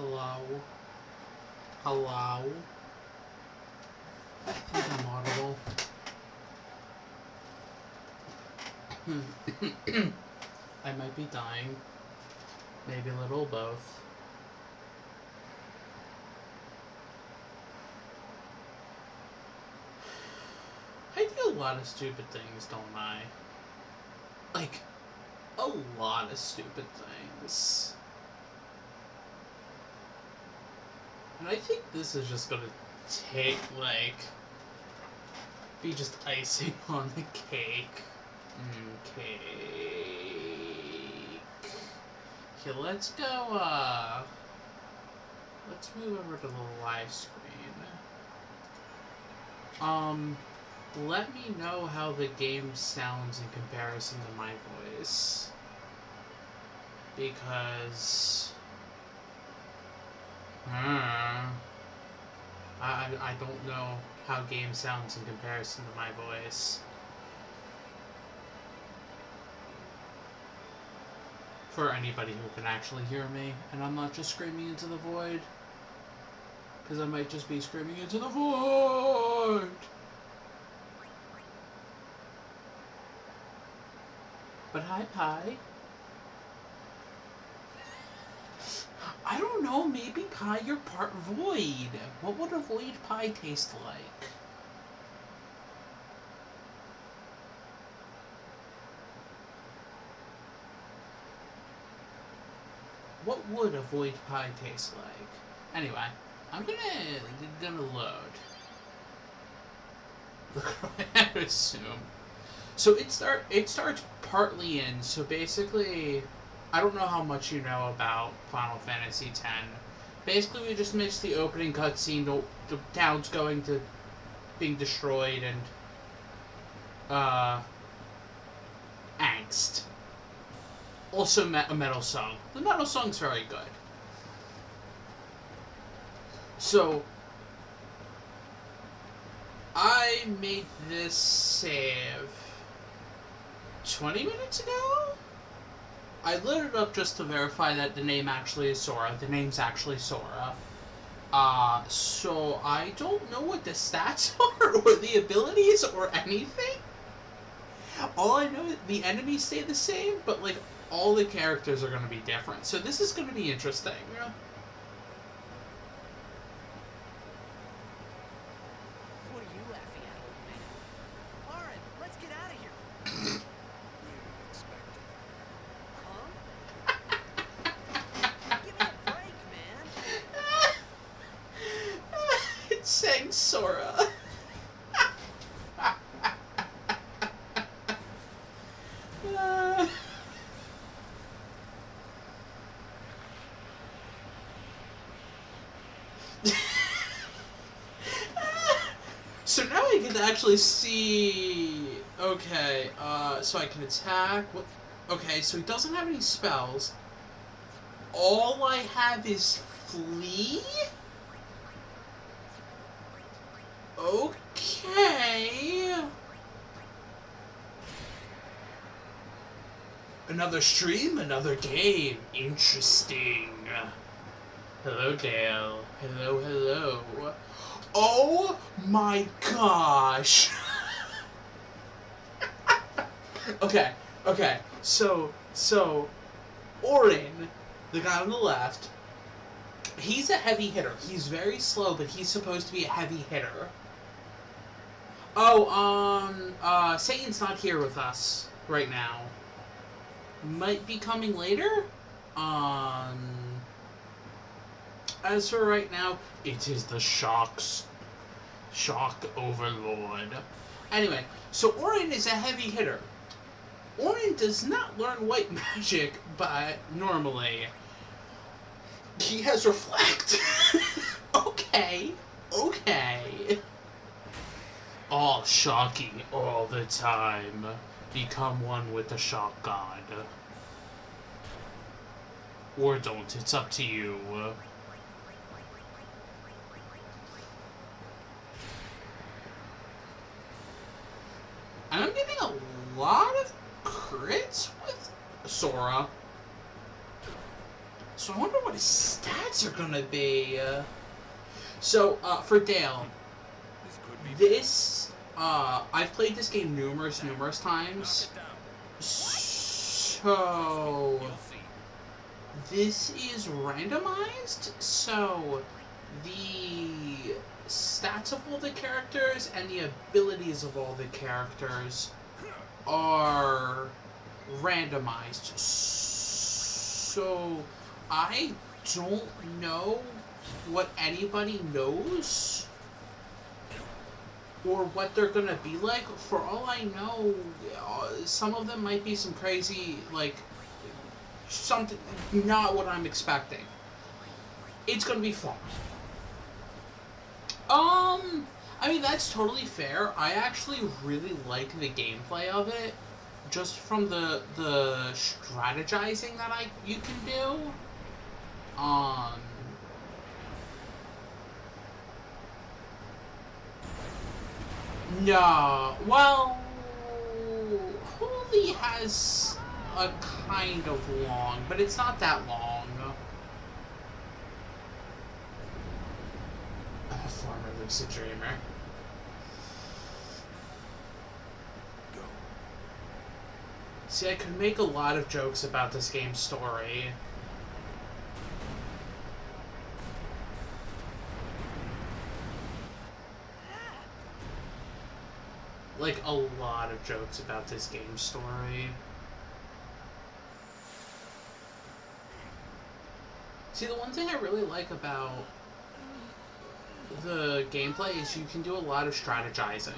Hello? Hello? I think I'm audible. I might be dying. Maybe a little both. I do a lot of stupid things, don't I? Like, a lot of stupid things. And I think this is just gonna take, like, be just icing on the cake. Cake. Okay, let's go, let's move over to the live screen. Let me know how the game sounds in comparison to my voice. Because... I don't know how game sounds in comparison to my voice. For anybody who can actually hear me, and I'm not just screaming into the void. Because I might just be screaming into the void! But hi, Pie. I don't know, maybe Pie, you're part void. What would a void pie taste like? What would a void pie taste like? Anyway, I'm gonna load. I would assume. So it starts partly in. So basically, I don't know how much you know about Final Fantasy X. Basically, we just mix the opening cutscene, the town's going to being destroyed, and angst. Also, a metal song. The metal song's very good. So, I made this save 20 minutes ago? I lit it up just to verify that the name actually is Sora. The name's actually Sora. So I don't know what the stats are, or the abilities, or anything. All I know is the enemies stay the same, but, like, all the characters are going to be different. So this is going to be interesting. What are you laughing at, old man? Alright, let's get out of here. Huh? Give me a break, man. It sang Sora. So now I can actually see... Okay, so I can attack... What? Okay, so he doesn't have any spells. All I have is flee? Okay... Another stream, another game. Interesting. Hello, Dale. Hello, hello. Oh my gosh! Okay, so, Orin, the guy on the left, he's a heavy hitter. He's very slow, but he's supposed to be a heavy hitter. Oh, Satan's not here with us right now. Might be coming later? As for right now, it is the Shock Overlord. Anyway, so Orin is a heavy hitter. Orin does not learn white magic, but normally he has Reflect. Okay. All shocky all the time. Become one with the Shock God. Or don't, it's up to you. And I'm getting a lot of crits with Sora. So I wonder what his stats are gonna be. So, for Dale, I've played this game numerous times. So, this is randomized, so the stats of all the characters and the abilities of all the characters are randomized. So, I don't know what anybody knows or what they're gonna be like. For all I know, some of them might be some crazy, like, something not what I'm expecting. It's gonna be fun. I mean, that's totally fair. I actually really like the gameplay of it, just from the strategizing that you can do. No, well, Holy has a kind of long, but it's not that long. A former lucid dreamer. See, I could make a lot of jokes about this game's story. Like, a lot of jokes about this game's story. See, the one thing I really like about the gameplay is you can do a lot of strategizing.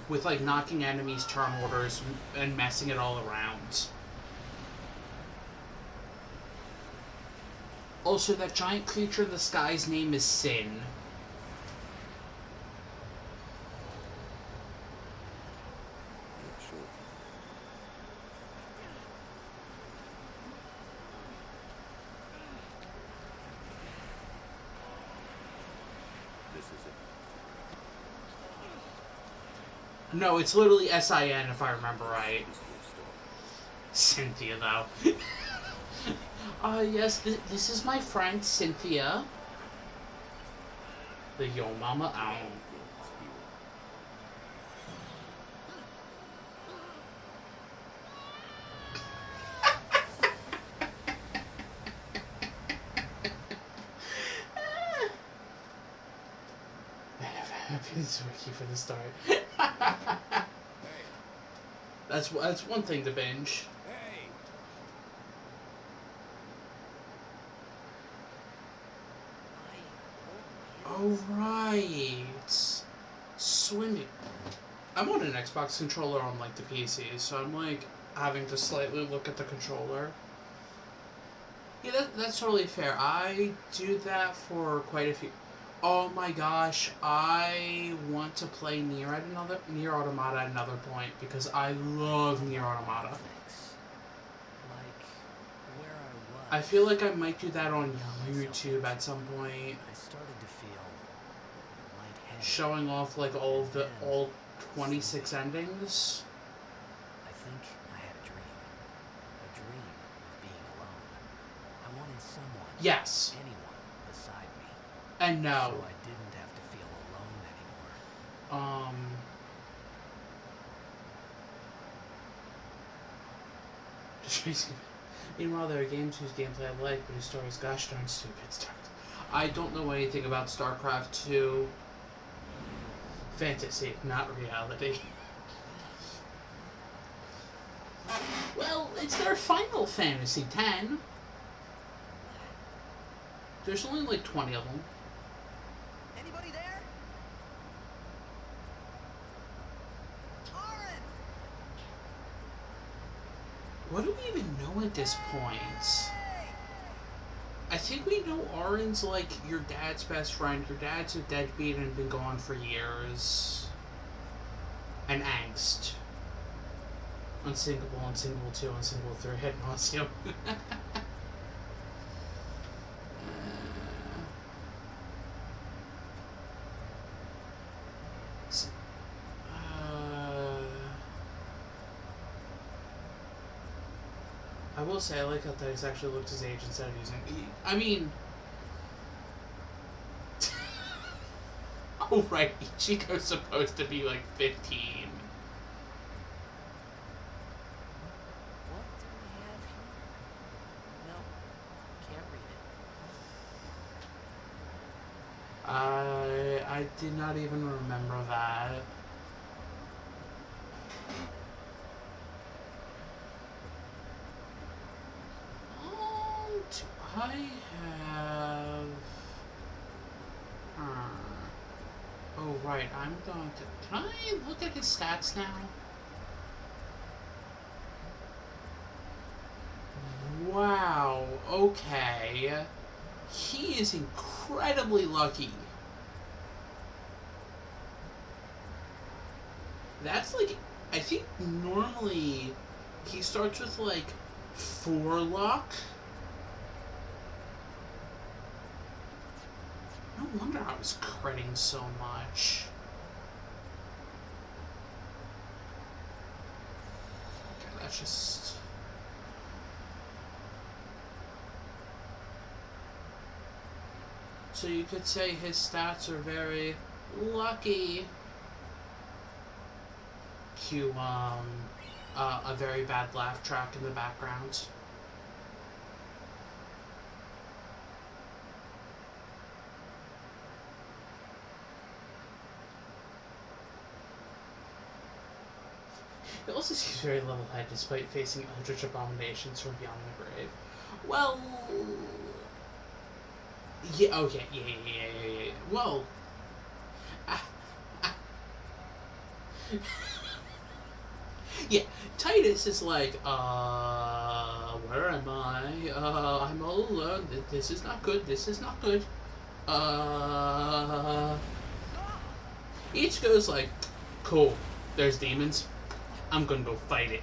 With, like, knocking enemies' turn orders and messing it all around. Also, that giant creature in the sky's name is Sin. No, it's literally S-I-N, if I remember right. Cynthia, though. Yes, this is my friend, Cynthia. The Yo Mama Owl. It's Ricky for the start. That's one thing to binge. Hey. Oh right, swimming. I'm on an Xbox controller on like the PC, so I'm like having to slightly look at the controller. Yeah, that's totally fair. I do that for quite a few. Oh my gosh, I want to play Nier Automata at another point because I love Nier Automata. Like where I was. I feel like I might do that on YouTube at some point, I started to feel lightheaded. showing off like all 26 endings. I think I had a dream. A dream of being alone. I wanted someone. Yes. Anyone beside me. And no. So I didn't have to feel alone anymore. Meanwhile, there are games whose gameplay I like, but whose story is gosh darn stupid. I don't know anything about StarCraft 2. Fantasy, not reality. Well, it's their Final Fantasy X. There's only like 20 of them. Anybody there? Aaron! What do we even know at this point? I think we know Auron's like your dad's best friend. Your dad's a deadbeat and been gone for years. And angst. Unsinkable, unsinkable 2, unsinkable 3, head nauseum. I will say, I like how Titus actually looked his age instead of using... I mean... oh, right, Ichigo's supposed to be, like, 15. What do we have here? No, can't read it. I did not even remember that. Do I have... Oh, right, I'm going to... Can I look at his stats now? Wow, okay. He is incredibly lucky. That's like... I think normally he starts with like 4 luck. No wonder I was critting so much. Okay, that's just... So you could say his stats are very lucky. Cue, a very bad laugh track in the background. It also seems very level-headed despite facing eldritch abominations from beyond the grave. Well... yeah, okay, yeah. Well... yeah, Titus is like, where am I? I'm all alone. This is not good. This is not good. Each goes like, cool, there's demons. I'm gonna go fight it.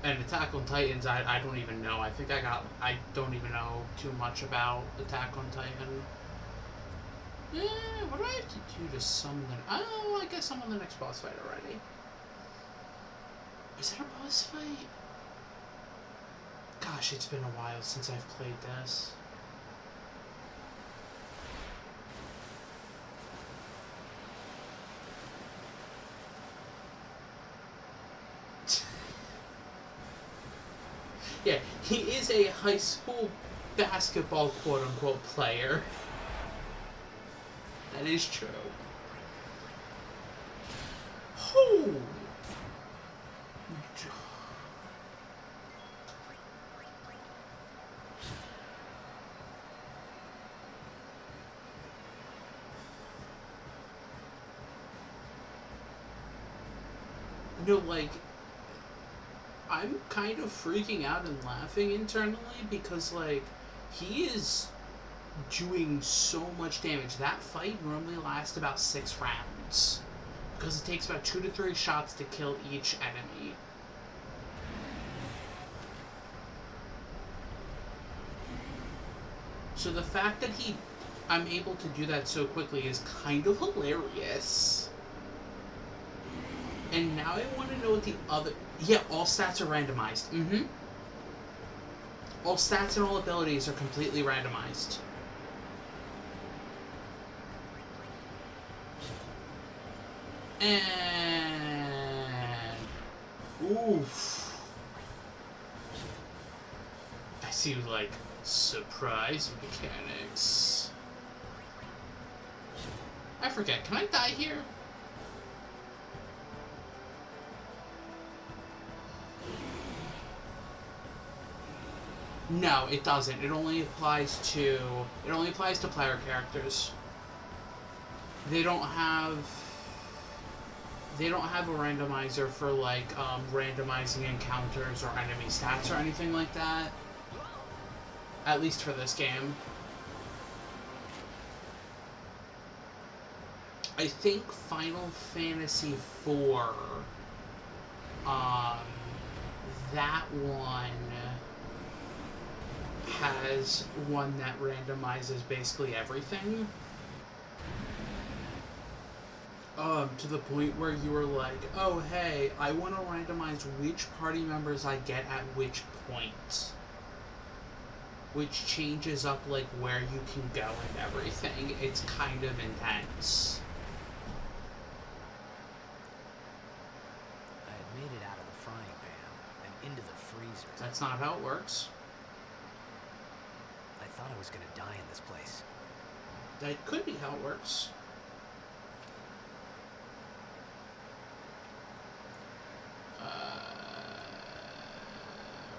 And Attack on Titans, I don't even know. I don't even know too much about Attack on Titan. What do I have to do to summon the... Oh, I guess I'm on the next boss fight already. Is that a boss fight? Gosh, it's been a while since I've played this. Yeah, he is a high school basketball quote-unquote player. That is true. Oh! No, like... I'm kind of freaking out and laughing internally because, like, he is doing so much damage. That fight normally lasts about 6 rounds because it takes about 2 to 3 shots to kill each enemy. So the fact that I'm able to do that so quickly is kind of hilarious. And now I want to know what the other... Yeah, all stats are randomized. Mm-hmm. All stats and all abilities are completely randomized. And... oof. I see, like, surprise mechanics. I forget, can I die here? No, it doesn't. It only applies to player characters. They don't have a randomizer for like randomizing encounters or enemy stats or anything like that. At least for this game. I think Final Fantasy IV, that one has one that randomizes basically everything. To the point where you were like, oh hey, I want to randomize which party members I get at which point. Which changes up like where you can go and everything. It's kind of intense. I had made it out of the frying pan and into the freezer. That's not how it works. I thought I was gonna die in this place. That could be how it works.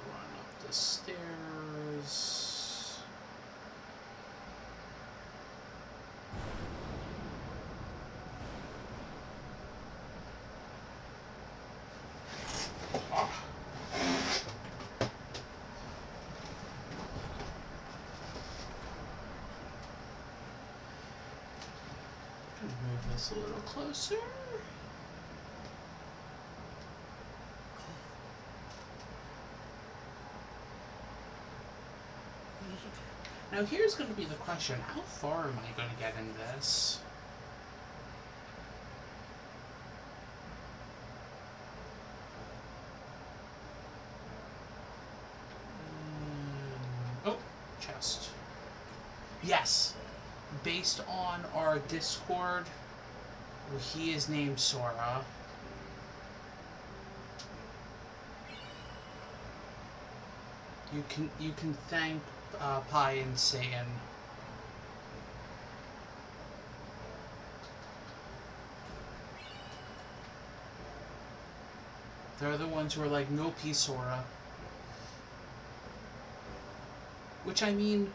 Run up the stairs. Move this a little closer. Now here's going to be the question, how far am I going to get in this? Oh, chest. Yes, based on our Discord, he is named Sora. You can thank Pi and Satan. They're the ones who are like, no peace, Sora. Which, I mean,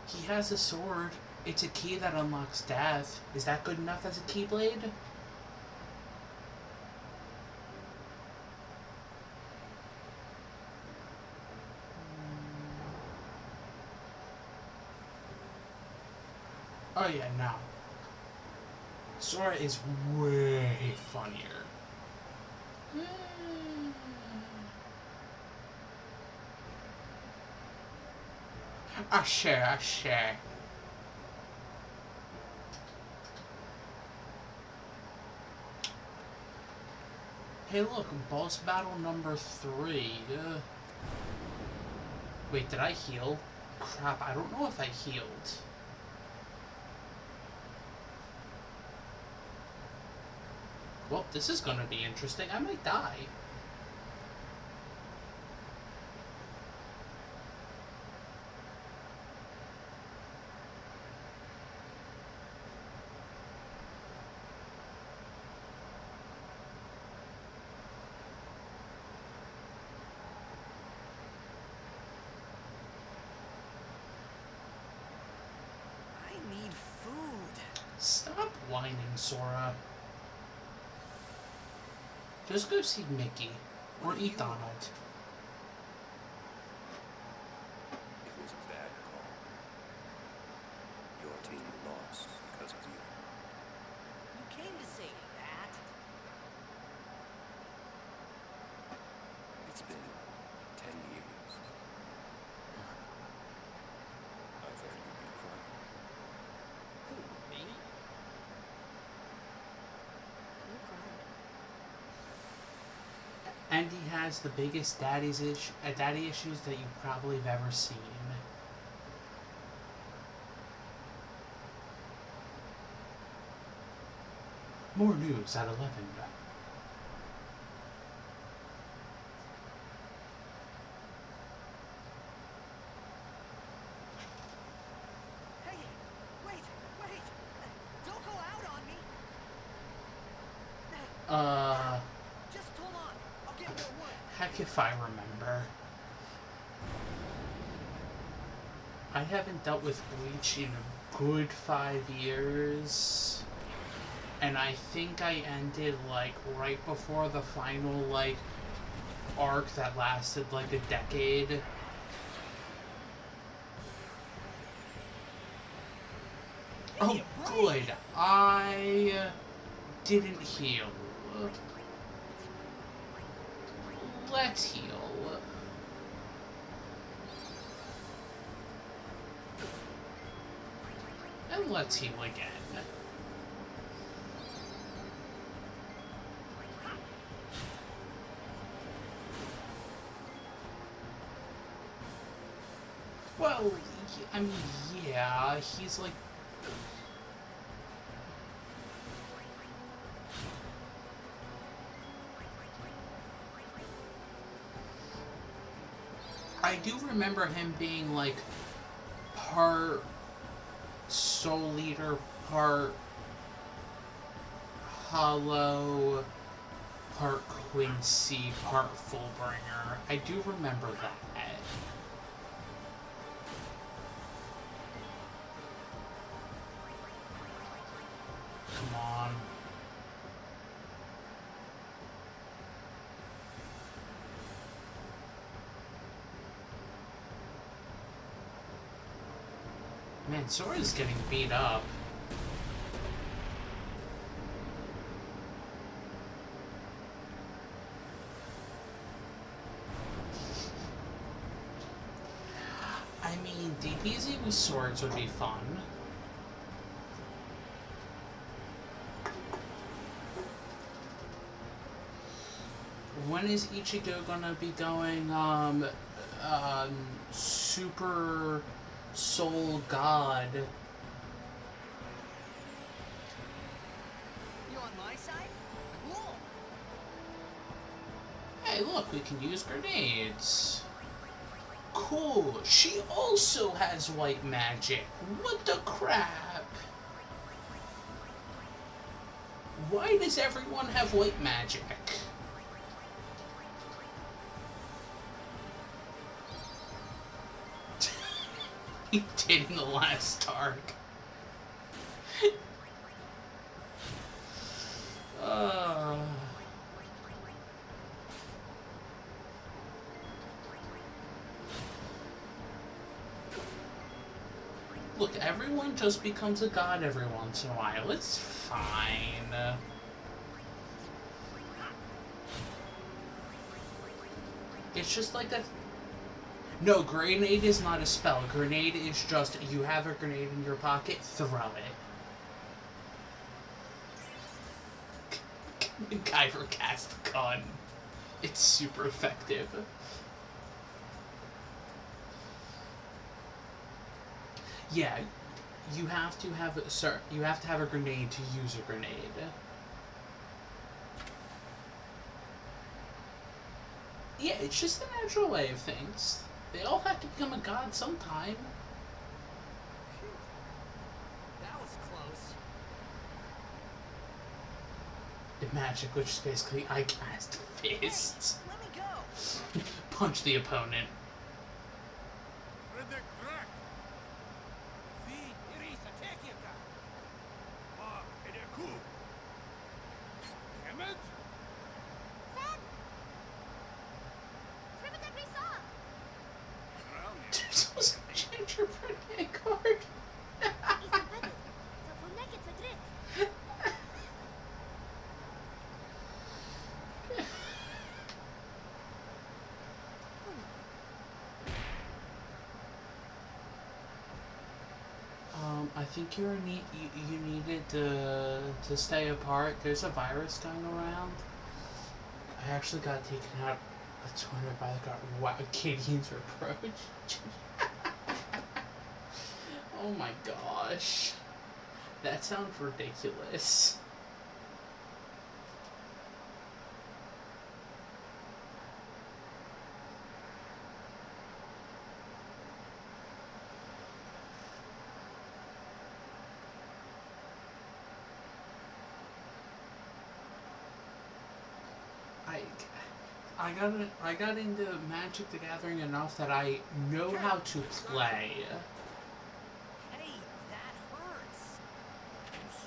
he has a sword. It's a key that unlocks death. Is that good enough as a Keyblade? Oh yeah, no. Sora is way funnier. Ashe. Hey look, boss battle number 3. Wait, did I heal? Crap, I don't know if I healed. Well, this is gonna be interesting. I might die. I need food. Stop whining, Sora. Just go see Mickey. Or eat Donald. It was a bad call. Your team lost because of you. You came to say that? It's been 10 years. I thought you'd be crying. Who, me? You cried. And he has the biggest daddy issues that you probably have ever seen. More news at 11. Hey, wait! Don't go out on me! Just hold on. I'll get more wood. Heck if I remember. I haven't dealt with Bleach in a good 5 years. And I think I ended, like, right before the final, like, arc that lasted, like, a decade. Oh, good. I didn't heal. Let's heal. And let's heal again. Well, I mean, yeah, he's like... I do remember him being like part Soul Eater, part Hollow, part Quincy, part Fullbringer. I do remember that. Come on. Man, Sora's getting beat up. I mean, DBZ with swords would be fun. When is Ichigo gonna be going, Super Soul God? You on my side? Cool. Hey, look, we can use grenades. Cool, she also has white magic. What the crap? Why does everyone have white magic? He did in the last arc. Look, everyone just becomes a god every once in a while. It's fine. It's just like that. No, grenade is not a spell. Grenade is just, you have a grenade in your pocket, throw it. Guyver cast gun. It's super effective. Yeah, you have to have a grenade to use a grenade. Yeah, it's just the natural way of things. They all have to become a god sometime. That was close. In Magic, which is basically I cast fists. Hey, let me go. Punch the opponent. This was a gingerbread man card. I think you needed to stay apart. There's a virus going around. I actually got taken out a tournament by Gideon's reproach. Oh my gosh. That sounds ridiculous. I got into Magic the Gathering enough that I know how to play. Hey, that hurts.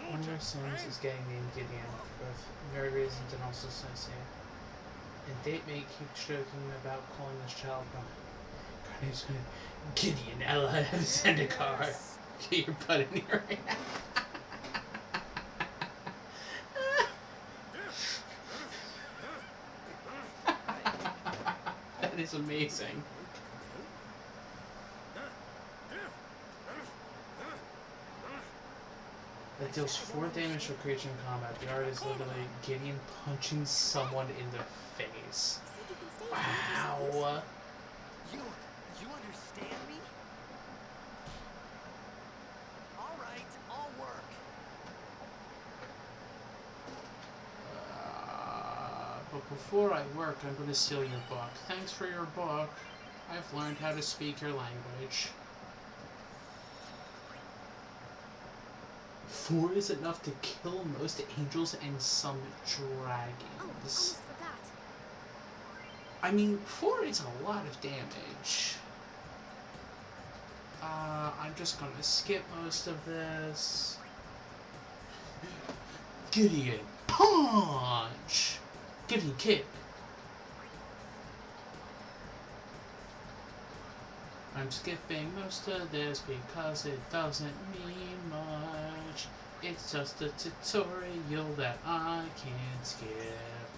One of their sons is getting named Gideon for very reasons and also associated. And Datemate keeps joking about calling this child Gideon Ella Zendikar. Get your butt in here right now. That is amazing. That deals 4 damage to a creature in combat. The art is literally Gideon punching someone in the face. Wow. You understand me? But before I work, I'm going to steal your book. Thanks for your book. I've learned how to speak your language. 4 is enough to kill most angels and some dragons. Oh, almost forgot. I mean, 4 is a lot of damage. I'm just gonna skip most of this. Gideon, punch! Gideon, kick! I'm skipping most of this because it doesn't mean much. It's just a tutorial that I can't skip.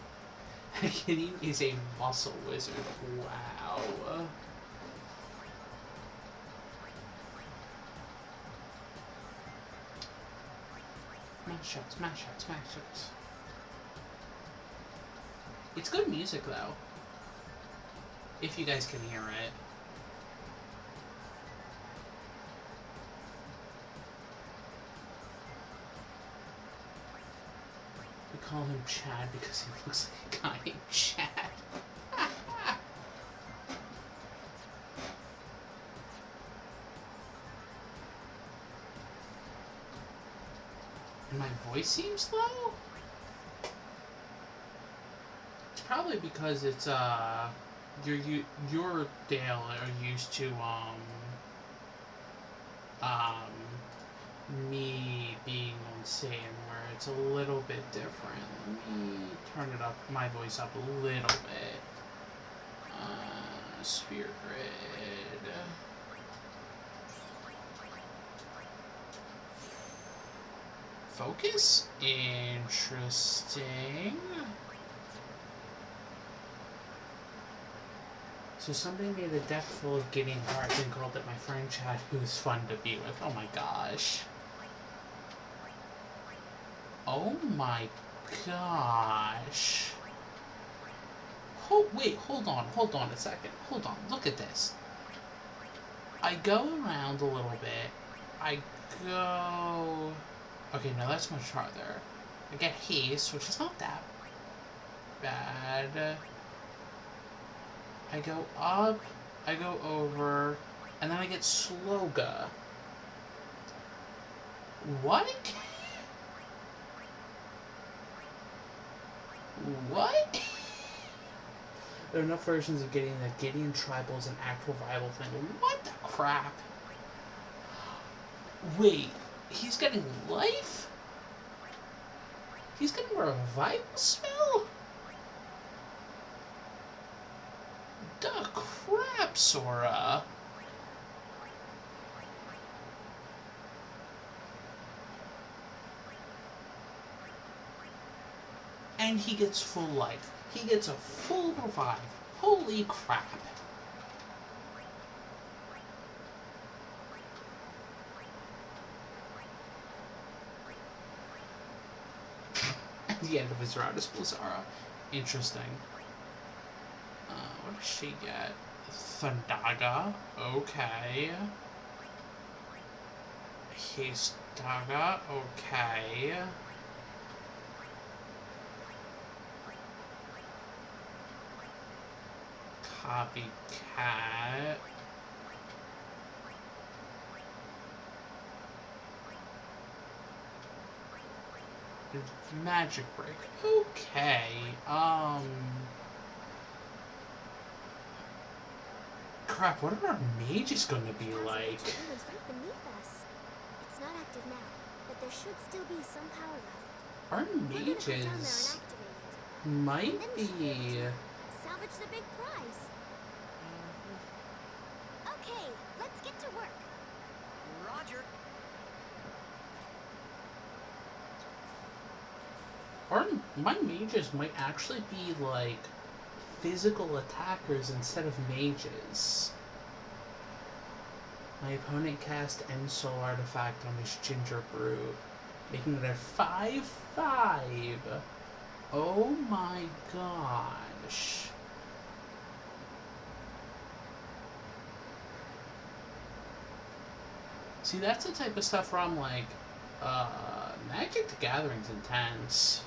Gideon is a muscle wizard. Wow. Smash shots, smash shots, smash shots. It's good music though. If you guys can hear it. We call him Chad because he looks like a guy named Chad. And my voice seems low? It's probably because it's your Dale are used to me being on Satan, where it's a little bit different. Let me turn it up, my voice up a little bit. Sphere grid. Focus? Interesting. So somebody made a deck full of Gideon cards and called it my friend Chad, who's fun to be with. Oh my gosh. Oh my gosh. Oh, wait, hold on a second. Hold on, look at this. I go around a little bit. I go... Okay, no, that's much farther. I get haste, which is not that bad. I go up, I go over, and then I get Sloga. What? What? There are enough versions of Gideon that Gideon Tribal is an actual viable thing. What the crap? Wait, he's getting life? He's getting a revival spell? The crap, Sora. And he gets full life. He gets a full revive. Holy crap. At the end of his route is Blizzara. Interesting. What does she get? Thundaga. Okay. Histaga. Okay. Copycat. Magic break. Okay. Crap, what are our mages going to be like? It's right beneath us. It's not active now, but there should still be some power left. Our We're gonna go down there and mages activate it. might And then we should be able be... to salvage the big prize. Okay, let's get to work. Roger. My mages might actually be like physical attackers instead of mages. My opponent cast End Soul Artifact on his Ginger Brew, making it a 5/5. Oh my gosh. See, that's the type of stuff where I'm like, Magic the Gathering's intense.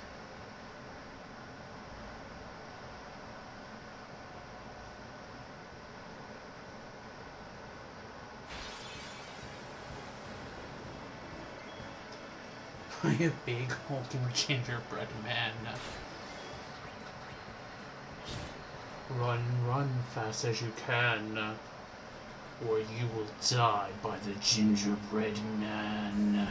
by a big hulking gingerbread man. Run, run fast as you can, or you will die by the gingerbread man.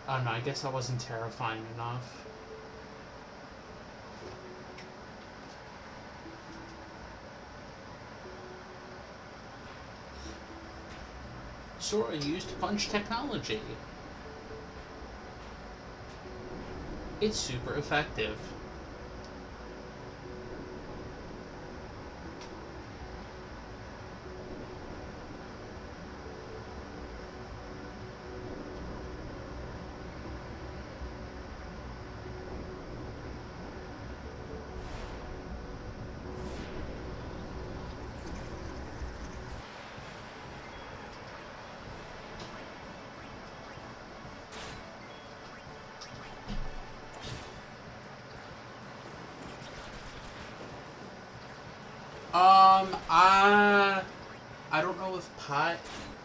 I don't know, I guess that wasn't terrifying enough. Sora used punch technology. It's super effective. I don't know if Pi.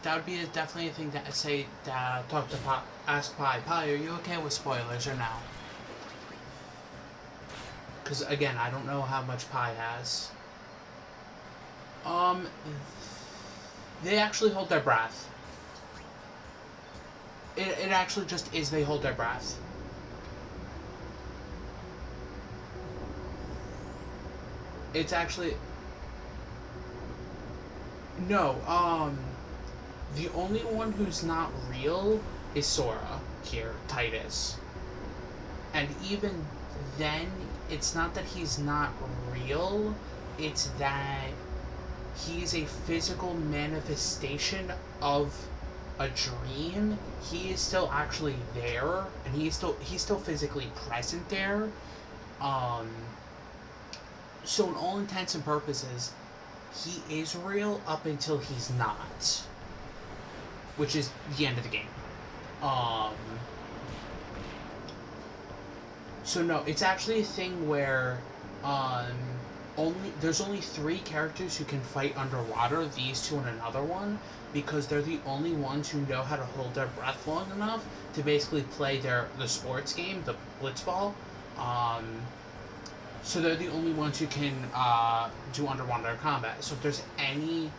That would be definitely a thing that I'd say. Talk to Pi. Ask Pi. Pi, are you okay with spoilers or no? Because again, I don't know how much Pi has. They actually hold their breath. It actually just is. They hold their breath. It's actually. No, the only one who's not real is Sora here, Titus. And even then, it's not that he's not real, it's that he's a physical manifestation of a dream. He is still actually there, and he's still physically present there. So in all intents and purposes, he is real up until he's not, which is the end of the game. So no, it's actually a thing where there's only 3 characters who can fight underwater, these 2 and another one, because they're the only ones who know how to hold their breath long enough to basically play the sports game, the blitzball. So they're the only ones who can do underwater combat. So if there's any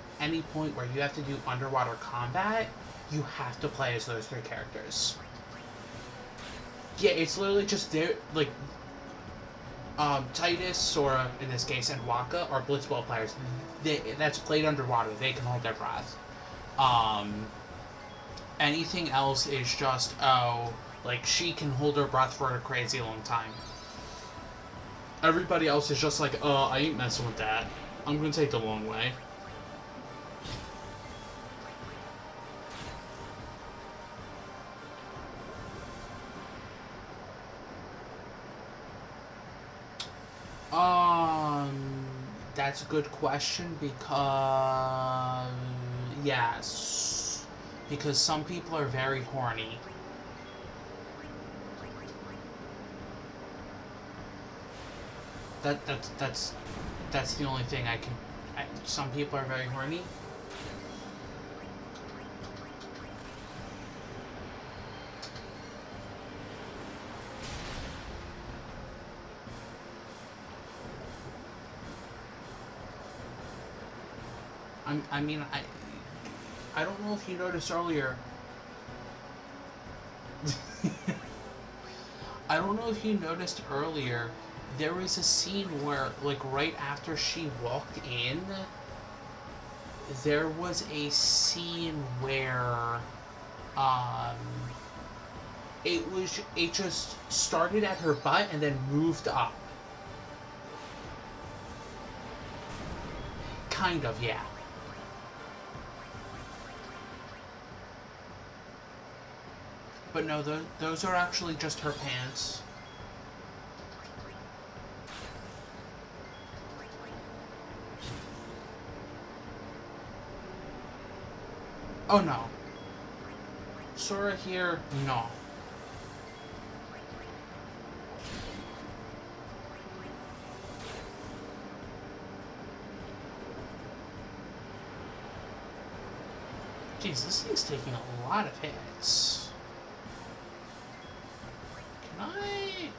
point where you have to do underwater combat, you have to play as those 3 characters. Yeah, it's literally just like Titus, Sora in this case, and Waka are blitzball players. That's played underwater. They can hold their breath. Anything else is just like she can hold her breath for a crazy long time. Everybody else is just like, I ain't messing with that. I'm gonna take the long way. That's a good question because yes, because some people are very horny. That's the only thing I can. Some people are very horny. I don't know if you noticed earlier. I don't know if you noticed earlier. There was a scene where, like, right after she walked in, there was a scene where, it just started at her butt and then moved up. Kind of, yeah. But no, those are actually just her pants. Oh no. Sora here, no. Jeez, this thing's taking a lot of hits. Can I?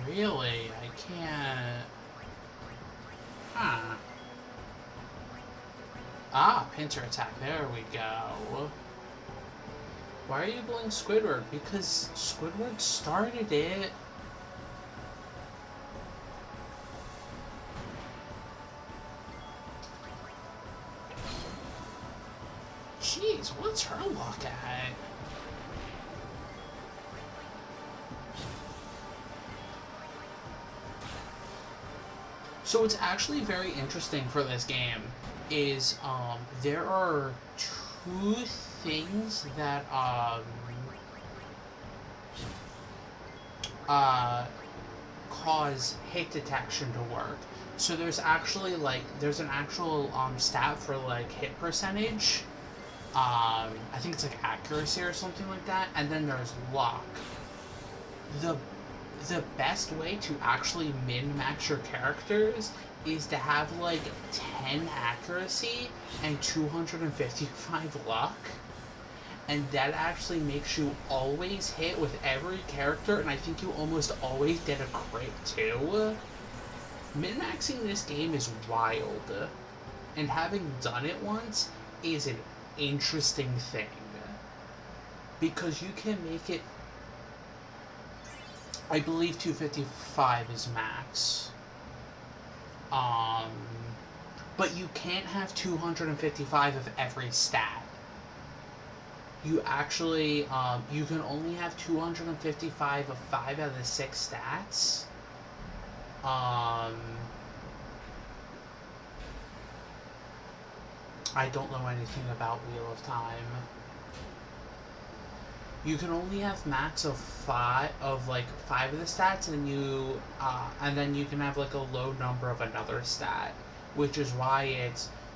Really? I can't. Huh. Ah, pincer attack. There we go. Why are you bullying Squidward? Because Squidward started it. Jeez, what's her luck at? So what's actually very interesting for this game is there are two things that cause hit detection to work. So there's actually there's an actual stat for like hit percentage. I think it's like accuracy or something like that, and then there's luck. The best way to actually min-max your characters is to have like 10 accuracy and 255 luck, and that actually makes you always hit with every character, and I think you almost always get a crit too. Min-maxing this game is wild, and having done it once is an interesting thing, because you can make it, I believe 255 is max. But you can't have 255 of every stat. You actually, you can only have 255 of 5 out of the 6 stats. I don't know anything about Wheel of Time. You can only have max of 5 of like 5 of the stats, and then you can have like a low number of another stat, which is why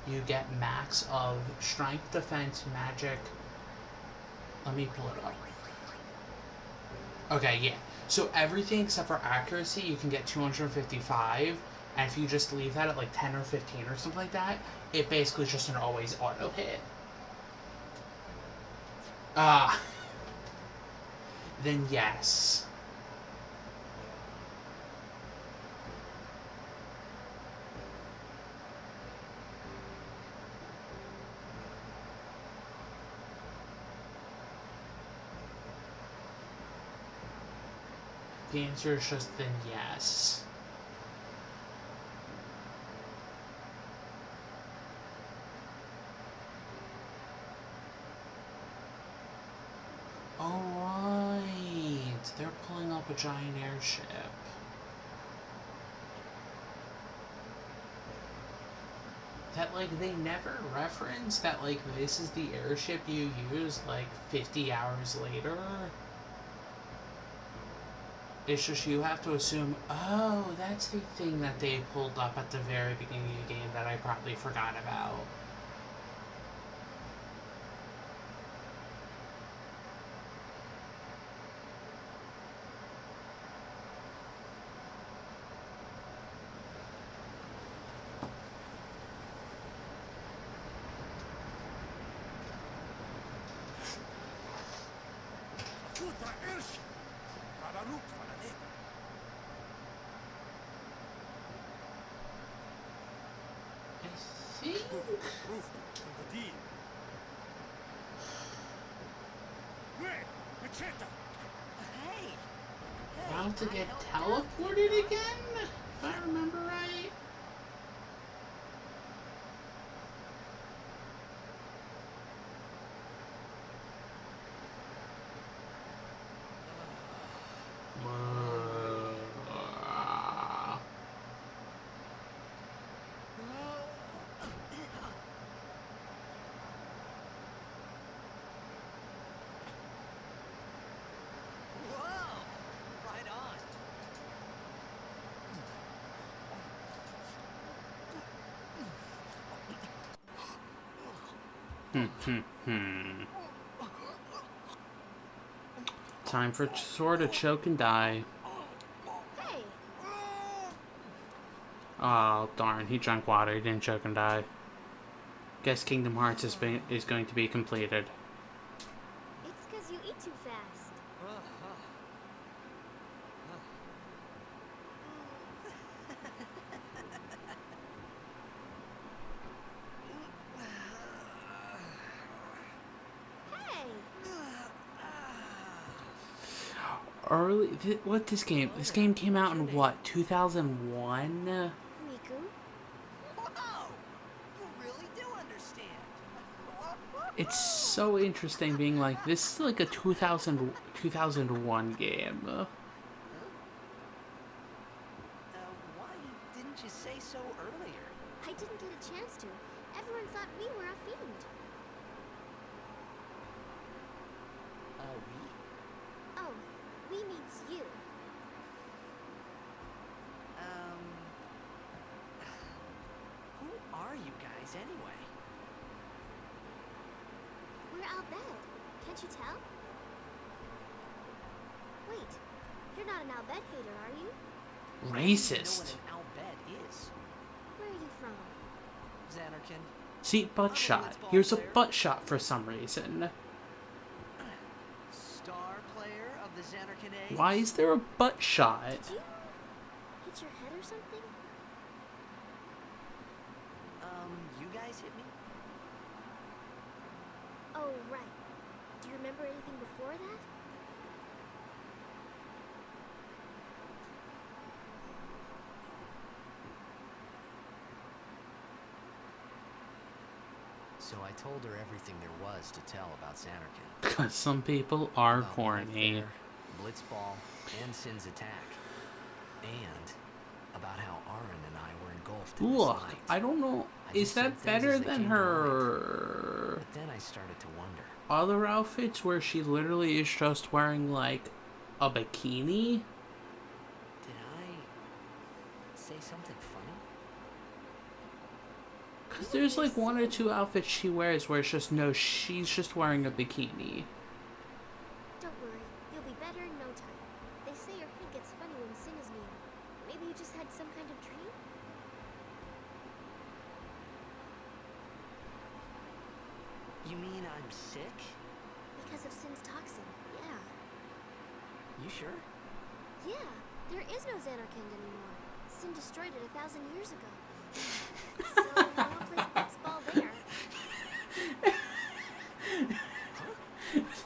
you get max of strength, defense, magic. Let me pull it up. Okay, yeah. So everything except for accuracy, you can get 255, and if you just leave that at like 10 or 15 or something like that, it basically is just an always auto hit. Then yes. The answer is just then yes. Alright, they're pulling up a giant airship. That, like, they never reference that, like, this is the airship you use, like, 50 hours later. It's just you have to assume, oh, that's the thing that they pulled up at the very beginning of the game that I probably forgot about. About to get teleported again, if I remember right. Time for Sora to choke and die. Hey, Oh, darn. He drank water. He didn't choke and die. Guess Kingdom Hearts is going to be completed. It's because you eat too fast. Hey! This game? This game came out in what, 2001? Riku? Wow! You really do understand. It's so interesting being like, this is like a 2001 game. Why didn't you say so earlier? I didn't get a chance to. Everyone thought we were a fiend. We? Oh, we means you. Who are you guys anyway? We're Albed. Can't you tell? Wait, you're not an Albed hater, are you? Racist. You know what an Albed is? Where are you from? Xanarkin. See, butt shot. Here's a butt shot for some reason. Star player of the Xanarkin Age? Why is there a butt shot? Did you hit your head or something? You guys hit me? Oh, right. Do you remember anything before that? So I told her everything there was to tell about Xanarkin. Because some people are About horny. Nightmare, Blitzball, and Sin's attack. And about how Aaron and I were engulfed in this Look, night. I don't know. I Is just said that things better as they than came to mind. her But then I started to wonder. other outfits where she literally is just wearing like a bikini? Did I say something funny? Because there's like one or two outfits she wears where it's just, no, she's just wearing a bikini. Don't worry, you'll be better in no time. They say your head gets funny when Sin is near. Maybe you just had some kind of dream? You mean I'm sick? Because of Sin's toxin, yeah. You sure? Yeah, there is no Xanarkand anymore. Sin destroyed it 1,000 years ago. So, no one plays baseball there.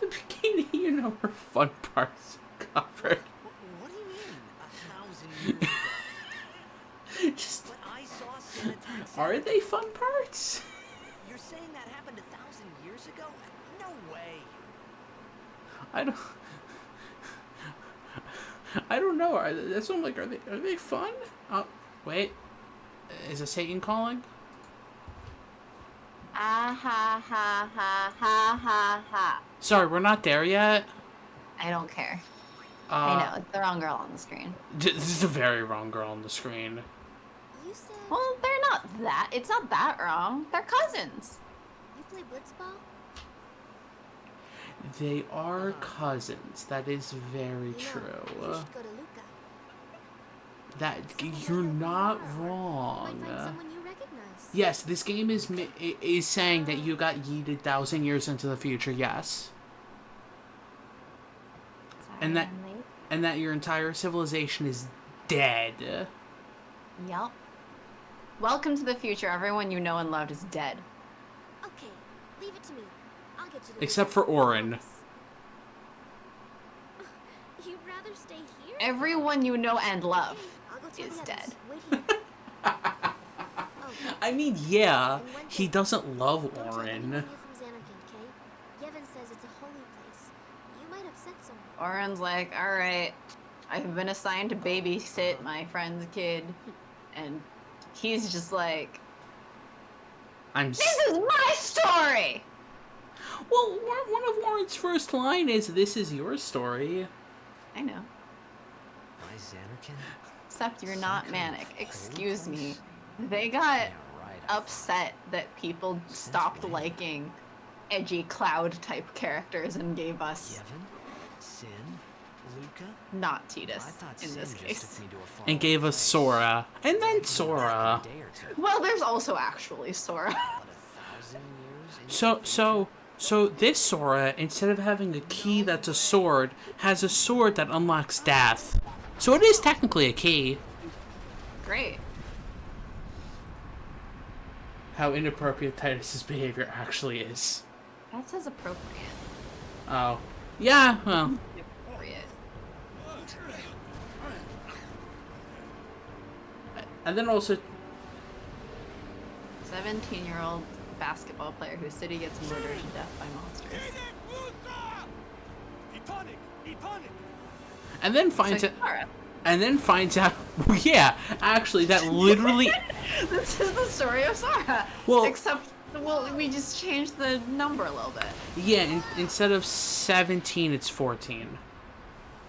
The bikini, you know, her fun parts are covered. What do you mean, 1,000 years ago? Just, But I saw Sin attack are Xanarkin. they fun parts? You're saying that happened 1,000 years ago? No way. I don't know. That's what I'm like. Are they fun? Oh, wait. Is it Satan calling? Ah ha ha ha ha ha ha. Sorry, we're not there yet. I don't care. I know, it's the wrong girl on the screen. This is the very wrong girl on the screen. You said Well, they're not that. It's not that wrong. They're cousins. you play blitzball? They are cousins. That is very You know, you true. should go to Luca. That Someone you're like not Laura. You wrong. might find someone you recognize. Yes, this game is saying that you got yeeted 1,000 years into the future. Yes, Sorry, And that- I'm late. and that your entire civilization is dead. Yup. Welcome to the future. Everyone you know and loved is dead. Okay, leave it to me. I'll get you to Except Luca. for Orin. You'd rather stay here? Everyone you know and love Okay, I'll go tell is the dead. others. Wait here. Oh, I mean, yeah, and one he thing, doesn't love don't tell anyone Orin. you're from Xanarkand, okay? Yevon says it's a holy place. You might upset someone. Oren's like, alright, I've been assigned to babysit my friend's kid. And he's just like, I'm. this is my story! Well, one of Warren's first line is, "This is your story." I know. My Xanarkin? Except you're Some not kind of manic. holy Excuse me. place? They got Yeah, right. I upset that people stopped when? liking edgy cloud type characters and gave us Yevon? Sin? Luca? not I Tidus thought in Sin this just case. took me to a far And gave away us place. Sora, and then I'd be back Sora. in a day or two. Well, there's also actually Sora. But So this Sora, instead of having a key that's a sword, has a sword that unlocks death. So it is technically a key. Great. How inappropriate Titus's behavior actually is. That says appropriate. Oh. Yeah, well. Appropriate. And then also... 17-year-old basketball player whose city gets murdered to death by monsters. And then finds So out... Kara. And then finds out... Yeah, actually, that literally... This is the story of Sora. Well- Except, well, we just changed the number a little bit. Yeah, instead of 17, it's 14.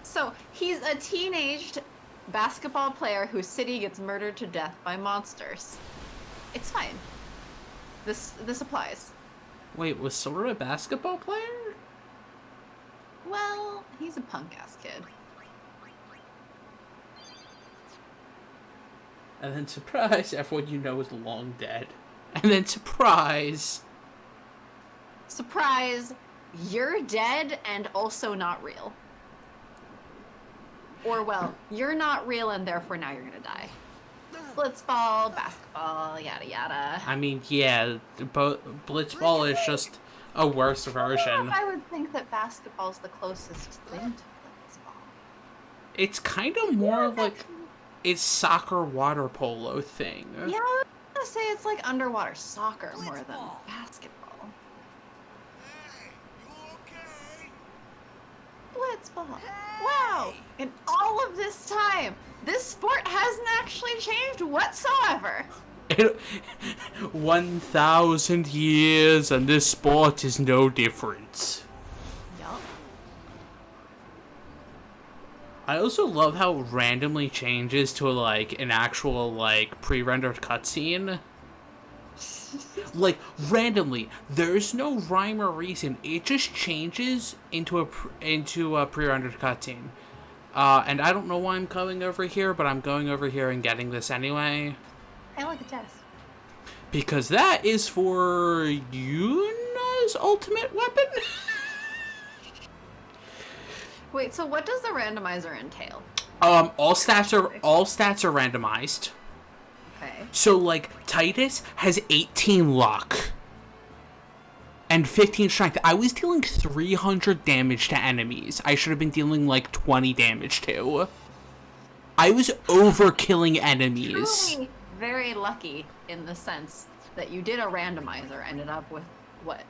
So, he's a teenaged basketball player whose city gets murdered to death by monsters. It's fine. This applies. Wait, was Sora a basketball player? Well, he's a punk-ass kid. And then surprise, everyone you know is long dead. And then surprise. Surprise, you're dead and also not real. Or, well, you're not real and therefore now you're gonna die. Blitzball, basketball, yada yada. I mean, yeah, Blitzball is just a worse version. I would think that basketball's the closest thing to blitzball. It's kind of more like it's soccer water polo thing. Yeah, I was gonna say it's like underwater soccer more than basketball. Blitzball. Wow! In all of this time, this sport hasn't actually changed whatsoever. 1,000 years and this sport is no different. Yup. I also love how it randomly changes to like an actual like pre-rendered cutscene. Like randomly, there's no rhyme or reason. It just changes into a pre-rendered cutscene. And I don't know why I'm going over here, but I'm going over here and getting this anyway. I like a test. Because that is for Yuna's ultimate weapon. Wait, so what does the randomizer entail? All stats are randomized. Okay. So like Titus has 18 luck and 15 strength. I was dealing 300 damage to enemies. I should have been dealing like 20 damage to. I was overkilling enemies. Truly very lucky in the sense that you did a randomizer, ended up with what?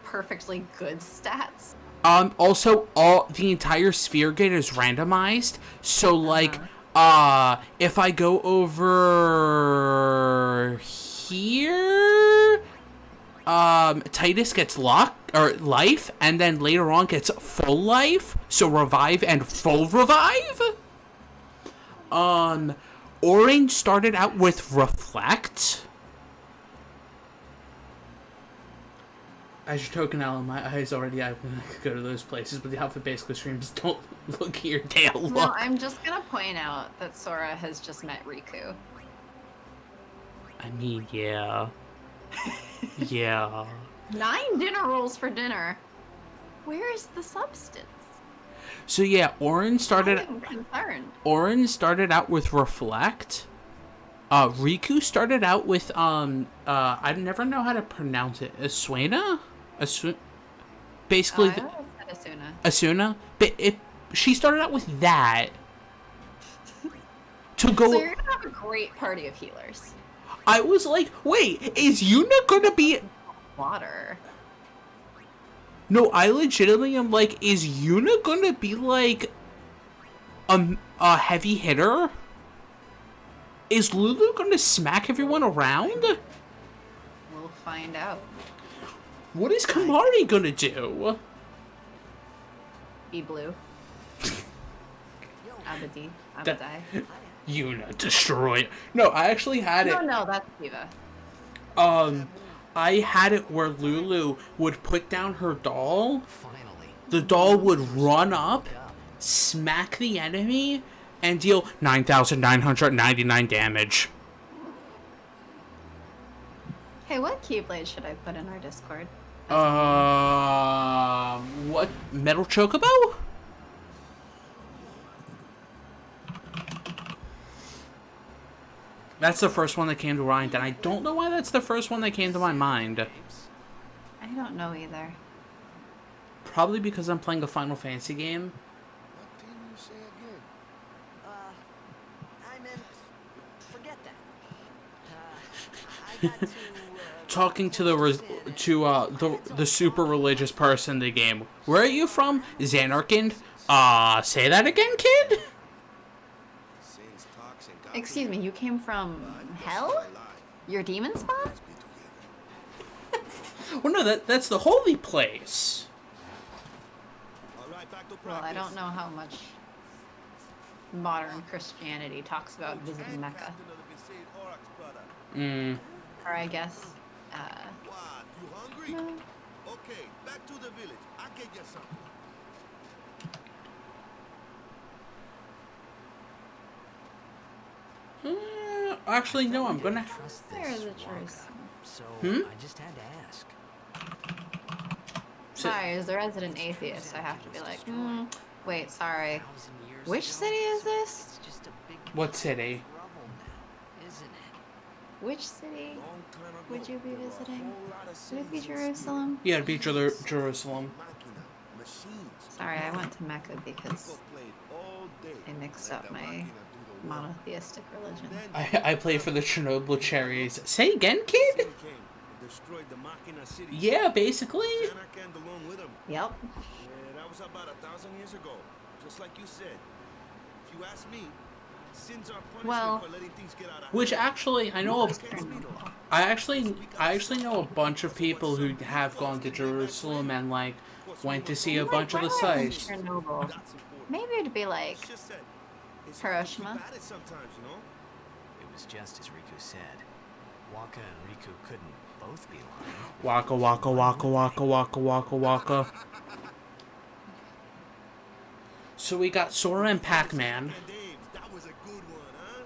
Perfectly good stats. Also the entire sphere gate is randomized. So like if I go over here, Titus gets life, and then later on gets full life, so revive and full revive. Orange started out with reflect. As your token Alan, my eyes already I could go to those places, but the outfit basically screams, "Don't look here, Dale, look." No, I'm just gonna point out that Sora has just met Riku. I mean, yeah. Yeah. 9 dinner rolls for dinner. Where is the substance? So yeah, Orange started I'm concerned. out with reflect. Riku started out with I never know how to pronounce it. Basically I always said Asuna. Asuna. But she started out with that. To go So you're gonna have a great party of healers. I was like, wait, is Yuna gonna be Water. No, I legitimately am like, is Yuna gonna be like a heavy hitter? Is Lulu gonna smack everyone around? We'll find out. What is Kamari gonna do? Be blue. Abadi. That- Abadai. Yuna, destroy. No, I actually had it. No, that's Kiva. I had it where Lulu would put down her doll, Finally. the doll would run up, smack the enemy, and deal 9,999 damage. Hey, what Keyblade should I put in our Discord? What? Metal Chocobo? That's the first one that came to mind, and I don't know why that's the first one that came to my mind. I don't know either. Probably because I'm playing a Final Fantasy game. What did you say again? I meant, forget that. I got to, Talking to the super religious person in the game. Where are you from? Xanarkand? Say that again, kid? Since toxin got Excuse me, you came from hell? Your demon spawn? Well, no, that's the holy place. Alright, back to Well, I practice. don't know how much modern Christianity talks about visiting Mecca. Captain of the Besaid Aurochs, brother. Or I guess, What? You hungry? no. Okay, back to the village. I'll get you something. Actually, no, I'm gonna... trust Where this is it, Wonka, Jerusalem? so I just had to ask. Sorry, as the resident atheist, I have to be like, wait, sorry. 1,000 years Which ago, city is this? It's just a big What city? rubble now, isn't it? Which city Long time ago, would you be there were a visiting? whole lot of Would it be cities in spirit. Jerusalem? Yeah, it'd be Jerusalem. Machina, machines. Sorry, I went to Mecca because People played all day. I mixed Let up the my machina do the work. monotheistic religion. Then I play for the Chernobyl Cherries. Say again, kid? Sin came and destroyed the Machina city. Yeah, basically. Xanarkand along with him. Yep. Yeah, that was about 1,000 years ago. Just like you said. If you ask me, sins are punishment Well, for letting things get out of Which hand. actually, I know, Against me, though. I actually know a bunch of people who have gone to Jerusalem and like went to see a bunch of the sites. Chernobyl. That's important. Maybe it'd be like It's just that it's Hiroshima. hard to keep at it sometimes, you know? It was just as Riku said. Waka and Riku couldn't both be lying. Waka waka waka waka waka waka waka. So we got Sora and Pac-Man. And Dave, that was a good one, huh?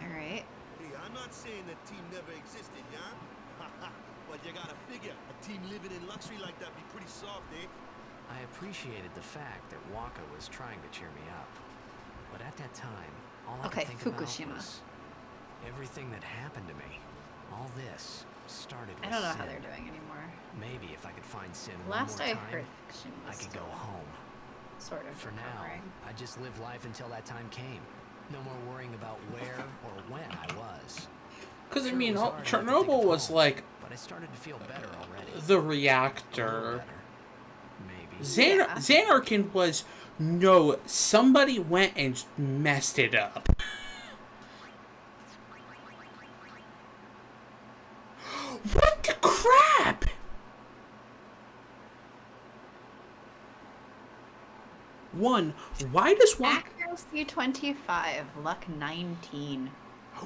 alright. Hey, I'm not saying that team never existed, yeah? But you gotta figure, a team living in luxury like that be pretty soft, eh? I appreciated the fact that Waka was trying to cheer me up. But at that time, all I Okay, could think Fukushima. about was everything that happened to me. All this started with I don't know how Sin. they're doing anymore. Maybe if I could find Sin Last one I more heard, time, she I was could go still home. sort of For now, recovering. I just live life until that time came. No more worrying about where or when I was. Because I Sure, it mean, was hard not to think Chernobyl of was home, like but I started to feel better already. the A little reactor. better. Maybe. Yeah. Xanarkand was no. Somebody went and messed it up. What the crap? One, why does one... Accuracy 25, luck 19,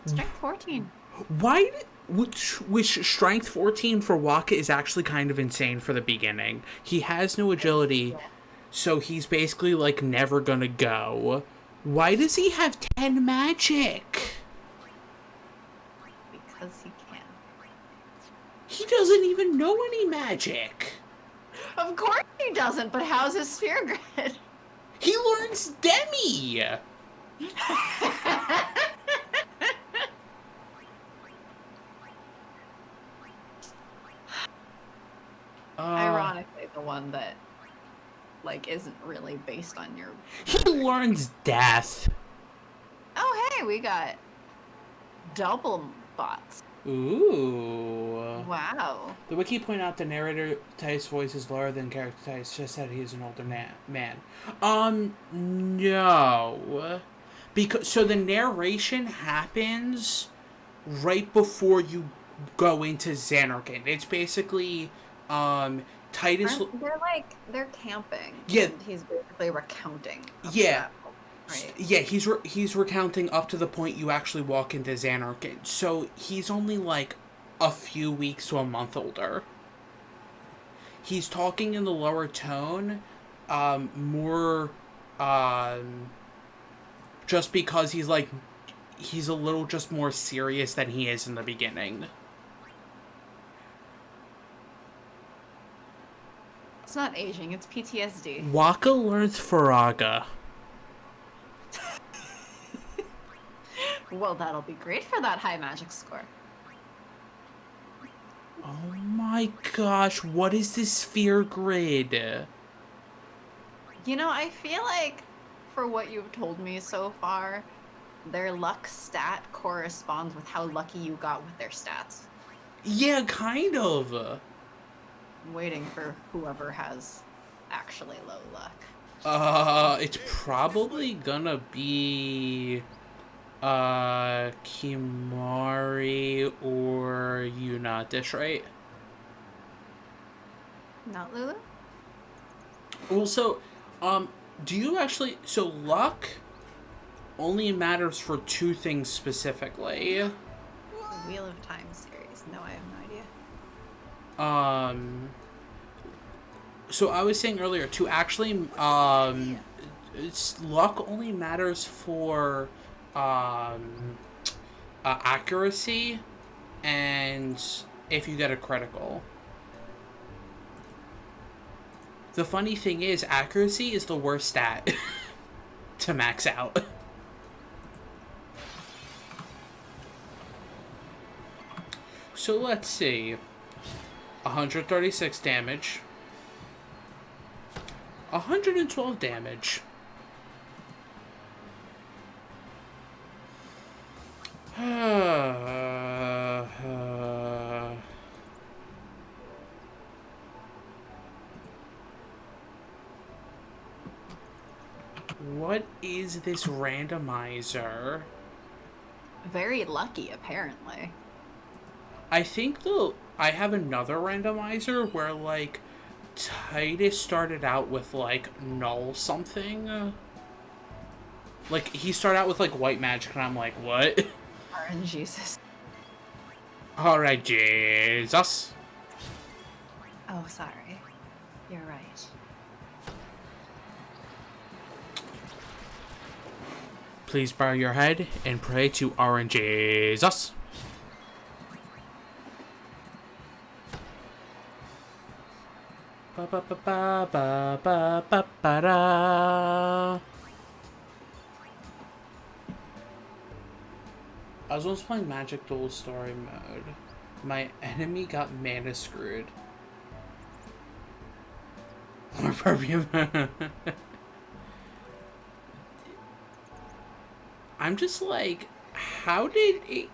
strength 14. Why... Which strength 14 for Waka is actually kind of insane for the beginning. He has no agility, so he's basically, like, never gonna go. Why does he have 10 magic? Because he can. He doesn't even know any magic. Of course he doesn't, but how's his sphere grid? He learns Demi. Ironically, the one that, like, isn't really based on your... He learns death. Oh, hey, we got double bots. Ooh. Wow. The wiki point out the narrator Type's voice is lower than character Type's, just said he's an older man. No. Because so the narration happens right before you go into Xanarkand. It's basically Titus They're camping. Yeah. And he's basically recounting. up to Yeah. that point, right. Yeah, he's recounting up to the point you actually walk into Xanarkand. So he's only like a few weeks to a month older. He's talking in the lower tone, more, just because he's a little just more serious than he is in the beginning. not aging, it's PTSD. Waka learns Faraga. Well, that'll be great for that high magic score. Oh my gosh, what is this sphere grid? You know, I feel like for what you've told me so far, their luck stat corresponds with how lucky you got with their stats. Yeah, kind of. I'm waiting for whoever has actually low luck. It's probably gonna be Kimari or Yuna Dish, right? Not Lulu? Well, so, do you actually, so luck only matters for two things specifically. The Wheel of Time series. No, I have no idea. So I was saying earlier, to actually, luck only matters for, accuracy and if you get a critical. The funny thing is, accuracy is the worst stat to max out. So let's see. 136 damage. 112 damage. What is this randomizer? Very lucky, apparently. I think I have another randomizer where, like, Titus started out with, like, null something. Like, he started out with, like, white magic, and I'm like, what? RNGesus. Alright, Jesus. Oh, sorry. You're right. Please bow your head and pray to Orange Jesus. Ba ba ba ba ba ba ba ba da. I was once playing Magic Duel Story mode. My enemy got mana screwed. More perfume. I'm just like, how did it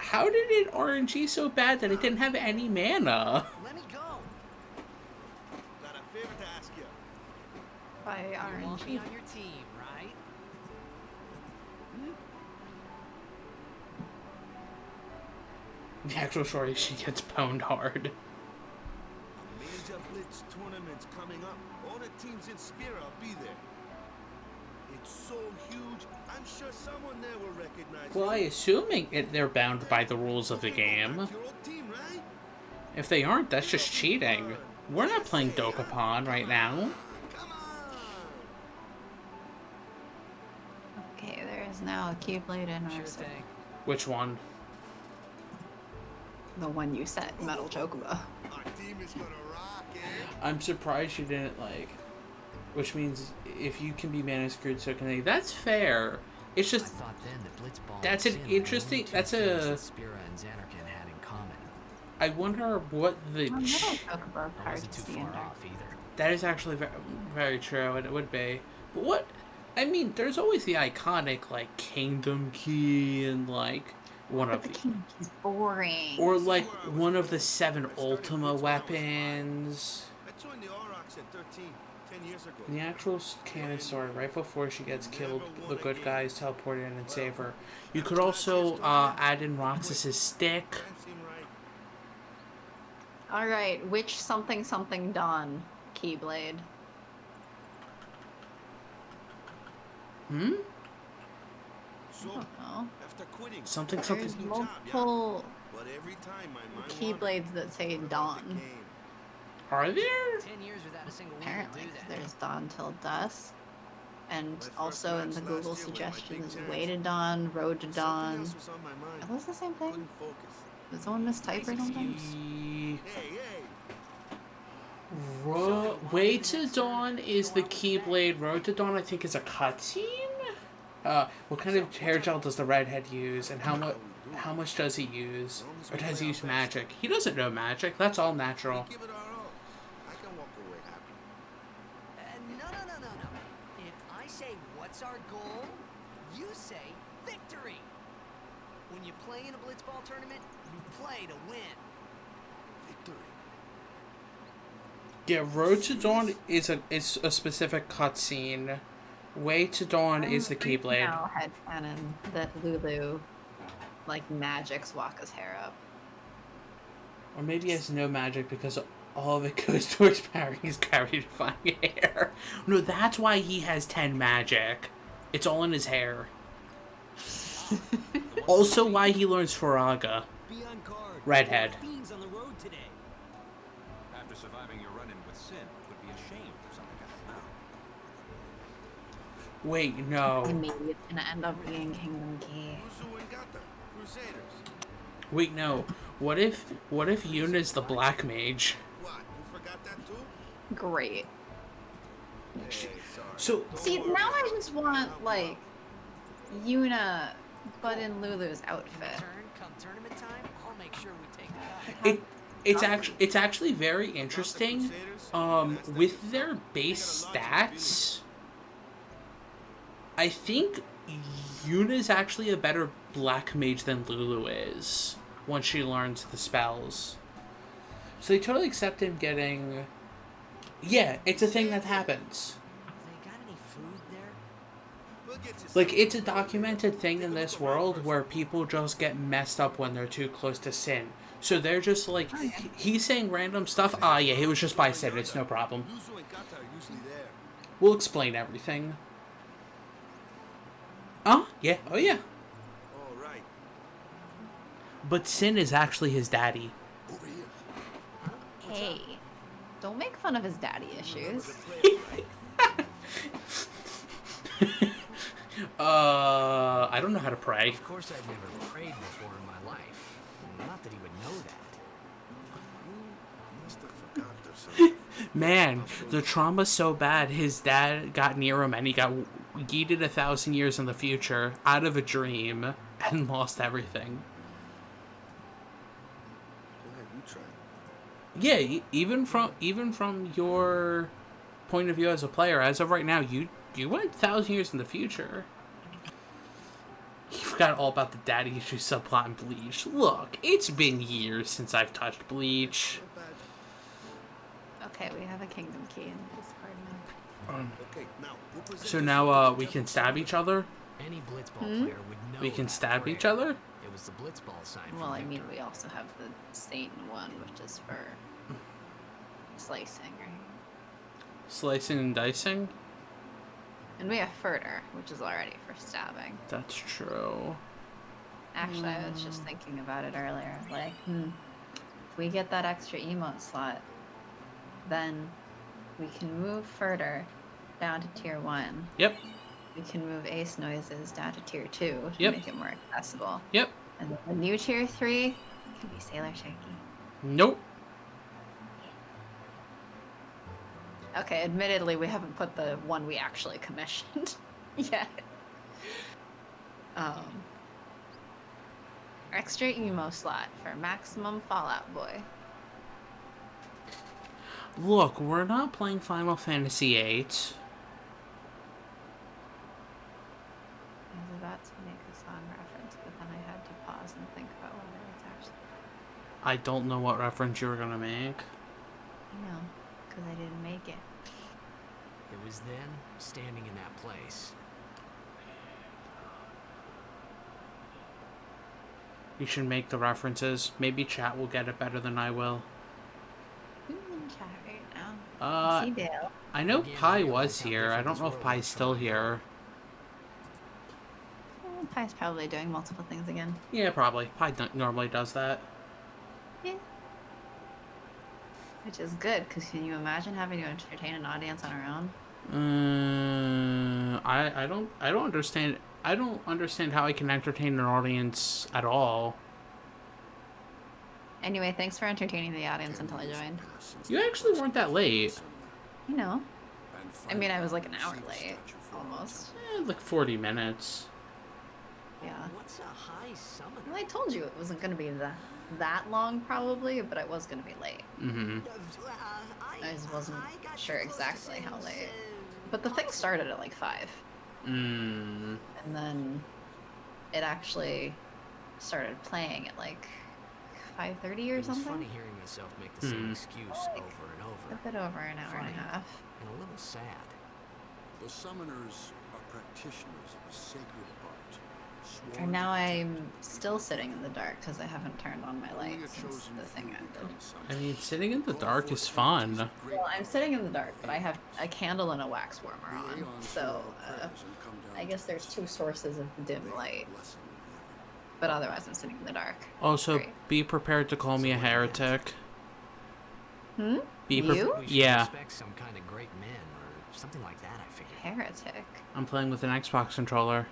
RNG so bad that it didn't have any mana? Let me go. Got a favor to ask you. By You want me RNG. on your team, right? The actual shorty, she gets pwned hard. Major Blitz tournament's coming up. All the teams in Spira will be there. It's so huge, I'm sure someone there will recognize Well, you. assuming they're bound by the rules of the game. That's your old team, right? If they aren't, that's just cheating. We're not playing Dokapon right now. Come on! Okay, there is now a Keyblade in Sure our set. thing. Which one? The one you said, Metal Chocobo. Our team is gonna rock, eh? I'm surprised you didn't, like... Which means if you can be mana screwed, so can they. That's fair. It's I just... thought then that Blitzball That's and an Sin were the interesting- only two that's things a- that Spira and Xanarkin had in common. I wonder what the... Metal Chocobo I card wasn't to too see in far there. off either. That is actually very, very true, and it would be. But what... I mean, there's always the iconic, like, Kingdom Key and, like, one But of the the... King is boring. Or, like, one of the 7 Ultima weapons. I joined the Aurochs at 13, 10 years ago. In the actual canon story, right before she gets killed, the good guys teleport in and save her. You could also add in Roxas's stick. That seemed right. Alright, which something something done Keyblade? Hmm? So, I don't know. after quitting, Something, There's something... new job, yeah? multiple But every time my mind Keyblades that say wandered, what about the dawn. game? Are there? 10 years without a single win Apparently, will do 'cause that. there's dawn till dusk. And My first also in match the last Google year was my suggestions, big way to chance. dawn, road to Something dawn. else was on my mind. Are those the same thing? Couldn't focus. Did someone mistype or something? E- Hey, hey! Way to Dawn is the Keyblade. Road to Dawn, I think, is a cutscene. What kind of hair gel does the redhead use, and how much does he use? Or does he use magic? He doesn't know magic. That's all natural. Give it our all. I can walk away happy. No. If I say what's our goal, you say victory. When you play in a blitzball tournament, you play to win. Victory. Yeah, Road to Dawn is a specific cutscene. Way to Dawn is the Keyblade. Now headcanon that Lulu, like, magics Wakka's hair up. Or maybe he has no magic because all of it goes towards powering his gravity-defying hair. No, that's why he has 10 magic. It's all in his hair. Also why he learns Faraga. Be on guard. Redhead. Fiends on the road today. After surviving your run-in with Sin, would be ashamed of something like that. Wait, no. Maybe it's gonna end up being Kingdom Key. Uzu and Gata, Crusaders. Wait, no. What if Yuna's the Black Mage? What? You forgot that too? Great. Hey, sorry. So, See, now I just want, like, Yuna, but in Lulu's outfit. Come tournament time, I'll make sure we take the guy. it's actually very interesting. With their base stats, I think Yuna's actually a better Black Mage than Lulu is once she learns the spells. So they totally accept him getting... Yeah, it's a thing that happens. They got any food there? We'll get you Like, some. it's a documented thing in this world where people just get messed up when they're too close to Sin. So they're just like, he's saying random stuff. Ah, yeah, he was just by Sin. It's no problem. Uzu and Gata are usually there. We'll explain everything. Oh, yeah. Oh, yeah. All right. But Sin is actually his daddy. Over here. Hey, don't make fun of his daddy issues. I don't know how to pray. Of course, I've never prayed before in my life. Not that he would know that. You must have forgot or something. Man, the trauma's so bad, his dad got near him and he got yeeted 1,000 years in the future out of a dream and lost everything. Go ahead, you try. Yeah, even from your point of view as a player, as of right now, you went 1,000 years in the future. You forgot all about the daddy issue subplot in Bleach. Look, it's been years since I've touched Bleach. Not bad. Okay, we have a Kingdom Key in Discord now. Okay, now we'll present So this now to we the can judges. stab each other? Any blitzball player would know. We can that stab prayer. each other? It was the blitzball sign. for Well, I mean, victory. we also have the Satan one, which is for slicing, right? Slicing and dicing? And we have Furter, which is already for stabbing. That's true. Actually, I was just thinking about it earlier. Like, if we get that extra emote slot, then we can move Furter down to tier 1. Yep. We can move Ace Noises down to tier 2 to Yep. make it more accessible. Yep. And then the new tier 3 can be Sailor Sharky. Nope. Okay, admittedly, we haven't put the one we actually commissioned yet. Extra emo slot for maximum Fallout Boy. Look, we're not playing Final Fantasy VIII. I was about to make a song reference, but then I had to pause and think about whether it's actually. I don't know what reference you were gonna make. I know, because I didn't make it. It was then, standing in that place. You should make the references. Maybe chat will get it better than I will. Who's in chat right now? See Dale. I know Pi was here. I don't know if Pi's still here. Pi's probably doing multiple things again. Yeah, probably. Pi normally does that. Yeah. Which is good, because can you imagine having to entertain an audience on our own? I don't understand. I don't understand how I can entertain an audience at all. Anyway, thanks for entertaining the audience until I joined. You actually weren't that late. You know. I mean, I was like an hour late, almost. Like 40 minutes. Yeah. What's a high summoner? Well, I told you it wasn't going to be that long, probably, but I was going to be late. Mm-hmm. I just wasn't sure exactly how late. But the thing started at like 5. Mm. And then it actually started playing at like 5:30 or It was something. funny hearing myself make the same excuse over and over. A bit over an hour and a half. And a little sad. The summoners are practitioners of a sacred art. And now I'm still sitting in the dark because I haven't turned on my light since the thing ended. I mean, sitting in the dark is fun. Well, I'm sitting in the dark, but I have a candle and a wax warmer on, so I guess there's 2 sources of dim light. But otherwise, I'm sitting in the dark. Also, Great. be prepared to call me a heretic. Hmm? Be You? We should Yeah. expect some kind of great men or something like that, I figured. Heretic. I'm playing with an Xbox controller.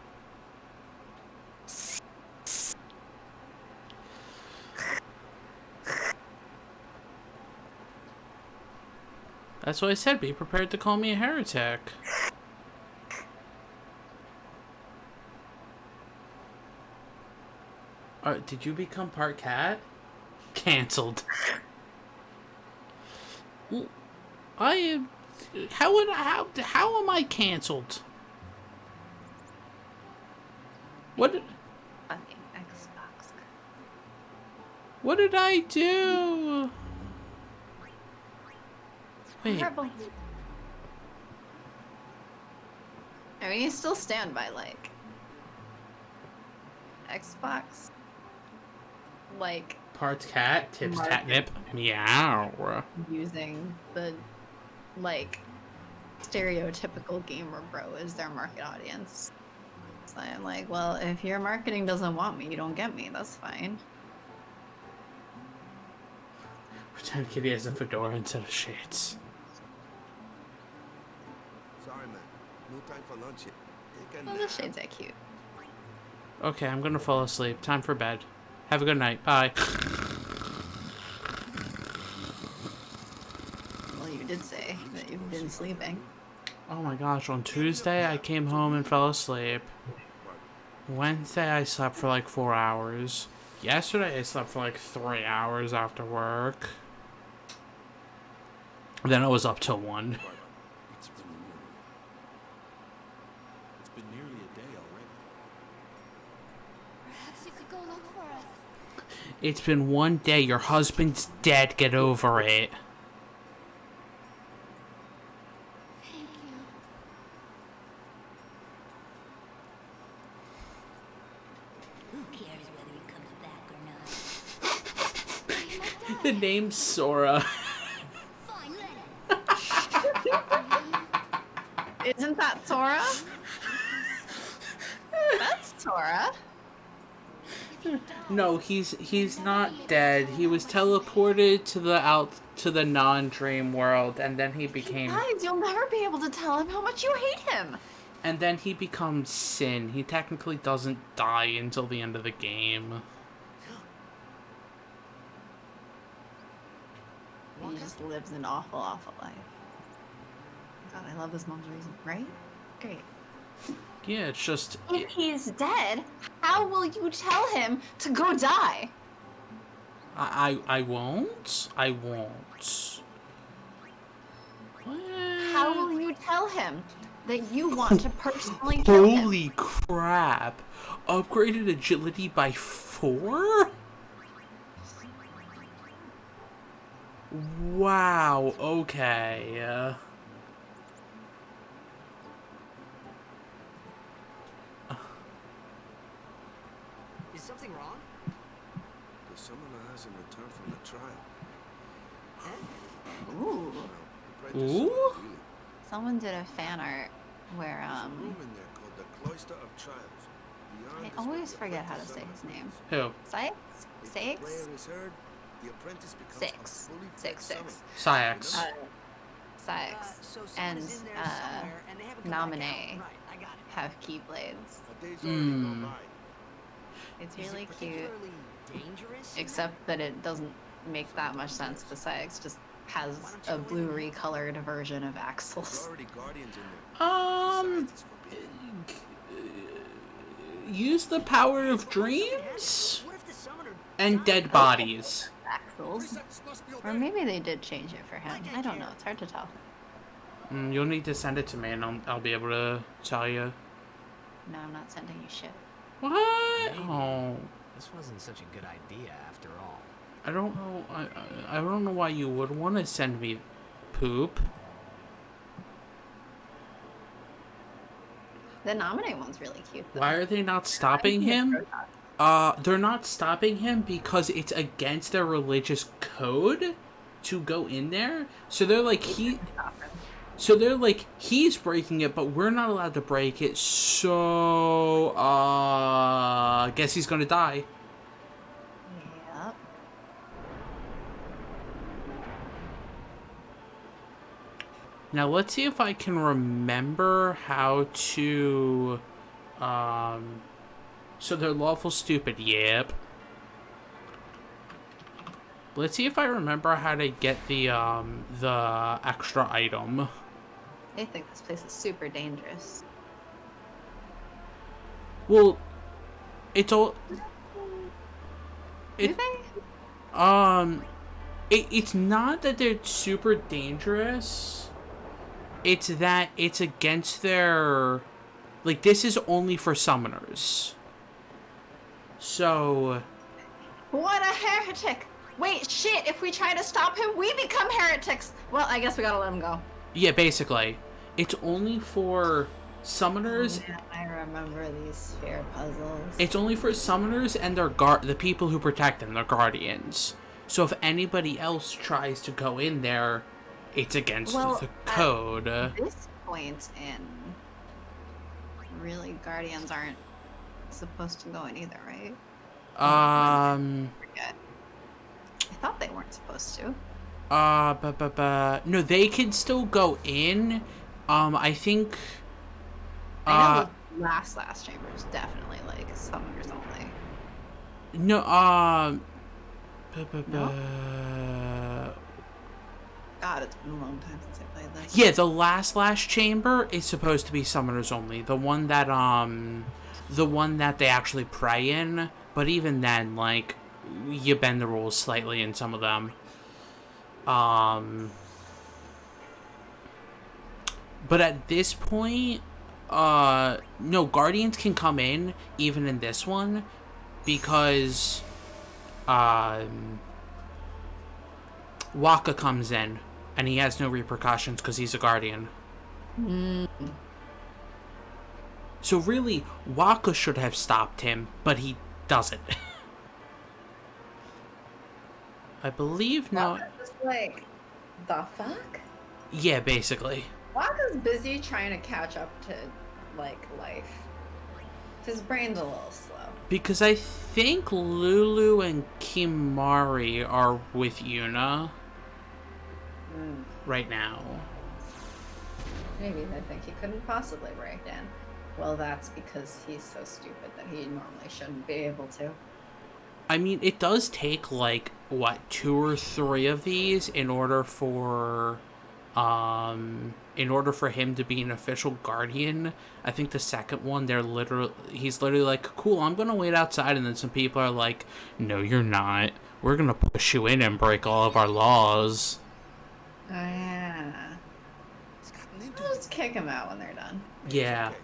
That's what I said. Be prepared to call me a heretic. Did you become part cat? Cancelled. I am. How am I cancelled? What? Fucking Xbox. What did I do? Wait. Horrible. I mean, you still stand by, like, Xbox, like, Parts cat, tips Market. catnip, meow. using the, like, stereotypical gamer bro as their market audience. So I'm like, well, if your marketing doesn't want me, you don't get me. That's fine. Pretend Kitty has a fedora instead of shades. Sorry, man. No time for lunch yet. Take a Oh, nap. the shades are cute. Okay, I'm gonna fall asleep. Time for bed. Have a good night. Bye. Well, you did say that you've been sleeping. Oh my gosh, on Tuesday I came home and fell asleep. Wednesday I slept for like 4 hours. Yesterday I slept for like 3 hours after work. Then I was up till 1. It's been nearly a day already. Perhaps you could go look for us. It's been 1 day. Your husband's dead. Get over it. Thank you. Who cares whether he comes back or not? The name's Sora. Fine, let him. Isn't that Sora? That's Sora. No, he's not dead. He was teleported to the non-dream world, and then he became. Guys, you'll never be able to tell him how much you hate him. And then he becomes Sin. He technically doesn't die until the end of the game. He just lives an awful, awful life. God, I love this mom's reason, right? Great. Yeah, it's just. If he's dead, how will you tell him to go die? I won't. I won't. How will you tell him that you want to personally kill him? Holy crap! Upgraded agility by 4? Wow, okay. Is something wrong? The summoner hasn't returned from the trial. Ooh. The apprentice Ooh? saw it. Someone did a fan art where, There's a room in there called the Cloister of Trials. Beyond I is always where the forget how to apprentice say his summoner name. is. Who? Six? If the Six? player is heard, the apprentice becomes a Six. fully Six, fledged six. summoner. Syax. Six. So And, someone is in there somewhere and they haven't come back Nominee out. Right, I got it. have keyblades. A day's already gone Hmm. by. It's Is really it cute, particularly dangerous? except that it doesn't make that much sense. Besides, just has a blue colored version of There's axles. already guardians in there. Besides, it's forbidden. Use the power of dreams and dead bodies. Axles. Or maybe they did change it for him. I don't know. It's hard to tell. You'll need to send it to me, and I'll be able to tell you. No, I'm not sending you shit. What? Oh. This wasn't such a good idea after all. I don't know. I don't know why you would want to send me poop. The nominate one's really cute, though. Why are they not stopping him? They're not stopping him because it's against their religious code to go in there. So they're like he's breaking it, but we're not allowed to break it. So I guess he's gonna die. Yep. Now let's see if I can remember how to so they're lawful stupid, yep. Let's see if I remember how to get the extra item. They think this place is super dangerous. Well, it's all Do they? It's not that they're super dangerous. It's that it's against their... Like, this is only for summoners. So... What a heretic! Wait, shit, if we try to stop him, we become heretics! Well, I guess we gotta let him go. Yeah, basically. It's only for summoners... Oh, man, I remember these sphere puzzles. It's only for summoners and their the people who protect them, their guardians. So if anybody else tries to go in there, it's against the code. At this point in... Really, guardians aren't supposed to go in either, right? I forget. I thought they weren't supposed to. No, they can still go in. I think... I know the last chamber is definitely, like, summoners only. No, No? God, it's been a long time since I played this. Yeah, the last chamber is supposed to be summoners only. The one that they actually pray in. But even then, like, you bend the rules slightly in some of them. But at this point, no, guardians can come in, even in this one, because, Waka comes in, and he has no repercussions because he's a guardian. So really, Waka should have stopped him, but he doesn't. I believe now. Waka's just like, the fuck? Yeah, basically. Waka's busy trying to catch up to, like, life. His brain's a little slow. Because I think Lulu and Kimari are with Yuna right now. Maybe they think he couldn't possibly break in. Well, that's because he's so stupid that he normally shouldn't be able to. I mean, it does take, like, what, 2 or 3 of these in order for him to be an official guardian. I think the second one, he's literally like, cool, I'm gonna wait outside, and then some people are like, no, you're not. We're gonna push you in and break all of our laws. Oh, yeah. We'll just kick him out when they're done. Yeah. Okay.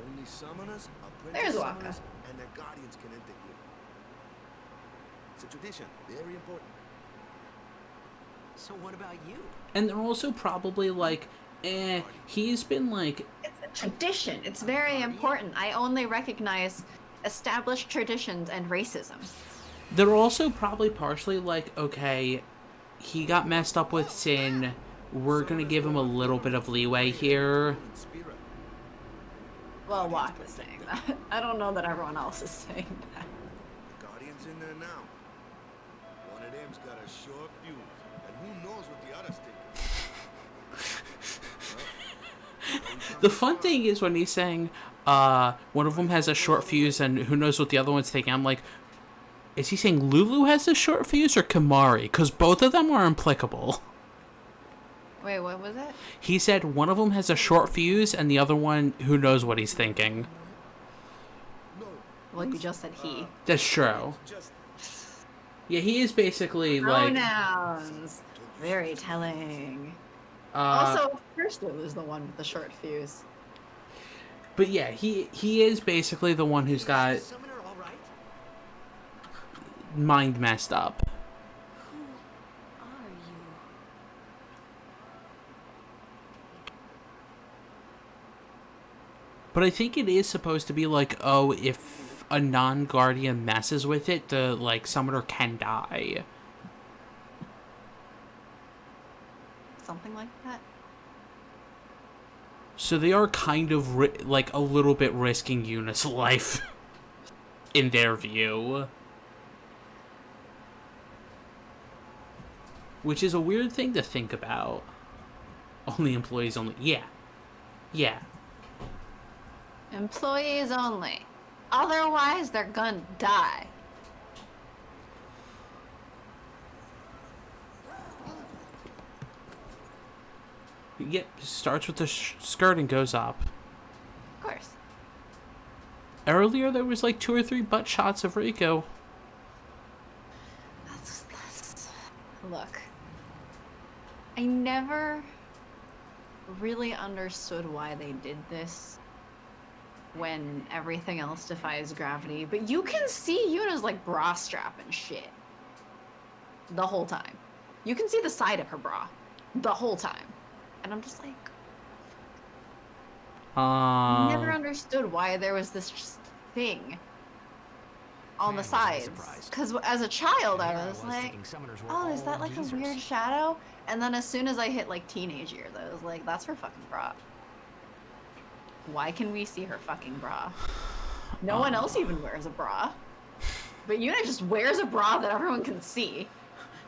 Only summoners, There's apprentice Waka. summoners, and their guardians can enter here. It's a tradition, very important. So what about you? And they're also probably like, he's been like... It's a tradition. It's very important. I only recognize established traditions and racism. They're also probably partially like, okay, he got messed up with Sin. We're gonna give him a little bit of leeway here. Well, Waka's saying that. I don't know that everyone else is saying that. Guardians in there now. One of them's got a short fuse, and who knows what the others think. The fun thing is when he's saying, one of them has a short fuse, and who knows what the other one's thinking. I'm like, is he saying Lulu has a short fuse or Kamari? Because both of them are applicable. Wait, what was it? He said one of them has a short fuse, and the other one, who knows what he's thinking. Well, you just said he. That's true. Yeah, he is basically like... Pronouns. Very telling. Uh, Also, first Lulu is the one with the short fuse. But yeah, he is basically the one who's got Summoner all right? mind messed up. Who are you? But I think it is supposed to be like, oh, if a non-guardian messes with it, the, like, summoner can die. Something like that. So they are kind of, like, a little bit risking Yuna's life, in their view. Which is a weird thing to think about. Only employees only. Yeah. Yeah. Employees only. Otherwise, they're gonna die. Yep, starts with the skirt and goes up. Of course. Earlier, there was like 2 or 3 butt shots of Rico. That's... Look. I never really understood why they did this when everything else defies gravity, but you can see Yuna's like bra strap and shit the whole time. You can see the side of her bra the whole time. And I'm just like, never understood why there was this just thing on the sides. Because as a child, I was like, oh, is that like a weird shadow? And then as soon as I hit like teenage years, I was like, that's her fucking bra. Why can we see her fucking bra? No one else even wears a bra. But Yuna just wears a bra that everyone can see.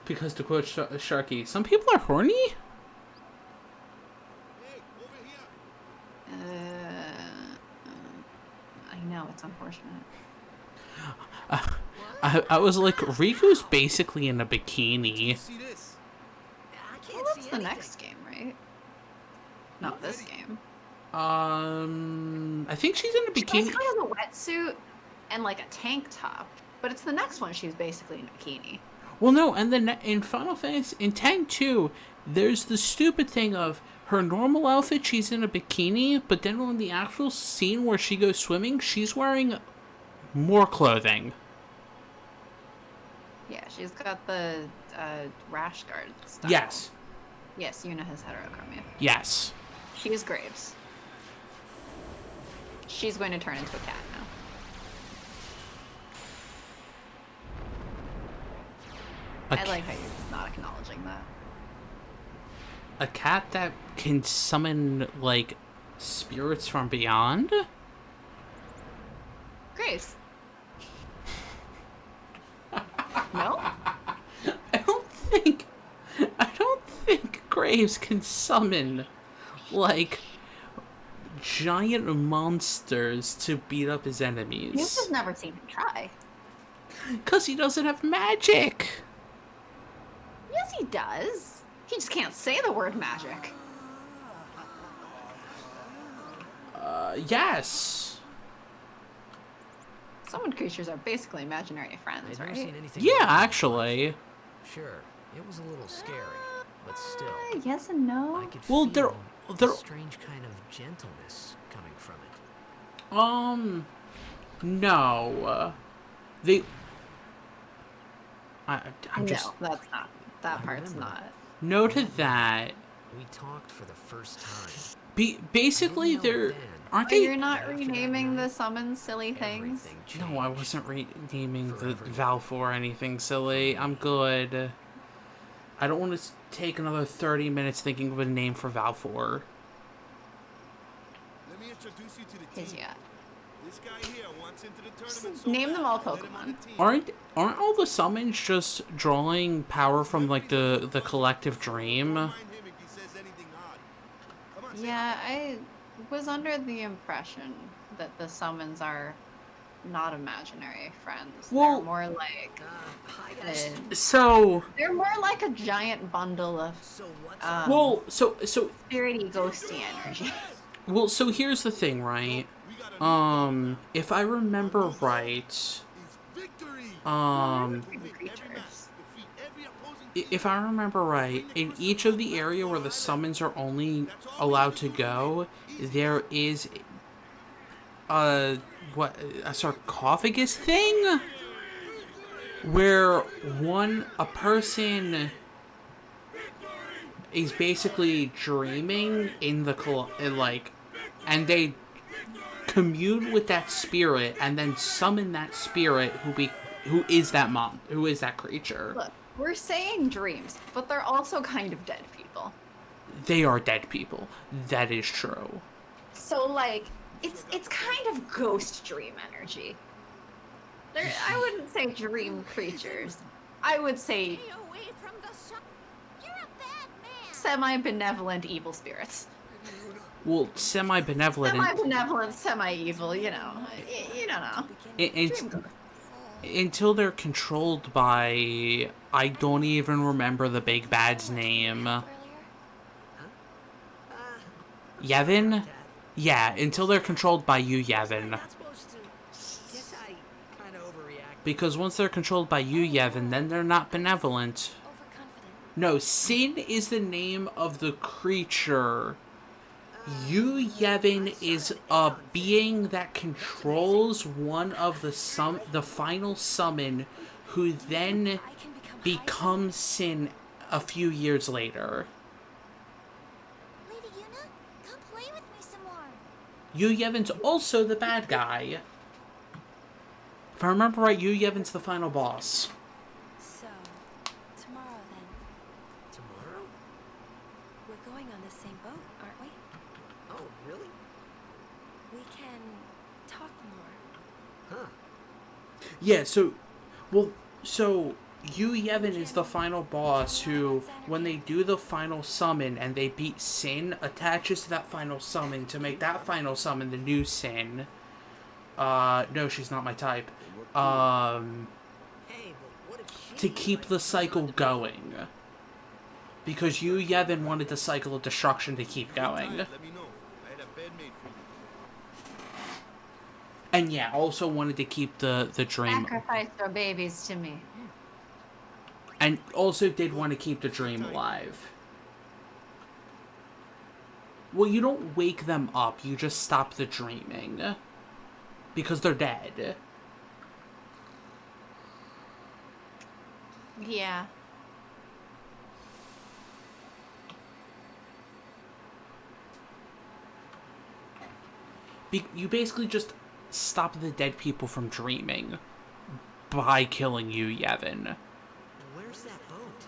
Because to quote Sharky, some people are horny? I know, it's unfortunate. I was like, Riku's basically in a bikini. See this? I can't Well, that's see the anything. next game, right? Not this game. I think she's in a She bikini. basically has a wetsuit and like a tank top. But it's the next one she's basically in a bikini. Well, no, and then in Final Fantasy, in 10-2, there's the stupid thing of her normal outfit, she's in a bikini, but then on the actual scene where she goes swimming, she's wearing more clothing. Yeah, she's got the rash guard style. Yes. Yes, Yuna has heterochromia. Yes. She is Graves. She's going to turn into a cat now. I like how you're not acknowledging that. A cat that can summon, like, spirits from beyond? Graves. No? I don't think Graves can summon, like, giant monsters to beat up his You've enemies. just never seen him try. 'Cause he doesn't have magic. Yes, he does. He just can't say the word magic. Yes. Summon creatures are basically imaginary friends, I've never right? seen anything Yeah, like that. actually. Sure, it was a little scary, but still, Yes and no. I could Well, feel they're- a strange kind of gentleness coming from it. No. I'm just... No, that's not. That I part's remember. not. No to that. We talked for the first time. Basically, I didn't know they're... then. Aren't Oh, you're they... not After that renaming the night, summon silly things? Everything No, I changed. wasn't renaming For the everyone. Valve or anything silly. I'm good. I don't want to take another 30 minutes thinking of a name for Valve 4. Let me introduce you to the His team. yeah. This guy here wants into the tournament. Just so name bad, them all I let him on the Pokemon. team. Aren't all the summons just drawing power from, like, the collective dream? Don't mind him if he says anything odd. Come on, say Yeah, I was under the impression that the summons are not imaginary friends. Well- they're more like Hi guys. So, they're more like a giant bundle of So what's well, so spirity, ghosty energy. Well, so here's the thing, right? If I remember right, Creatures. if I remember right, in each of the area where the summons are only allowed to go, there is a sarcophagus thing where a person is basically dreaming in the and they commune with that spirit and then summon that spirit who is that creature. Look, we're saying dreams, but they're also kind of dead people. They are dead people. That is true. So like, it's kind of ghost dream energy. I wouldn't say dream creatures. I would say semi-benevolent evil spirits. Well, semi-benevolent. Semi-benevolent, semi-evil, you know. You don't know. Until they're controlled by... I don't even remember the big bad's name. Yevon? Yeah, until they're controlled by you, Yevon. not supposed to. Guess I kind of overreacted. Because once they're controlled by you, Yevon, then they're not benevolent. Overconfident. No, Sin is the name of the creature. You, Yevon, is a being that controls one of the final summon, who then I can become becomes Sin a few years later. Lady Yuna, come play with me some more. Yu Yevon's also the bad guy. If I remember right, Yu Yevon's the final boss. So, tomorrow then. Tomorrow? We're going on the same boat, aren't we? Oh, really? We can talk more. Huh. Yeah, so Yu Yevon is the final boss who, when they do the final summon and they beat Sin, attaches to that final summon to make that final summon the new Sin. No, she's not my type. Hey, but what if she To keep the cycle going. Because Yu Yevon wanted the cycle of destruction to keep going. Let me know. I had a bed made for you. And yeah, also wanted to keep the dream. Sacrifice your babies to me. And also did want to keep the dream alive. Well, you don't wake them up, you just stop the dreaming. Because they're dead. Yeah. You basically just stop the dead people from dreaming by killing you, Yevon. Where's that boat?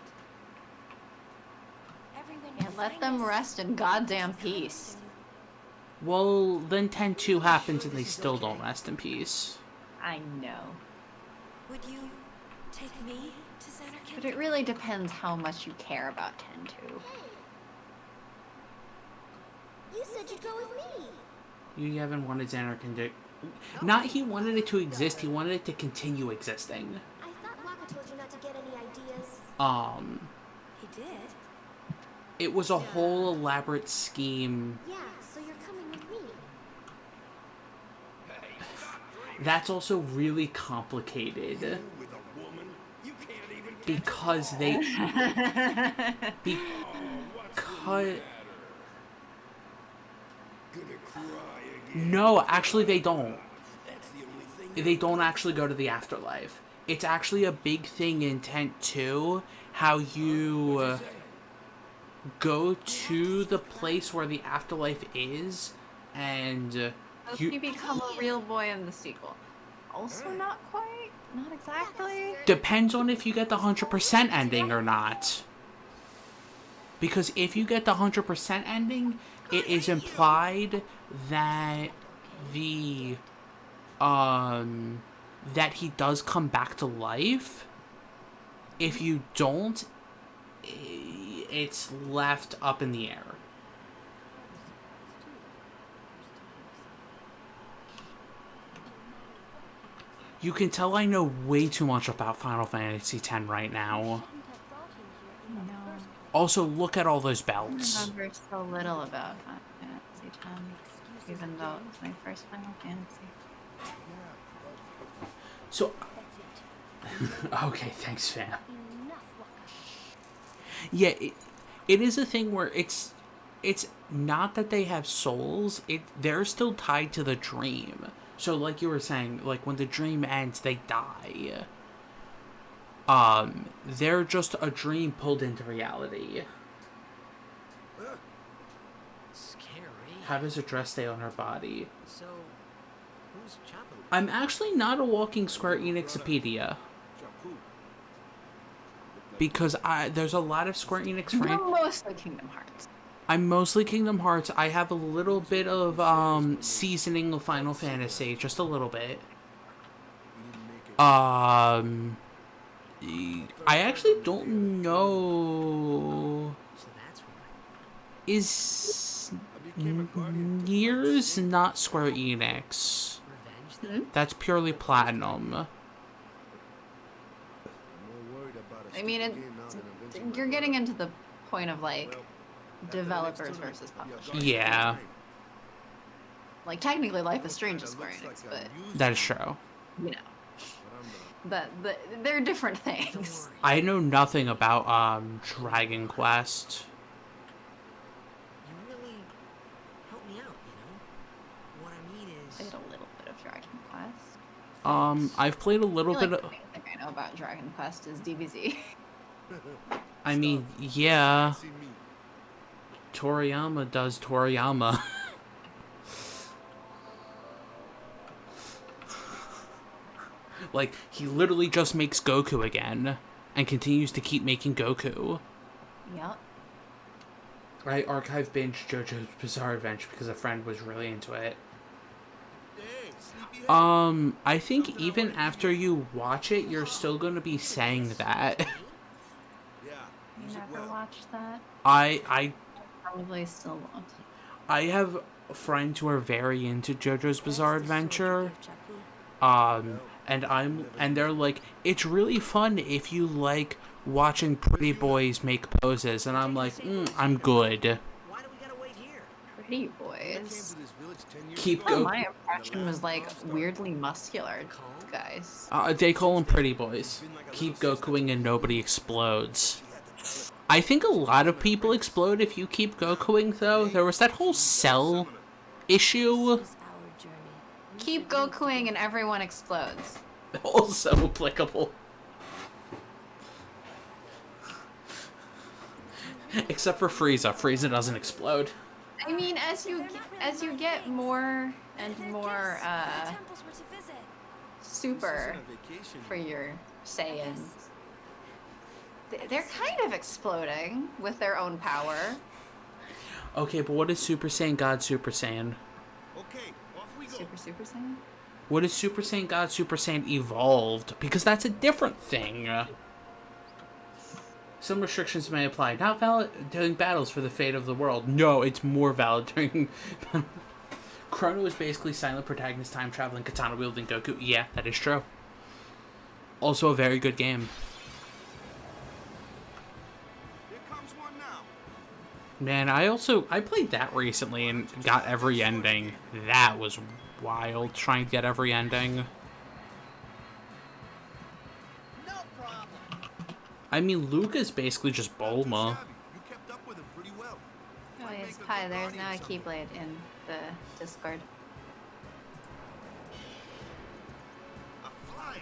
Everyone And let them rest in goddamn peace. Well, then 10-2 happens and they still don't rest in peace. I know. Would you take me to Xanarkand? But it really depends how much you care about 10-2. You said you'd go with me. You Yevon wanted Xanarkand to... Not he wanted it to exist, he wanted it to continue existing. I thought Waka told you not to get any ideas. He did. It was a whole elaborate scheme. Yeah, so you're coming with me. That's also really complicated. With a woman, you can't even Because they... Because... gonna cry again. No, actually they don't. That's the only thing. They don't actually go to the afterlife. It's actually a big thing in Tent 2, how you go to the place where the afterlife is, and You become a real boy in the sequel. Also not quite. Not exactly. depends on if you get the 100% ending or not. Because if you get the 100% ending, it is implied that that he does come back to life. If you don't, it's left up in the air. You can tell I know way too much about Final Fantasy X right now. No. Also, look at all those I belts. remember so little about Final Fantasy X, even though it was my first Final Fantasy. So, okay, thanks, fam. Yeah, it is a thing where it's not that they have souls. They're still tied to the dream. So, like you were saying, like when the dream ends, they die. They're just a dream pulled into reality. Scary. How does a dress stay on her body? So, who's Chapu? I'm actually not a walking Square Enixopedia. Because there's a lot of Square Enix You're mostly Kingdom Hearts. I'm mostly Kingdom Hearts. I have a little bit of seasoning of Final Fantasy, just a little bit. I actually don't know. So that's why. Is Years not Square Enix? Revenge then? That's purely Platinum. I mean, you're getting into the point of like developers versus publishers. Yeah, Like technically, Life is Strange is Square Enix, but that is true. you know, they're different things. I know nothing about Dragon Quest. You really help me out, you know? What I mean is... Played a little bit of Dragon Quest. I've played a I little feel bit like of. the main thing I know about Dragon Quest is DBZ. I mean, yeah. Toriyama does Toriyama. Like, he literally just makes Goku again, and continues to keep making Goku. Yep. I archive binged JoJo's Bizarre Adventure because a friend was really into it. I think even after you watch it, you're still gonna be saying that. You never watched that? I Probably still won't. I have friends who are very into JoJo's Bizarre Adventure. And they're like, it's really fun if you like watching pretty boys make poses, and I'm like, I'm good. Why do we gotta wait here? Pretty boys. Keep Oh, go. my impression was like weirdly muscular guys. They call them pretty boys. Keep Gokuing and nobody explodes. I think a lot of people explode if you keep Gokuing, though. There was that whole Cell issue. Keep Gokuing and everyone explodes. Also applicable. Except for Frieza. Frieza doesn't explode. I mean, as you get more and more super for your Saiyans, they're kind of exploding with their own power. Okay, but what is Super Saiyan God Super Saiyan? Okay, off we go. Super Saiyan? What is Super Saiyan God Super Saiyan Evolved? Because that's a different thing. Some restrictions may apply. Not valid during battles for the fate of the world. No, it's more valid during... Chrono is basically silent protagonist, time-traveling, katana-wielding Goku. Yeah, that is true. Also a very good game. Here comes one now. Man, I played that recently and got every ending. That was wild, trying to get every ending. No problem. I mean, Luca's basically just Bulma. You kept up with him pretty well. Oh yes, hi, there's now a Keyblade in the Discord. A flyer.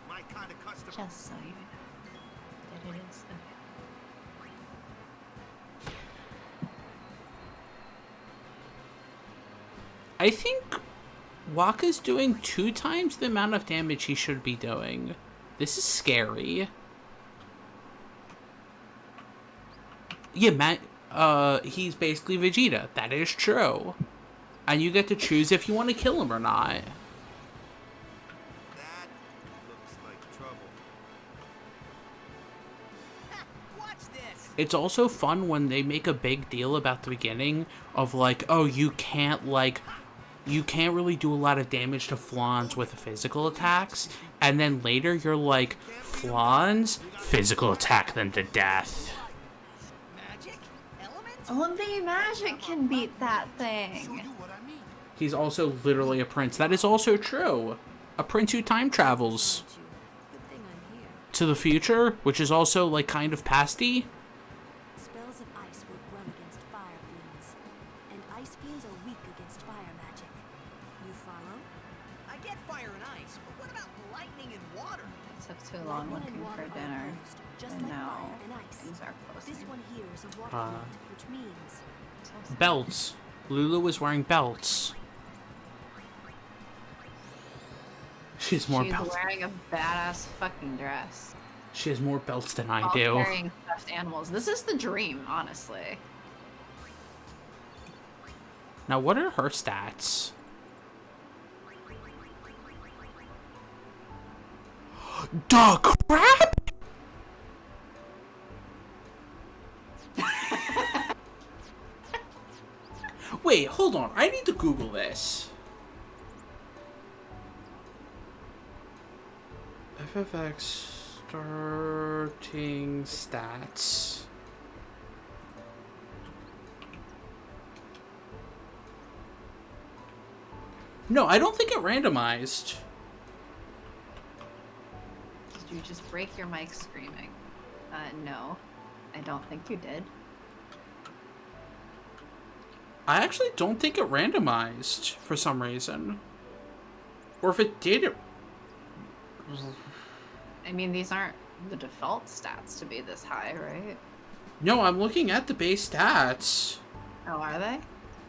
My kind of customer. Just so you know that it is I think Waka's doing 2 times the amount of damage he should be doing. This is scary. Yeah, Matt, he's basically Vegeta. That is true. And you get to choose if you want to kill him or not. That looks like trouble. Watch this. It's also fun when they make a big deal about the beginning of like, oh, you can't like you can't really do a lot of damage to Flans with physical attacks, and then later you're like, Flans, physical attack them to death. Magic? Elements? Only magic can beat that thing. He's also literally a prince. That is also true. A prince who time travels Good thing I'm here. to the future, which is also like kind of pasty. Spells of ice work well against fire fiends, and ice fiends are weak against fire magic. You follow? I get fire and ice, but what about lightning and water? It took too long Lightning looking and water for are dinner, opposed, just and like now fire and ice. things are This closing. one here is a water fiend, which means Belts. Lulu was wearing belts. She's more She's belts. wearing a badass fucking dress. She has more belts than I While do. carrying stuffed animals. This is the dream, honestly. Now, what are her stats? The crap! Wait, hold on. I need to Google this. FFX starting stats. No, I don't think it randomized. Did you just break your mic screaming? No. I don't think you did. I actually don't think it randomized for some reason. Or if it did, it... I mean, these aren't the default stats to be this high, right? No, I'm looking at the base stats. Oh, are they?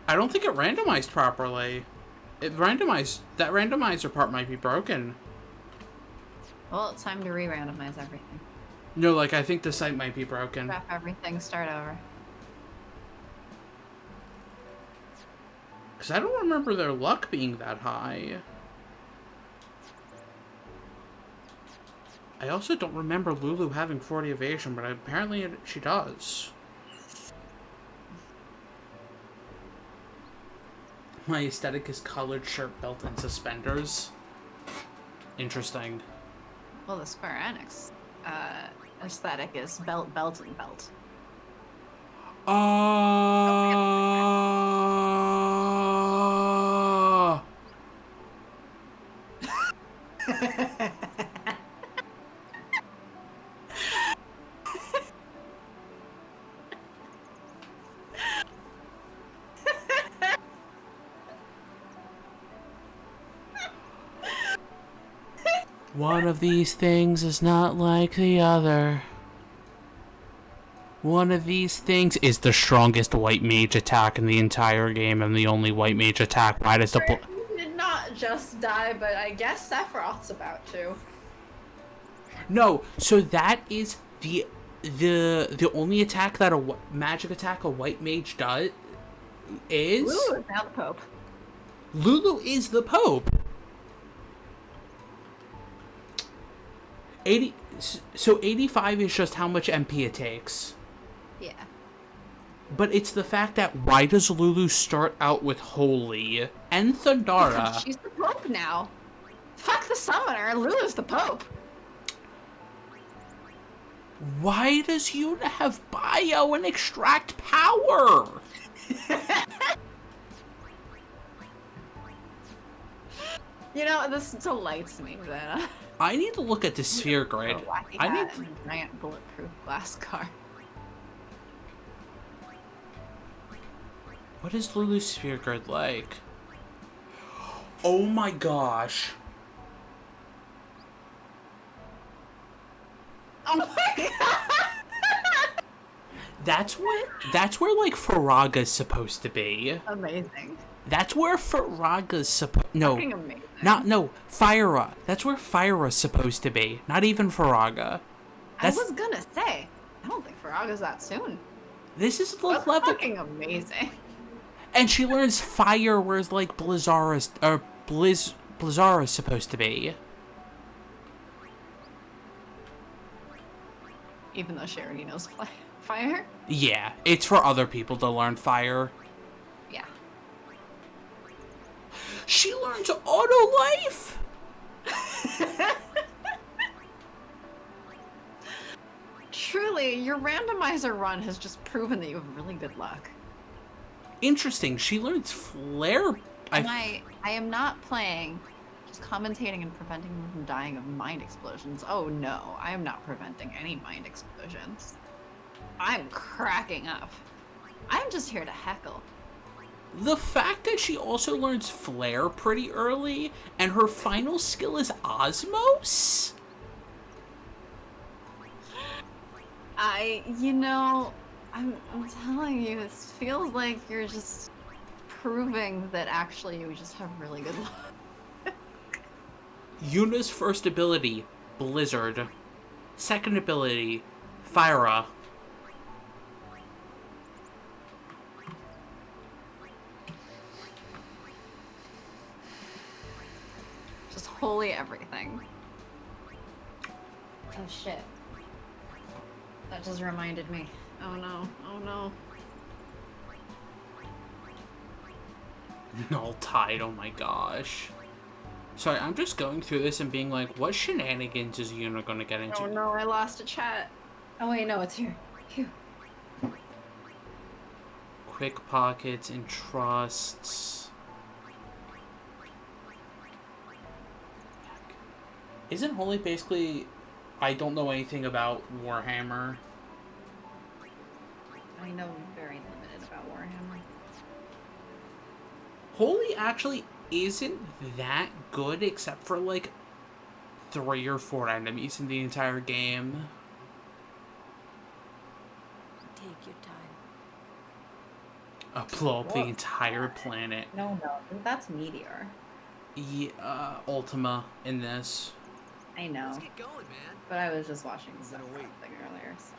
I don't think it randomized properly. It randomized... That randomizer part might be broken. Well, it's time to re-randomize everything. No, like, I think the site might be broken. Scrap everything, start over. Because I don't remember their luck being that high. I also don't remember Lulu having 40 evasion, but apparently she does. My aesthetic is collared shirt, belt, and suspenders. Interesting. Well, the Square Enix aesthetic is belt, belt, and belt. One of these things is not like the other. One of these things is the strongest white mage attack in the entire game and the only white mage attack. Why does the... He did not just die, but I guess Sephiroth's about to. No, so that is the only attack that magic attack a white mage does is... Lulu is now the Pope. Lulu is the Pope. 85 is just how much MP it takes. Yeah. But it's the fact that why does Lulu start out with Holy and Thundara? She's the Pope now. Fuck the summoner. Lulu's the Pope. Why does Yuna have bio and extract power? You know, this delights me, Vanna. I need to look at the sphere grid. I need a giant bulletproof glass car. What is Lulu's sphere grid like? Oh my gosh. Oh my god! That's where like Faraga's supposed to be. Amazing. That's where Faraga's supposed... No. Fucking amazing. No, Fyra. That's where Fyra's supposed to be. Not even Faraga. I was gonna say, I don't think Faraga's that soon. This is the That's level... fucking amazing. And she learns fire whereas like Blizzara's... Or Blizzara's supposed to be. Even though she already knows fire? Yeah, it's for other people to learn fire. Yeah. She learns auto life? Truly, your randomizer run has just proven that you have really good luck. Interesting. She learns flare. And I am not playing, just commentating and preventing them from dying of mind explosions. Oh no, I am not preventing any mind explosions. I'm cracking up. I'm just here to heckle. The fact that she also learns flare pretty early, and her final skill is osmos? I'm telling you, it feels like you're just proving that actually you just have really good luck. Yuna's first ability, Blizzard. Second ability, Fire. Just holy everything. Oh shit. That just reminded me. Oh no, oh no. Null Tide, oh my gosh. Sorry, I'm just going through this and being like, what shenanigans is Yuna gonna get into? Oh no, I lost a chat. Oh wait, no, it's here. Phew. Quick pockets and trusts. Isn't Holy basically, I don't know anything about Warhammer? I know very limited about Warhammer. Holy actually isn't that good except for like 3 or 4 enemies in the entire game. Take your time. Blow up the entire planet. No, that's Meteor. Yeah, Ultima in this. I know. Let's get going, man. But I was just watching the gonna wait. thing earlier. So.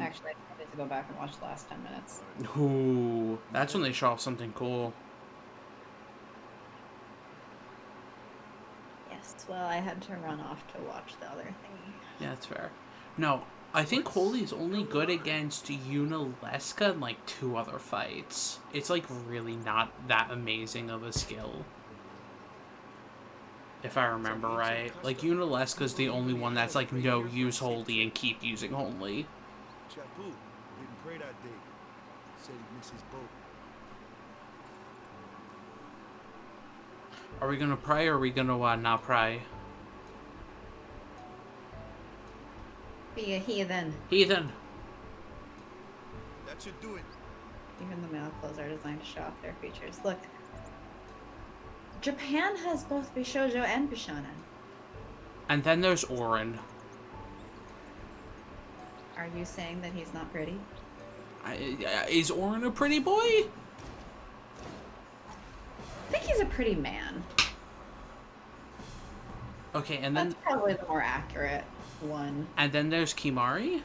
Actually, I need to go back and watch the last 10 minutes. Ooh, that's when they show off something cool. Yes, well, I had to run off to watch the other thingy. Yeah, that's fair. No, I think Holy's only good against Yuna Leska and like 2 other fights. It's like really not that amazing of a skill. If I remember right. Like Yuna Leska's the only one that's like no, use Holy and keep using Holy. Chapu didn't pray that day. Said he missed his boat. Are we gonna pray or are we gonna not pray? Be a heathen. Heathen! That should do it. Even the male clothes are designed to show off their features. Look. Japan has both Bishoujo and Bishonen. And then there's Orin. Are you saying that he's not pretty? Is Orin a pretty boy? I think he's a pretty man. Okay, and then... That's probably the more accurate one. And then there's Kimari?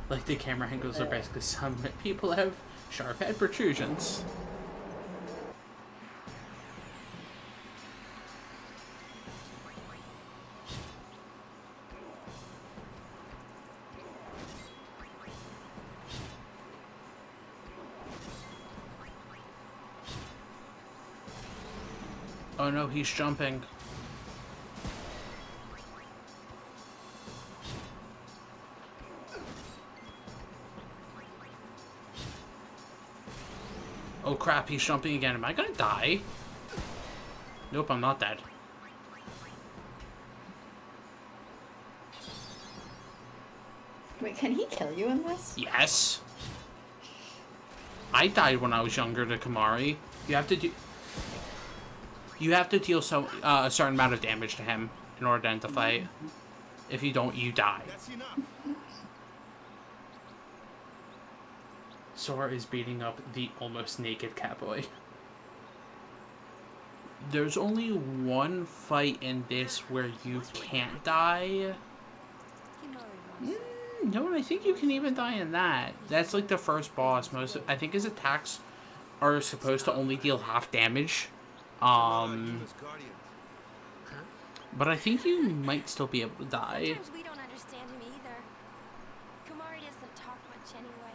Like, the camera angles are basically some people have sharp head protrusions. Oh no, he's jumping. Oh crap, he's jumping again. Am I gonna die? Nope, I'm not dead. Wait, can he kill you in this? Yes. I died when I was younger to Kimari. You have to deal a certain amount of damage to him in order to end the fight. If you don't, you die. That's enough. Sora is beating up the almost naked Catboy. There's only one fight in this where you can't die. No, I think you can even die in that. That's like the first boss. I think his attacks are supposed to only deal half damage. But I think you might still be able to die. Sometimes we don't understand him either. Kumari doesn't talk much anyway.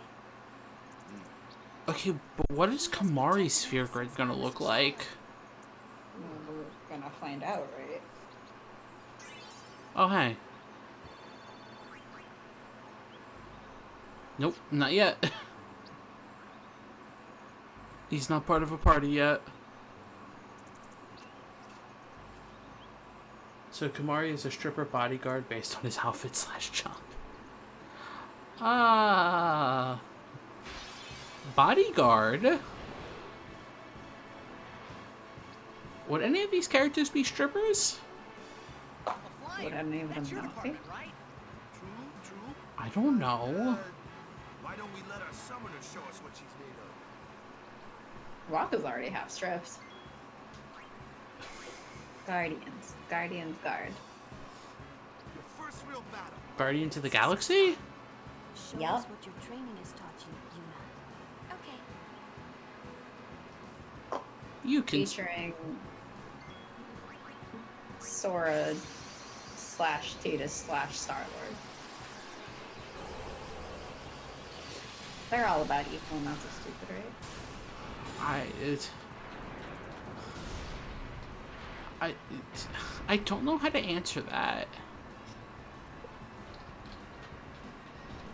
Okay, but what is Kamari's sphere grid gonna look like? Well, we're gonna find out, right? Oh, hey. Nope, not yet. He's not part of a party yet. So Kamari is a stripper bodyguard based on his outfit / job. Bodyguard? Would any of these characters be strippers? A flyer. Would any of them That's your not be? department, right? True. I don't know. Why don't we let our summoner show us what she's made of? Waka's already half stripped. Guardians. Guardians guard. Your first real battle. Guardians of the Galaxy? Show Yep. us what your training has taught you, Yuna. Okay. You can. Featuring Sora / Tatus / Star-Lord. They're all about equal amounts of stupid, right? I don't know how to answer that.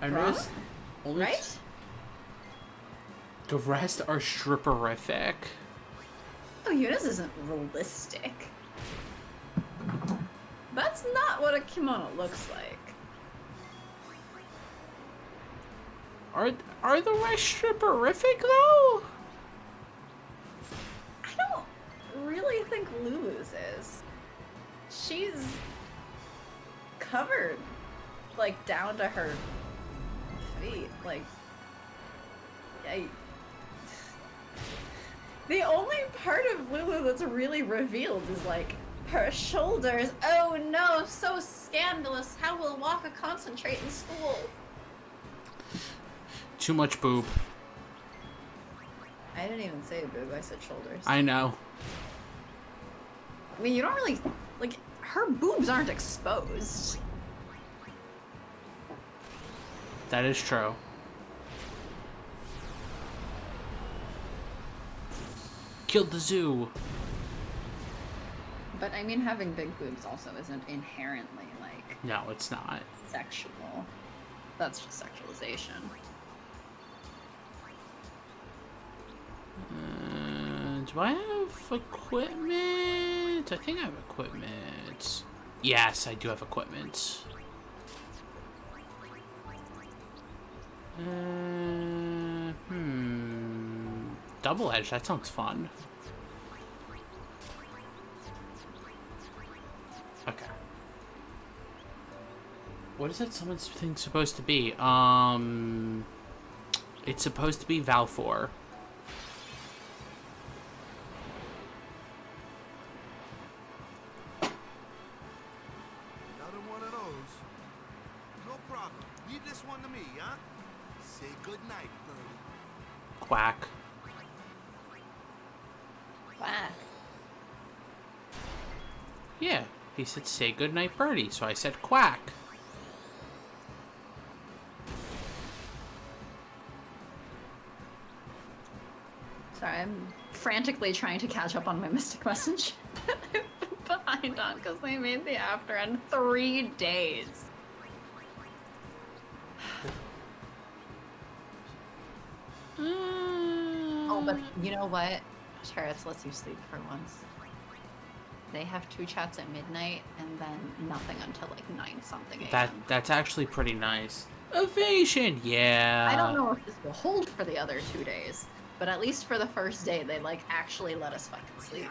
I noticed only Right? the rest are stripperific. Oh, Yuna's isn't realistic. That's not what a kimono looks like. Are the rest stripperific though? I don't really think Lulu's is. She's covered, like, down to her feet. Like, the only part of Lulu that's really revealed is, like, her shoulders. Oh no, so scandalous. How will Waka concentrate in school? Too much boob. I didn't even say boob, I said shoulders. I know. I mean, you don't really, like, her boobs aren't exposed. That is true. Killed the zoo. But I mean, having big boobs also isn't inherently, like, No, it's not. sexual. That's just sexualization. Do I have equipment? I think I have equipment. Yes, I do have equipment. Double edge, that sounds fun. Okay. What is that summons thing supposed to be? It's supposed to be Valfor. Another one of those. No problem. Leave this one to me, huh? Say goodnight, Birdie. Quack. Quack. Yeah, he said say goodnight, Birdie, so I said quack. Sorry, I'm frantically trying to catch up on my Mystic Message that I've been behind on because they made the after end 3 days. Oh, but you know what? Chariots lets you sleep for once. They have 2 chats at midnight and then nothing until like 9 something a.m. That's actually pretty nice. Evasion, yeah. I don't know if this will hold for the other 2 days, but at least for the first day, they like actually let us fucking sleep.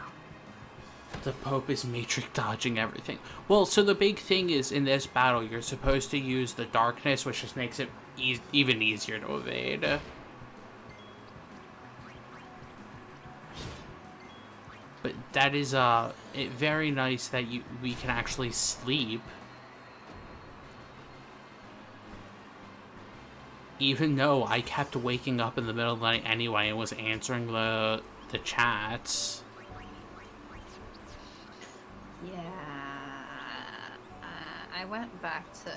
The Pope is matrix dodging everything. Well, so the big thing is in this battle, you're supposed to use the darkness, which just makes it even easier to evade. But that is very nice that we can actually sleep. Even though I kept waking up in the middle of the night anyway and was answering the chats. Yeah, I went back to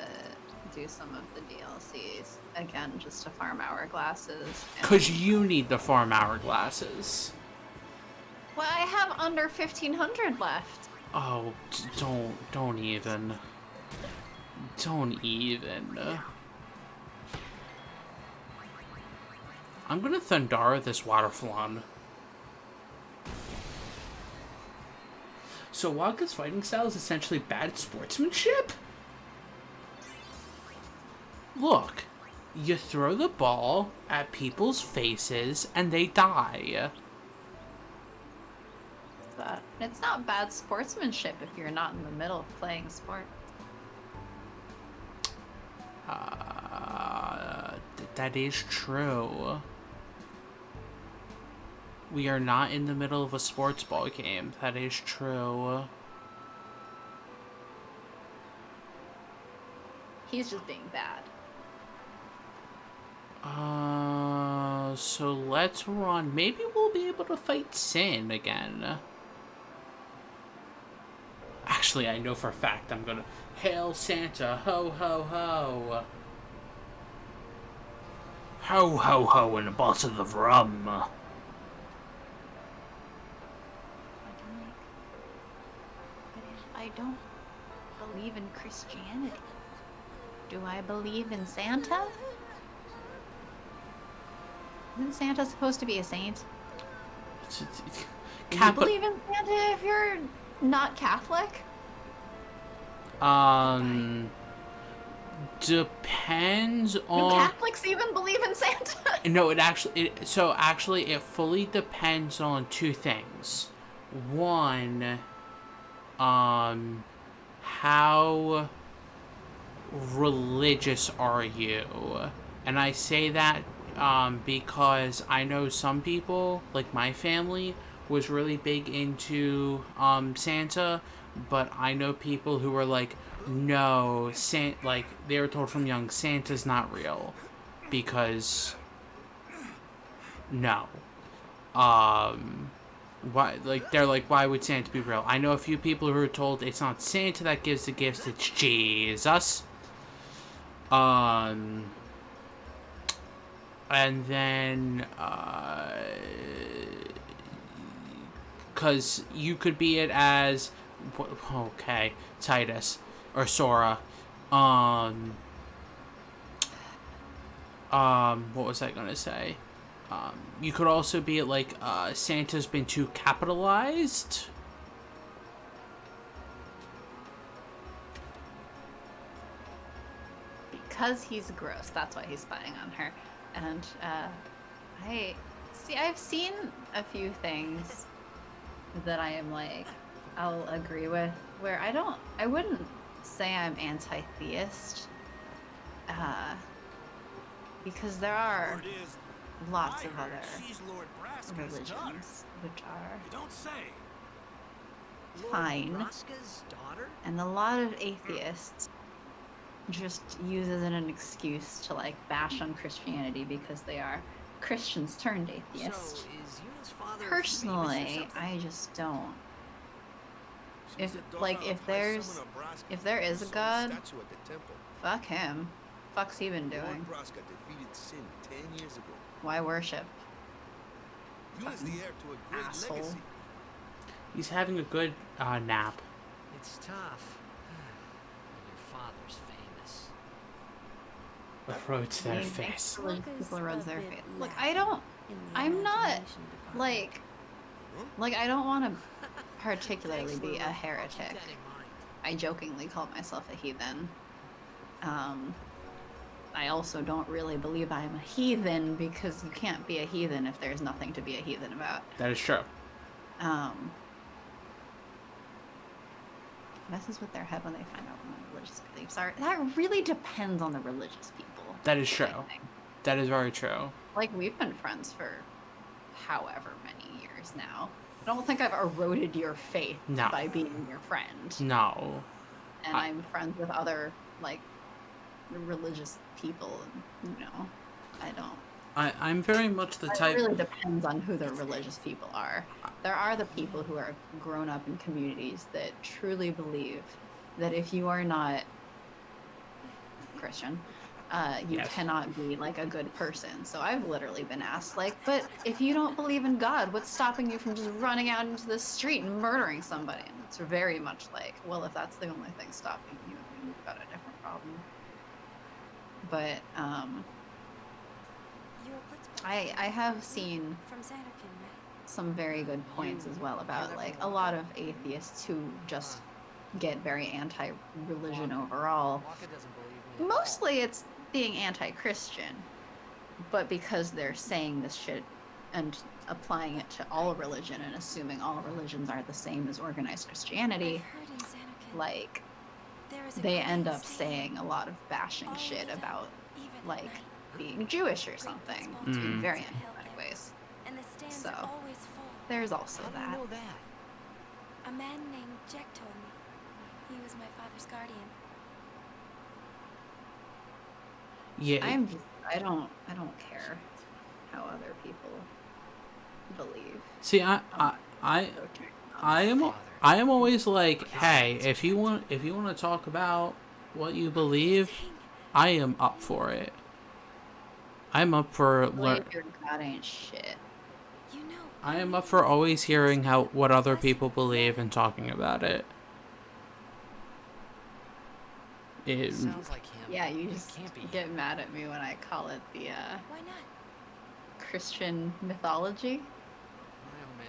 do some of the DLCs again, just to farm hourglasses. Because you need the farm hourglasses. Well, I have under 1,500 left. Oh, don't even. Don't even. I'm gonna Thundara this Waterflon. So Waga's fighting style is essentially bad sportsmanship? Look, you throw the ball at people's faces and they die. But it's not bad sportsmanship if you're not in the middle of playing a sport. That is true. We are not in the middle of a sports ball game. That is true. He's just being bad. So let's run. Maybe we'll be able to fight Sin again. Actually, I know for a fact I'm gonna... Hail Santa, ho ho ho. Ho ho ho and a bottle of rum. But if I don't believe in Christianity, do I believe in Santa? Isn't Santa supposed to be a saint? Do you believe in Santa if you're not Catholic? Depends on... Do Catholics even believe in Santa? No, it fully depends on two things. One, how religious are you? And I say that because I know some people, like my family, was really big into Santa, but I know people who were like, no, like they were told from young, Santa's not real, because no. Why? Like they're like, why would Santa be real? I know a few people who are told it's not Santa that gives the gifts, it's Jesus. And then, because you could be it as, okay, Titus, or Sora, what was I gonna say? You could also be it like, Santa's been too capitalized. Because he's gross, that's why he's spying on her. And, I've seen a few things that I am like, I'll agree with, where I wouldn't say I'm anti-theist, because there are lots of other religions which are fine, and a lot of atheists just use it as an excuse to like bash on Christianity because they are Christians turned atheist. Personally, I just don't. If there is a God, fuck him. Fuck's he been doing? Why worship? Asshole. He's having a good nap. It's tough. Your father's famous. The road to their face. People roads their face. Look, I'm not like I don't want to particularly be a heretic. I jokingly call myself a heathen. I also don't really believe I'm a heathen because you can't be a heathen if there's nothing to be a heathen about. That is true. Messes with their head when they find out what my religious beliefs are. That really depends on the religious people. That is true. That is very true. Like, we've been friends for however many years now. I don't think I've eroded your faith by being your friend. No. And I'm friends with other, like, religious people. You know, I don't. I'm very much the type... It really depends on who the religious people are. There are the people who are grown up in communities that truly believe that if you are not Christian, you Yes. cannot be like a good person. So I've literally been asked, like, but if you don't believe in God, what's stopping you from just running out into the street and murdering somebody? And it's very much like, well, if that's the only thing stopping you, then we've got a different problem. But You're a blitzball I have seen from Xanarkin, right? some very good points as well about like a lot of atheists who just get very anti-religion overall. Waka doesn't believe me at all. Mostly it's being anti-Christian, but because they're saying this shit and applying it to all religion and assuming all religions are the same as organized Christianity, I've heard in Xanarkin, like there is a they great end up stadium saying a lot of bashing all shit lit up, about even at like night. being Jewish or Great something blitzball in tournaments very are held anti-Semitic there, ways. and the stands So, are always full. There's also How do you that. know that? A man named Jack told me. He was my father's guardian. Yeah. I don't care how other people believe. See, I am always like, hey, if you want to talk about what you believe, I am up for it. I'm up for Believe your God ain't shit. You know, I am up for always hearing what other people believe and talking about it. It Sounds like him. Yeah, you It just can't be get him. mad at me when I call it the why not? Christian mythology. My old man.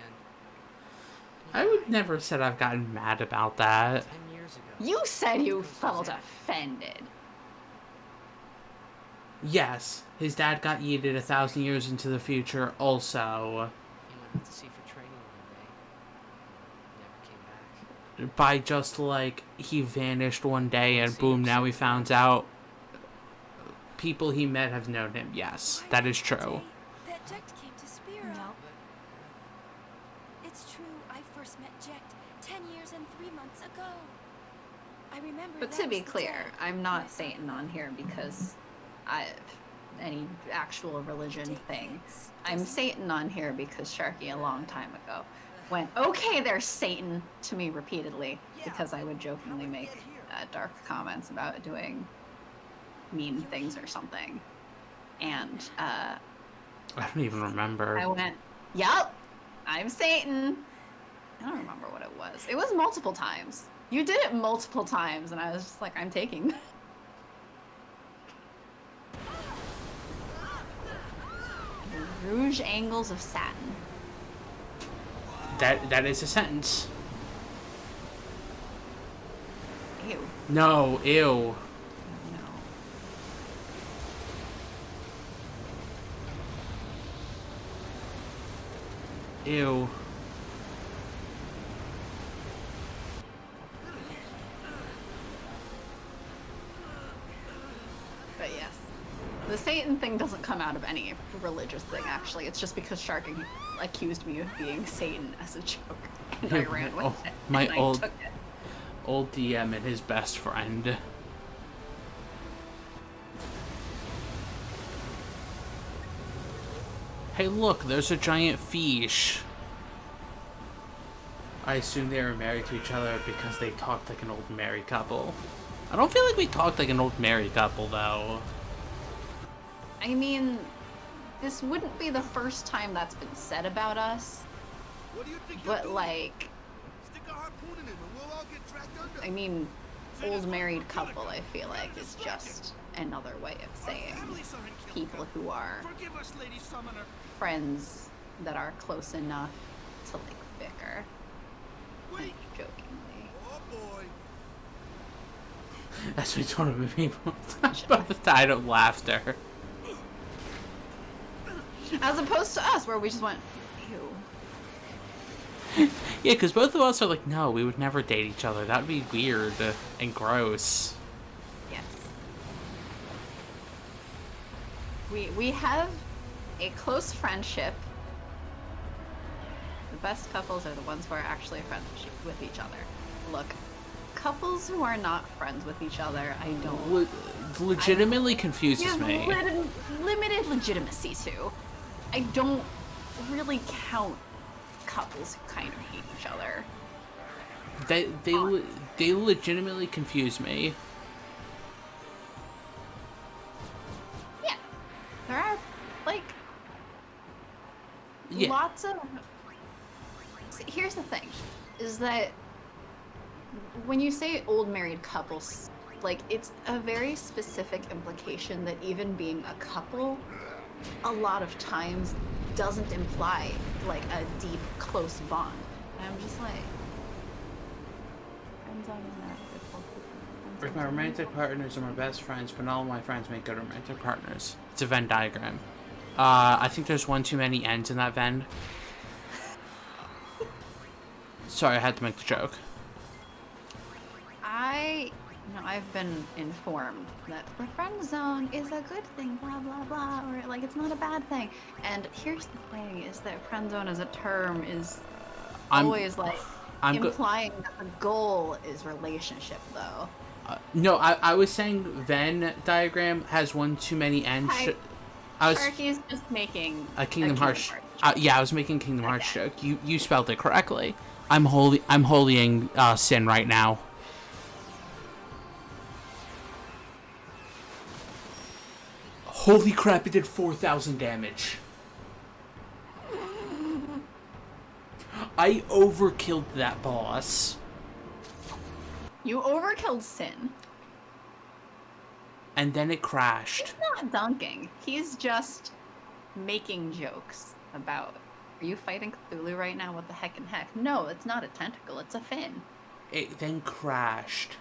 I would never said I've gotten mad about that. 10 years ago. You said you Professor felt Sharky. offended. Yes, his dad got yeeted 1,000 years into the future. Also, He went out to sea for training one day. Never came back. by just like he vanished one day and boom, now we found out people he met have known him. Yes, that is true. That Jecht came to Spira. No. It's true. I first met Jecht 10 years and 3 months ago. I remember. But that to be was the clear, day I'm my not Satan father on here because any actual religion Dick thing. Fix, I'm doesn't- Satan on here because Sharky a long time ago went, okay, there's Satan to me repeatedly because I would jokingly make dark comments about doing mean things or something. And I don't even remember. I went, yup, I'm Satan. I don't remember what it was. It was multiple times. You did it multiple times, and I was just like, I'm taking. The Rouge angles of Satin. That is a sentence. Ew. No, ew. No. Ew. But yes. The Satan thing doesn't come out of any religious thing, actually. It's just because Sharky accused me of being Satan as a joke. And I ran with it. My and I old took it. old DM and his best friend. Hey, look, there's a giant fish. I assume they were married to each other because they talked like an old married couple. I don't feel like we talked like an old married couple, though. I mean, this wouldn't be the first time that's been said about us, What do you think you're but doing? like, Stick a harpoon in him and we'll all get dragged under. I mean, old married couple, I feel like, is just another way of Our saying families are in people Kilka. who are Forgive us, Lady Summoner. friends that are close enough to like bicker. Wait. Jokingly. Oh boy. That's what told him people about the tide of laughter. As opposed to us, where we just went, ew. Yeah, because both of us are like, no, we would never date each other. That would be weird and gross. Yes. We have a close friendship. The best couples are the ones who are actually friends with each other. Look, couples who are not friends with each other, I don't... Legitimately confuses have me. limited legitimacy to. I don't really count couples who kind of hate each other. They legitimately confuse me. that's a... See, here's the thing, is that when you say old married couples, like, it's a very specific implication that even being a couple, a lot of times doesn't imply, like, a deep, close bond. And I'm just like... Friends on that. If my romantic partners are my best friends, but all my friends make good romantic partners. It's a Venn diagram. I think there's one too many ends in that Venn. Sorry, I had to make the joke. I've been informed that the friend zone is a good thing, blah, blah, blah, or, like, it's not a bad thing. And here's the thing, is that friend zone as a term is always, implying that the goal is relationship, though. No, I was saying Venn diagram has one too many ends. Sharky's just making a Kingdom Hearts. Yeah, I was making Kingdom Hearts joke. You spelled it correctly. I'm holying Sin right now. Holy crap! It did 4,000 damage. I overkilled that boss. You overkilled Sin. And then it crashed. He's not dunking. He's just making jokes about, are you fighting Cthulhu right now? What the heck and heck? No, it's not a tentacle. It's a fin. It then crashed.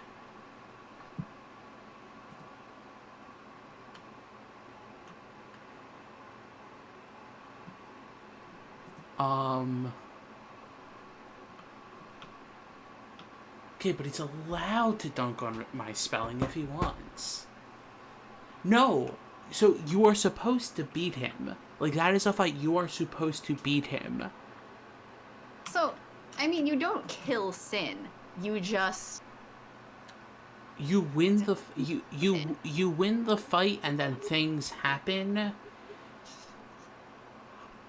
Okay, but he's allowed to dunk on my spelling if he wants. No! So, you are supposed to beat him. Like, that is a fight. You are supposed to beat him. So, I mean, you don't kill Sin. You just... You win the... You win the fight, and then things happen.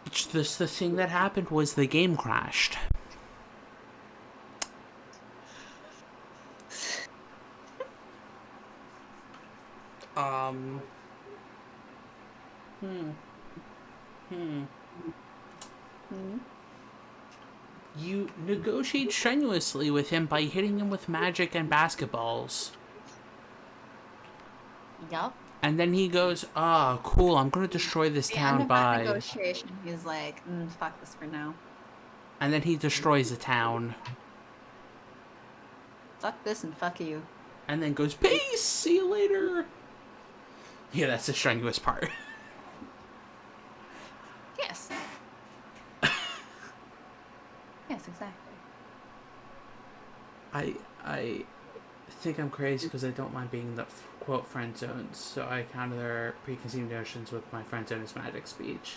It's just the thing that happened was the game crashed. You negotiate strenuously with him by hitting him with magic and basketballs. Yup. And then he goes, cool, I'm gonna destroy this town by... That negotiation, he's like, fuck this for now. And then he destroys the town. Fuck this and fuck you. And then goes, peace, see you later. Yeah, that's the strenuous part. Yes. Yes, exactly. I think I'm crazy because I don't mind being in the quote friend zones, so I counter their preconceived notions with my friend zone is magic speech.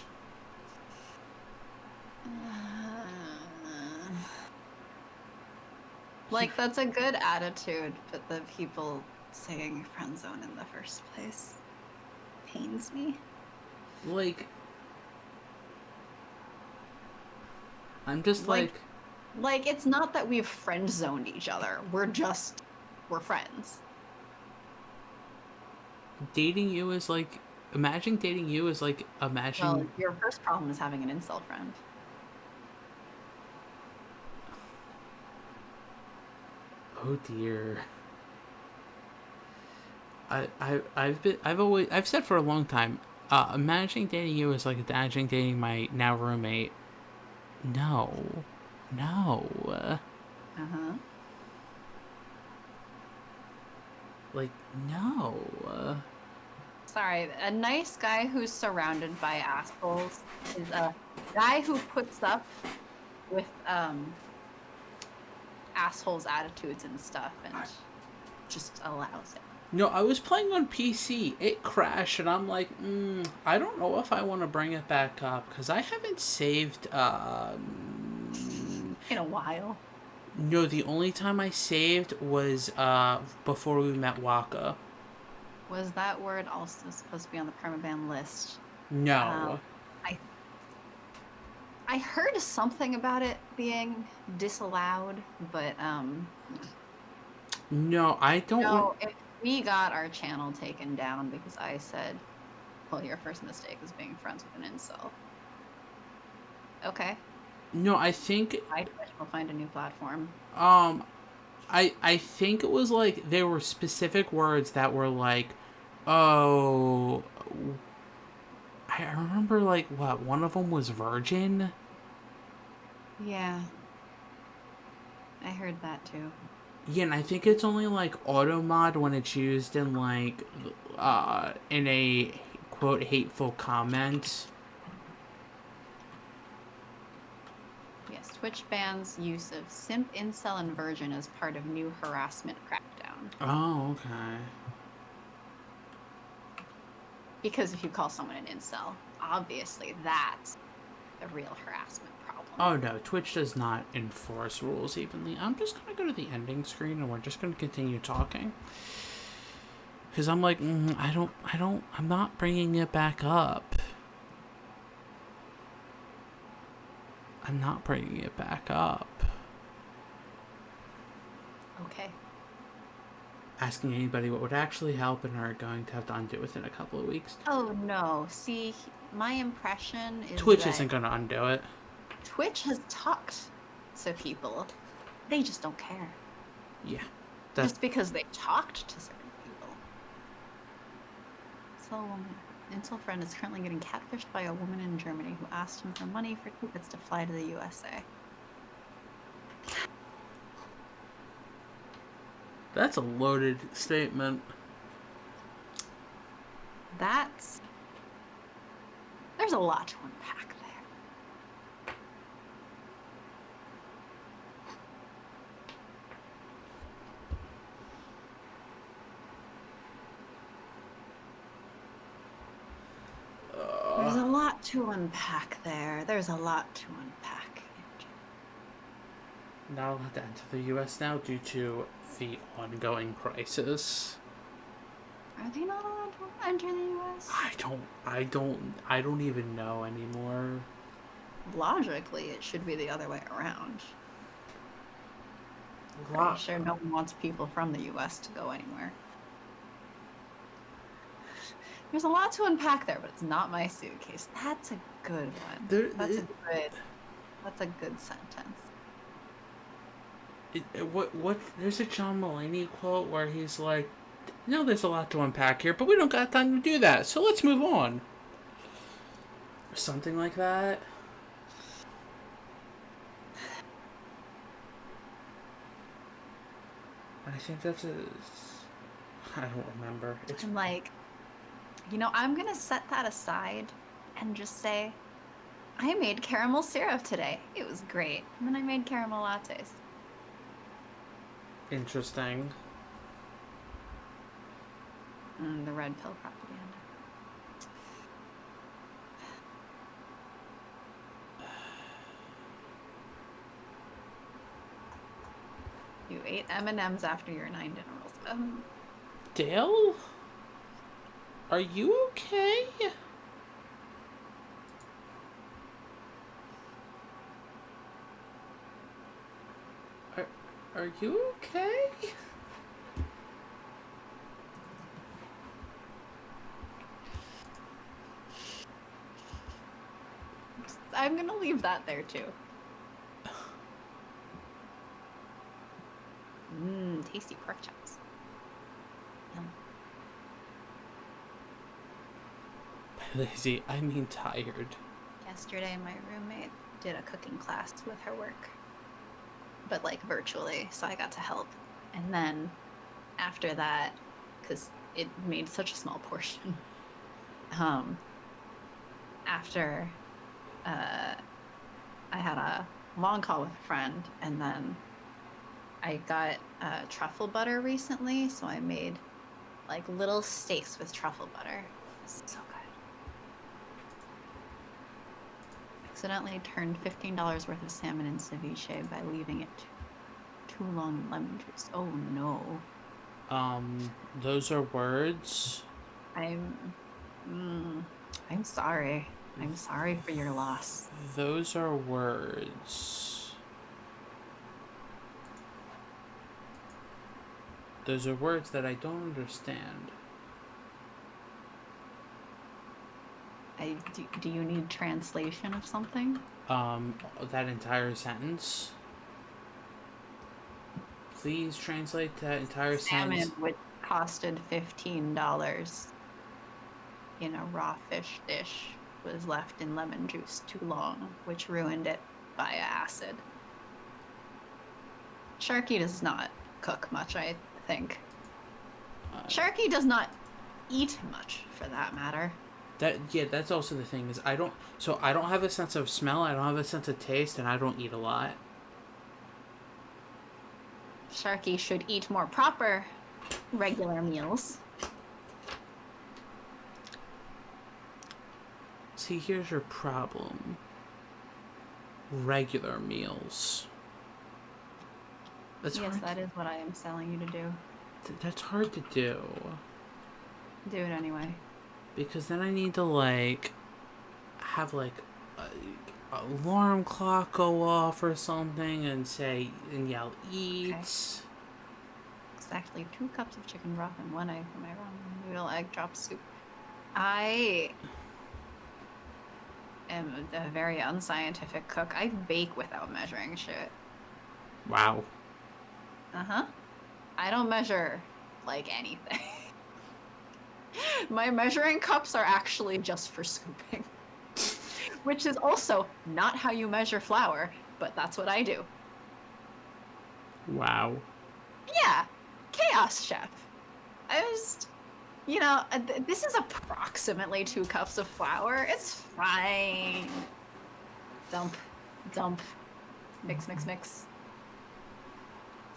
Like, that's a good attitude, but the people saying friend zone in the first place pains me. Like, I'm just like, it's not that we've friend zoned each other. We're friends. Dating you is like, imagine dating you is like, imagine... Well, your first problem is having an incel friend. Oh dear. I've said for a long time, imagining dating you is like imagining dating my now roommate. No. Like, no. Sorry, a nice guy who's surrounded by assholes is a guy who puts up with assholes' attitudes and stuff and just allows it. No, I was playing on PC. It crashed, and I'm like, I don't know if I want to bring it back up because I haven't saved. In a while. No, the only time I saved was before we met Waka. Was that word also supposed to be on the permaban list? No. I heard something about it being disallowed, but No, I don't. No, if we got our channel taken down because I said, "Well, your first mistake was being friends with an incel." Okay. No, I think We'll find a new platform. I think it was like there were specific words that were like, oh, I remember like what one of them was virgin. Yeah. I heard that too. Yeah, and I think it's only like auto mod when it's used in like in a quote hateful comment. Yes, Twitch bans use of simp, incel, and virgin as part of new harassment crackdown. Oh, okay. Because if you call someone an incel, obviously that's the real harassment problem. Oh no, Twitch does not enforce rules evenly. I'm just gonna go to the ending screen and we're just gonna continue talking. Because I'm like, I'm not bringing it back up. I'm not bringing it back up. Okay. Asking anybody what would actually help and are going to have to undo it within a couple of weeks. Oh no, see, my impression is Twitch that isn't gonna undo it. Twitch has talked to people. They just don't care. Yeah. Just because they talked to certain people. So, incel friend is currently getting catfished by a woman in Germany who asked him for money for tickets to fly to the USA. That's a loaded statement. There's a lot to unpack there. There's a lot to unpack there. There's a lot to unpack. Not allowed to enter the US now due to the ongoing crisis. Are they not allowed to enter the US? I don't even know anymore. Logically, it should be the other way around. Wow. Pretty sure no one wants people from the US to go anywhere. There's a lot to unpack there, but it's not my suitcase. That's a good one. That's a good sentence. There's a John Mulaney quote where he's like, no, there's a lot to unpack here, but we don't got time to do that, so let's move on. Or something like that. And I think that's I don't remember. I'm like, I'm gonna set that aside and just say, I made caramel syrup today. It was great. And then I made caramel lattes. Interesting. The red pill propaganda. You ate M&Ms after your 9 dinner rolls. Dale? Are you okay? Are you okay? I'm gonna leave that there too. Tasty pork chops. Yum. Lazy, I mean tired. Yesterday, my roommate did a cooking class with her work, but like virtually, so I got to help. And then after that, because it made such a small portion, after I had a long call with a friend, and then I got truffle butter recently, so I made like little steaks with truffle butter. It was so good. Accidentally turned $15 worth of salmon in ceviche by leaving it too long in lemon juice. Oh no. Those are words. I'm sorry. I'm sorry for your loss. Those are words. Those are words that I don't understand. Do you need translation of something? That entire sentence. Please translate that entire Salmon, sentence. which costed $15 in a raw fish dish, was left in lemon juice too long, which ruined it by acid. Sharky does not cook much, I think. Sharky does not eat much, for that matter. That's also the thing, is I don't have a sense of smell, I don't have a sense of taste, and I don't eat a lot. Sharky should eat more proper, regular meals. See, here's your problem. Regular meals. That's yes, hard. that is what I am telling you to do. That's hard to do. Do it anyway. Because then I need to, like, have, like, a alarm clock go off or something and yell, eat. Okay. Exactly 2 cups of chicken broth and 1 egg for my ramen noodle egg drop soup. I am a very unscientific cook. I bake without measuring shit. Wow. Uh-huh. I don't measure, like, anything. My measuring cups are actually just for scooping. Which is also not how you measure flour, but that's what I do. Wow. Yeah. Chaos chef. I just, this is approximately 2 cups of flour. It's fine. Dump. Mix.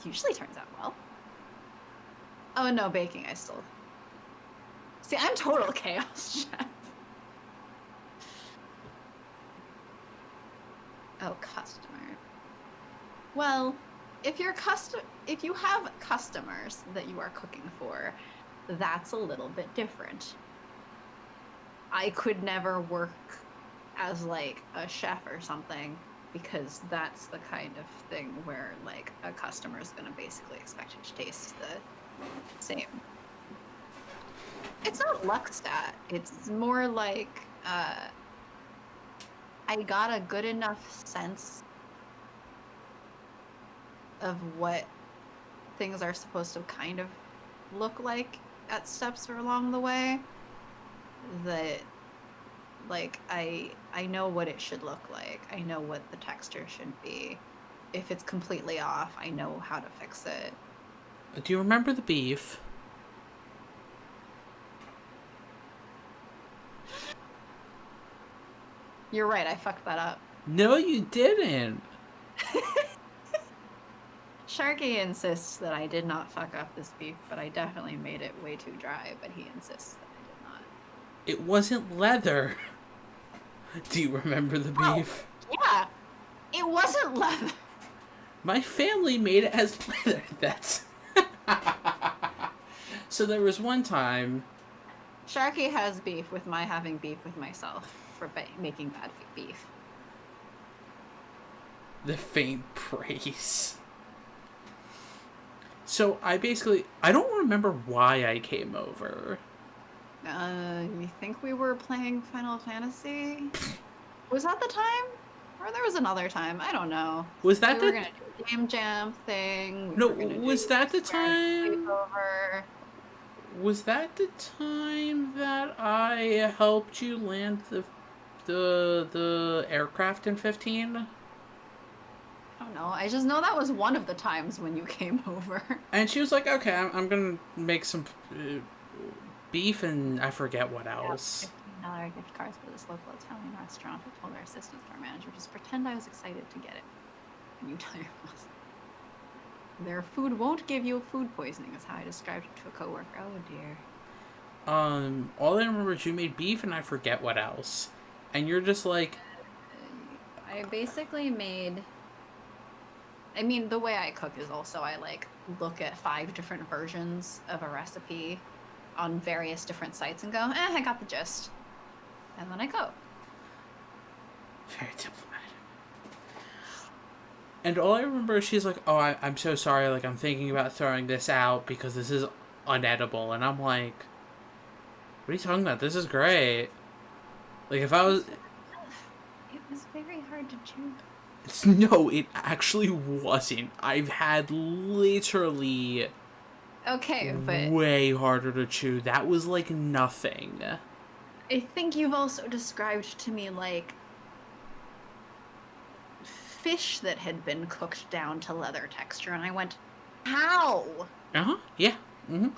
Usually turns out well. Oh no, baking, I still... See, I'm total chaos chef. Oh, customer. Well, if you have customers that you are cooking for, that's a little bit different. I could never work as, like, a chef or something, because that's the kind of thing where, like, a customer is going to basically expect it to taste the same. It's not luck stat. It's more like I got a good enough sense of what things are supposed to kind of look like at steps or along the way that, like, I know what it should look like. I know what the texture should be. If it's completely off, I know how to fix it. Do you remember the beef? You're right, I fucked that up. No, you didn't. Sharky insists that I did not fuck up this beef, but I definitely made it way too dry, but he insists that I did not. It wasn't leather. Do you remember the beef? Yeah, it wasn't leather. My family made it as leather. That's... So there was one time... Sharky has beef with my having beef with myself for making bad beef. The faint praise. So I don't remember why I came over. You think we were playing Final Fantasy? Was that the time? Or there was another time? I don't know. Was that we were gonna do a game jam thing. No, was that the time? Over. Was that the time that I helped you land the aircraft in 15? I don't know. I just know that was one of the times when you came over. And she was like, okay, I'm going to make some beef and I forget what else. $15 gift cards for this local Italian restaurant. I told our assistant store manager, just pretend I was excited to get it. And you tell your boss. Their food won't give you food poisoning, is how I described it to a coworker. Oh dear. All I remember is you made beef and I forget what else. And you're just like... I basically made... I mean, the way I cook is also I, like, look at 5 different versions of a recipe on various different sites and go, I got the gist. And then I go. Very diplomatic. And all I remember is she's like, oh, I'm so sorry, like, I'm thinking about throwing this out because this is unedible. And I'm like, what are you talking about? This is great. Like, if I was... It was very hard to chew. No, it actually wasn't. I've had literally Okay, but way harder to chew. That was like nothing. I think you've also described to me, like, fish that had been cooked down to leather texture, and I went, how? Uh-huh, yeah. Mm-hmm.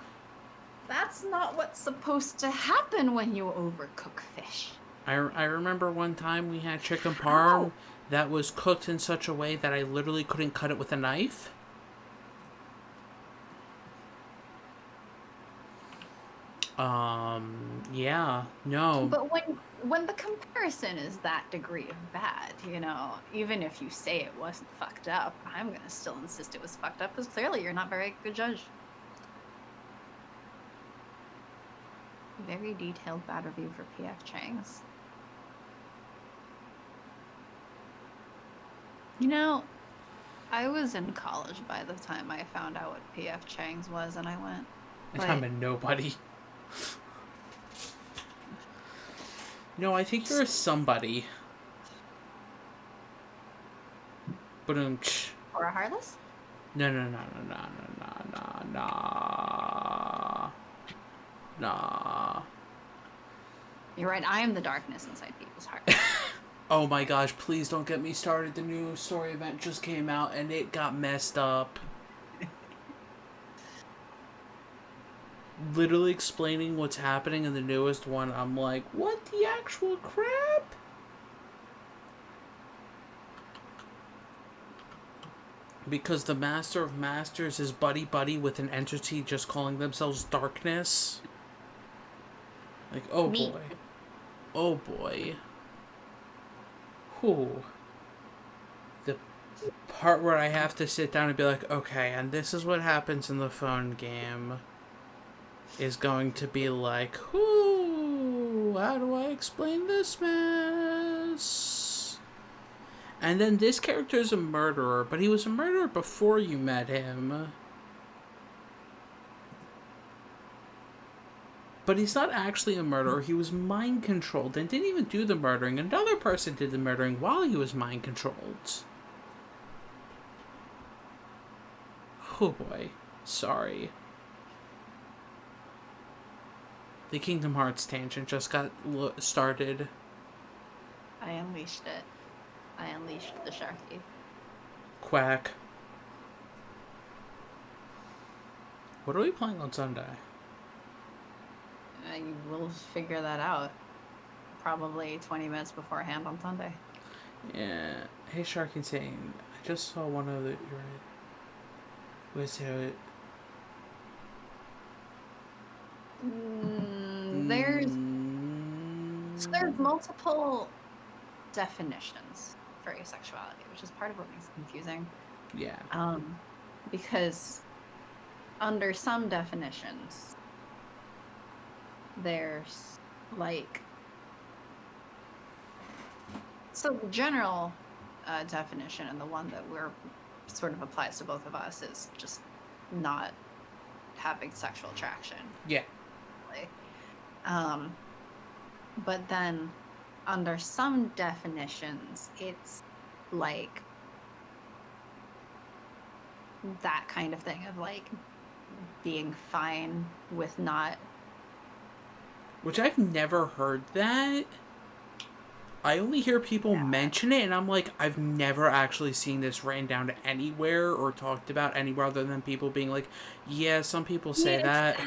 That's not what's supposed to happen when you overcook fish. I remember one time we had chicken parm that was cooked in such a way that I literally couldn't cut it with a knife. Yeah, no. But when the comparison is that degree of bad, you know, even if you say it wasn't fucked up, I'm gonna still insist it was fucked up, because clearly you're not a very good judge. Very detailed bad review for P.F. Chang's. You know, I was in college by the time I found out what P.F. Chang's was, and I went, And I'm a nobody. No, I think you're a somebody. But or a heartless? No. Nah. You're right, I am the darkness inside people's hearts. Oh my gosh, please don't get me started. The new story event just came out and it got messed up. Literally explaining what's happening in the newest one, I'm like, what the actual crap? Because the Master of Masters is buddy-buddy with an entity just calling themselves Darkness. Like, oh Me. boy. Oh boy. Whew. The part where I have to sit down and be like, okay, and this is what happens in the phone game, is going to be like, whoo, how do I explain this mess? And then this character is a murderer, but he was a murderer before you met him. But he's not actually a murderer. He was mind controlled and didn't even do the murdering. Another person did the murdering while he was mind controlled. Oh boy. Sorry. The Kingdom Hearts tangent just got started. I unleashed it. I unleashed the Sharky. Quack. What are we playing on Sunday? You will figure that out probably 20 minutes beforehand on Sunday. Yeah. Hey, Sharky saying, I just saw one of the... Where's it? There's multiple definitions for asexuality, which is part of what makes it confusing. Yeah. Because under some definitions, there's like, so the general definition, and the one that we're sort of applies to both of us, is just not having sexual attraction. Yeah. Really. But then under some definitions, it's like that kind of thing of like being fine with not. Which I've never heard that. I only hear people mention it, and I'm like, I've never actually seen this written down to anywhere or talked about anywhere other than people being like, yeah, some people say that.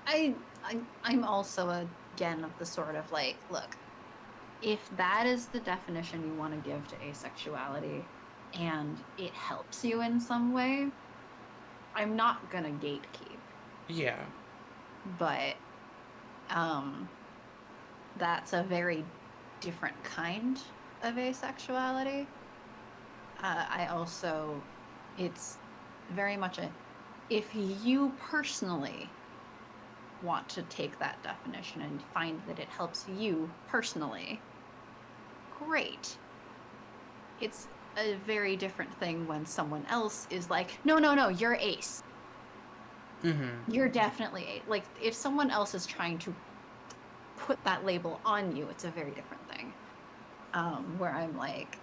I'm also, again, of the sort of like, look, if that is the definition you want to give to asexuality and it helps you in some way, I'm not gonna gatekeep. Yeah. But that's a very different kind of asexuality. I also, it's very much a, if you personally want to take that definition and find that it helps you personally, great. It's a very different thing when someone else is like, no, you're ace. Mm-hmm. You're definitely ace. Like, if someone else is trying to put that label on you, it's a very different thing. Where I'm like,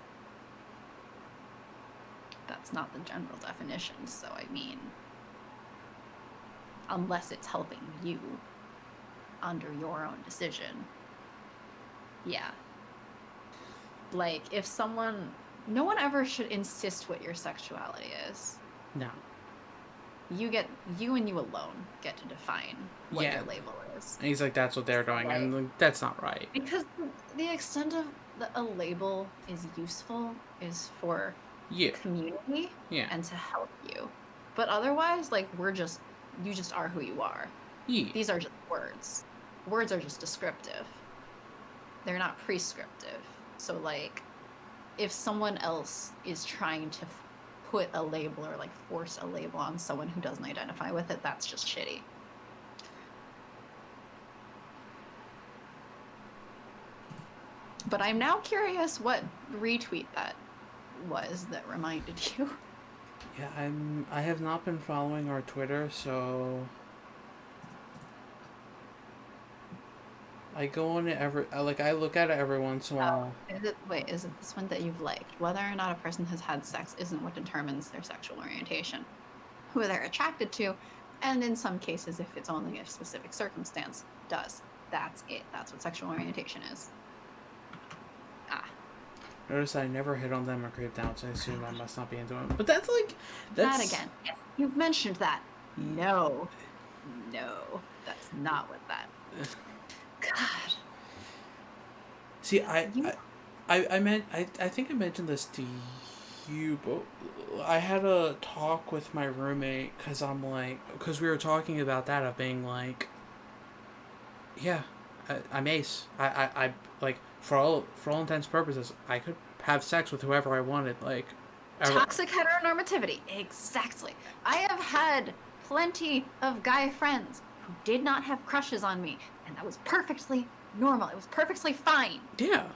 that's not the general definition, so I mean, unless it's helping you under your own decision. Yeah. Like, if someone... No one ever should insist what your sexuality is. No. You and you alone get to define what your label is. And he's like, that's what they're doing, and like, that's not right. Because the extent of a label is useful is for community and to help you. But otherwise, like, you just are who you are. Yeah. These are just words. Words are just descriptive. They're not prescriptive. So, like, if someone else is trying to put a label or, like, force a label on someone who doesn't identify with it, that's just shitty. But I'm now curious what retweet that was that reminded you. Yeah, I have not been following our Twitter, so I go on it I look at it every once in a while. Is it this one that you've liked? Whether or not a person has had sex isn't what determines their sexual orientation. Who they're attracted to, and in some cases, if it's only a specific circumstance, does. That's it. That's what sexual orientation is. Notice I never hit on them or creeped out, so I assume I must not be into them. But that's like... That again. Yes, you've mentioned that. No. That's not what that... God. See, I think I mentioned this to you, but I had a talk with my roommate, because we were talking about that, of being like, yeah, I'm ace. I like, for all intents and purposes, I could have sex with whoever I wanted, like... Toxic heteronormativity, exactly. I have had plenty of guy friends who did not have crushes on me, and that was perfectly normal. It was perfectly fine. Yeah.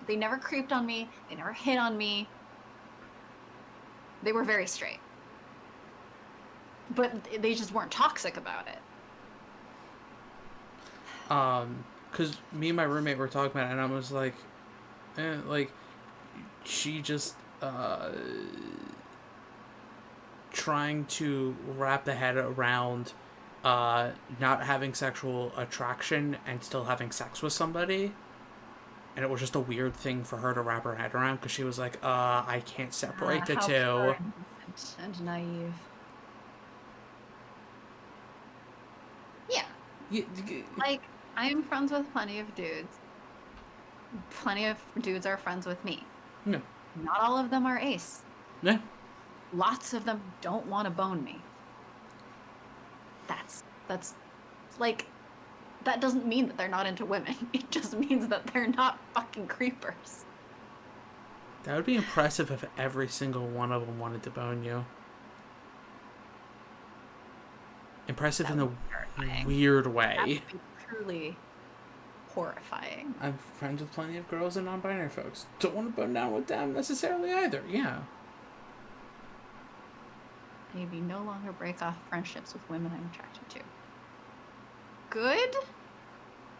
They never creeped on me. They never hit on me. They were very straight. But they just weren't toxic about it. Because me and my roommate were talking about it, and I was like, like, she just, trying to wrap the head around, not having sexual attraction and still having sex with somebody. And it was just a weird thing for her to wrap her head around, because she was like, I can't separate the two. And naive. Yeah. Like, I am friends with plenty of dudes. Plenty of dudes are friends with me. No. Not all of them are ace. Yeah. Lots of them don't want to bone me. That's like, that doesn't mean that they're not into women. It just means that they're not fucking creepers. That would be impressive if every single one of them wanted to bone you. Impressive in a weird way. That would be truly horrifying. I'm friends with plenty of girls and non-binary folks. Don't want to bone down with them necessarily either. Yeah. Maybe no longer break off friendships with women I'm attracted to. Good?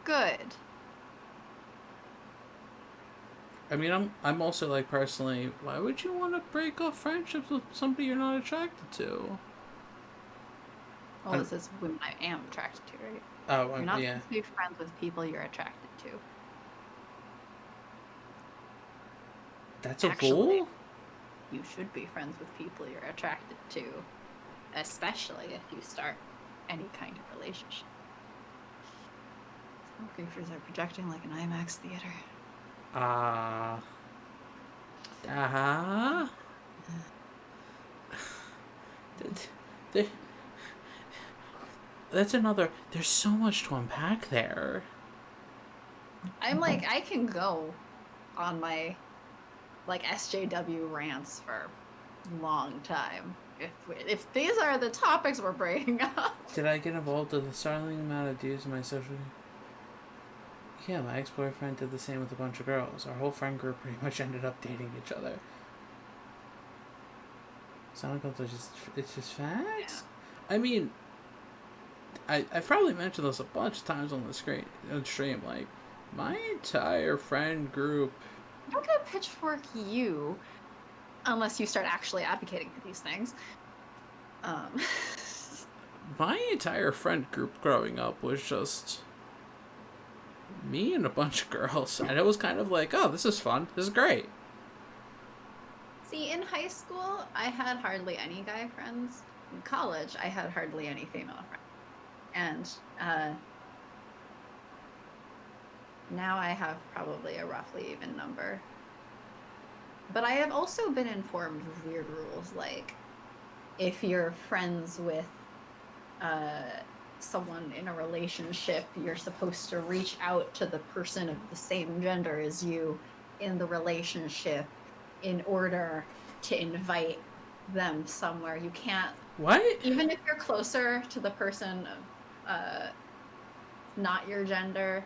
Good. I mean, I'm also, like, personally, why would you want to break off friendships with somebody you're not attracted to? Well, this is women I am attracted to, right? Oh, you're not yeah. supposed to be friends with people you're attracted to. That's a rule? You should be friends with people you're attracted to, especially if you start any kind of relationship. Some creatures are projecting like an IMAX theater. That's another... There's so much to unpack there. I'm like, I can go on my, like, SJW rants for a long time. If these are the topics we're bringing up. Did I get involved with a startling amount of dudes in my social... Yeah, my ex-boyfriend did the same with a bunch of girls. Our whole friend group pretty much ended up dating each other. It's just facts. Yeah. I mean, I've probably mentioned this a bunch of times on the stream. Like, my entire friend group. I'm not gonna pitchfork you unless you start actually advocating for these things. My entire friend group growing up was just me and a bunch of girls, and it was kind of like, oh, this is fun. This is great. See, in high school, I had hardly any guy friends. In college, I had hardly any female friends. And now I have probably a roughly even number. But I have also been informed of weird rules, like if you're friends with someone in a relationship, you're supposed to reach out to the person of the same gender as you in the relationship in order to invite them somewhere. You can't. What? Even if you're closer to the person not your gender,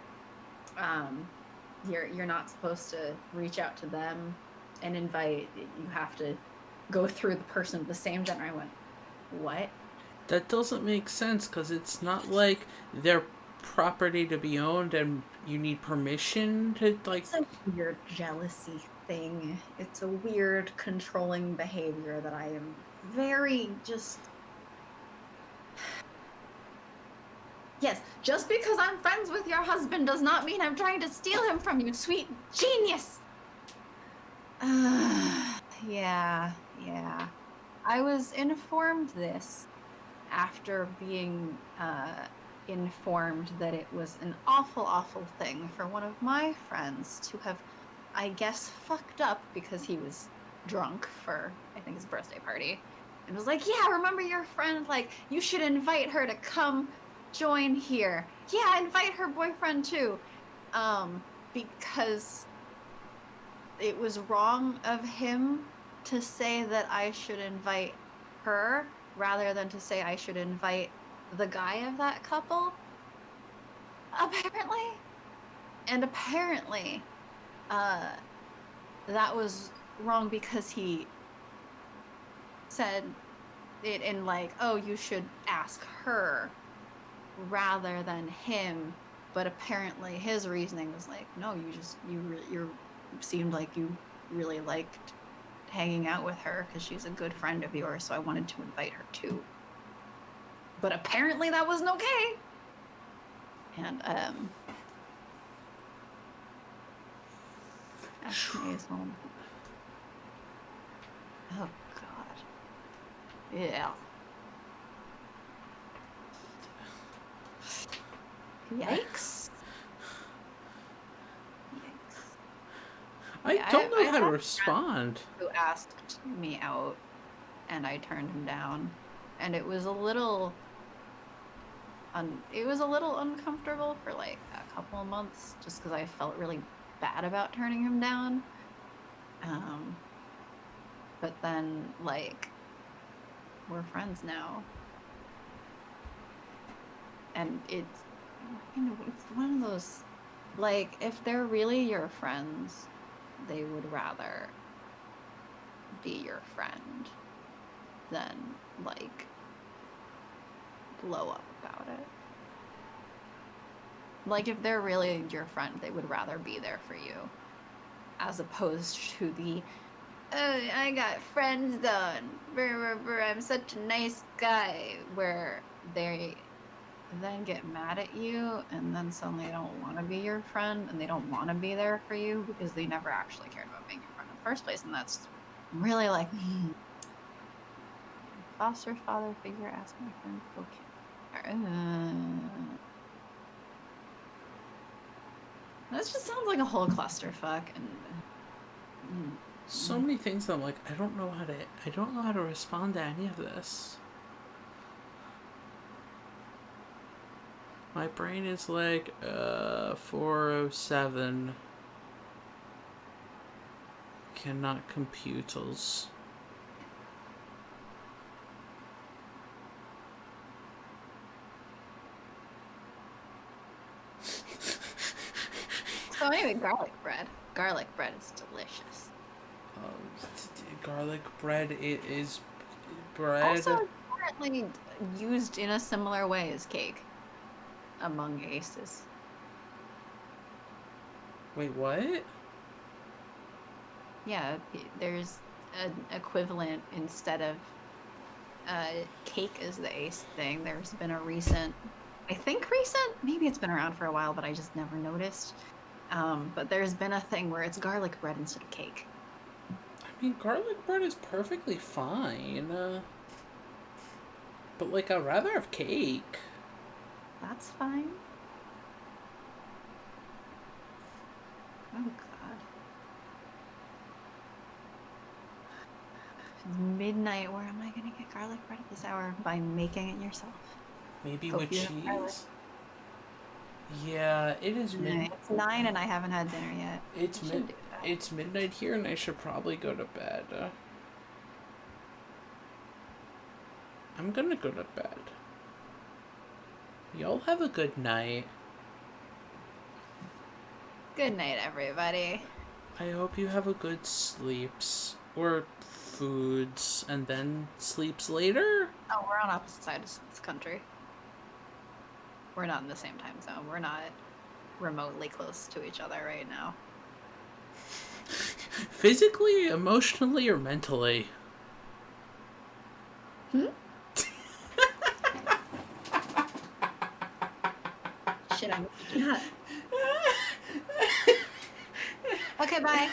you're not supposed to reach out to them and invite. You have to go through the person of the same gender. I went, what? That doesn't make sense, because it's not like they're property to be owned and you need permission to, like... It's a weird jealousy thing. It's a weird controlling behavior that I am very just... Yes, just because I'm friends with your husband does not mean I'm trying to steal him from you, sweet genius! Yeah. I was informed this after being informed that it was an awful, awful thing for one of my friends to have, I guess, fucked up because he was drunk for, I think, his birthday party. And was like, yeah, remember your friend? Like, you should invite her to come join here. Yeah, invite her boyfriend too. Because it was wrong of him to say that I should invite her rather than to say I should invite the guy of that couple. Apparently. And apparently, that was wrong because he said it in like, oh, you should ask her rather than him. But apparently his reasoning was like, no, you seemed like you really liked hanging out with her because she's a good friend of yours, so I wanted to invite her too. But apparently that wasn't okay. And oh god. Yeah. Yikes. I don't know how to respond. Who asked me out, and I turned him down, and it was a little uncomfortable for like a couple of months, just because I felt really bad about turning him down. But then, like, we're friends now, and it's one of those, like, if they're really your friends, they would rather be your friend than, like, blow up about it. Like, if they're really your friend, they would rather be there for you, as opposed to the, oh, I got friends done, I'm such a nice guy, where they then get mad at you and then suddenly don't want to be your friend and they don't want to be there for you because they never actually cared about being your friend in the first place. And that's really like, foster father figure, ask my friend, okay. That just sounds like a whole clusterfuck. And so many things that I'm like, I don't know how to respond to any of this. My brain is like, 407. Cannot computers. So anyway, garlic bread. Garlic bread is delicious. Garlic bread, it is bread. Also, apparently, used in a similar way as cake among aces. Wait, what? Yeah, there's an equivalent instead of cake as the ace thing. There's been a recent, maybe it's been around for a while, but I just never noticed. But there's been a thing where it's garlic bread instead of cake. I mean, garlic bread is perfectly fine. But, like, I'd rather have cake. That's fine. Oh, God. It's midnight. Where am I going to get garlic bread at this hour? By making it yourself. Maybe Hope with you have garlic. cheese? Yeah, it is midnight. It's 9 and I haven't had dinner yet. It's midnight here and I should probably go to bed. I'm gonna go to bed. Y'all have a good night. Good night, everybody. I hope you have a good sleeps. Or foods, and then sleeps later? Oh, we're on opposite sides of this country. We're not in the same time zone. We're not remotely close to each other right now. Physically, emotionally, or mentally? Shit, I'm... Okay, bye.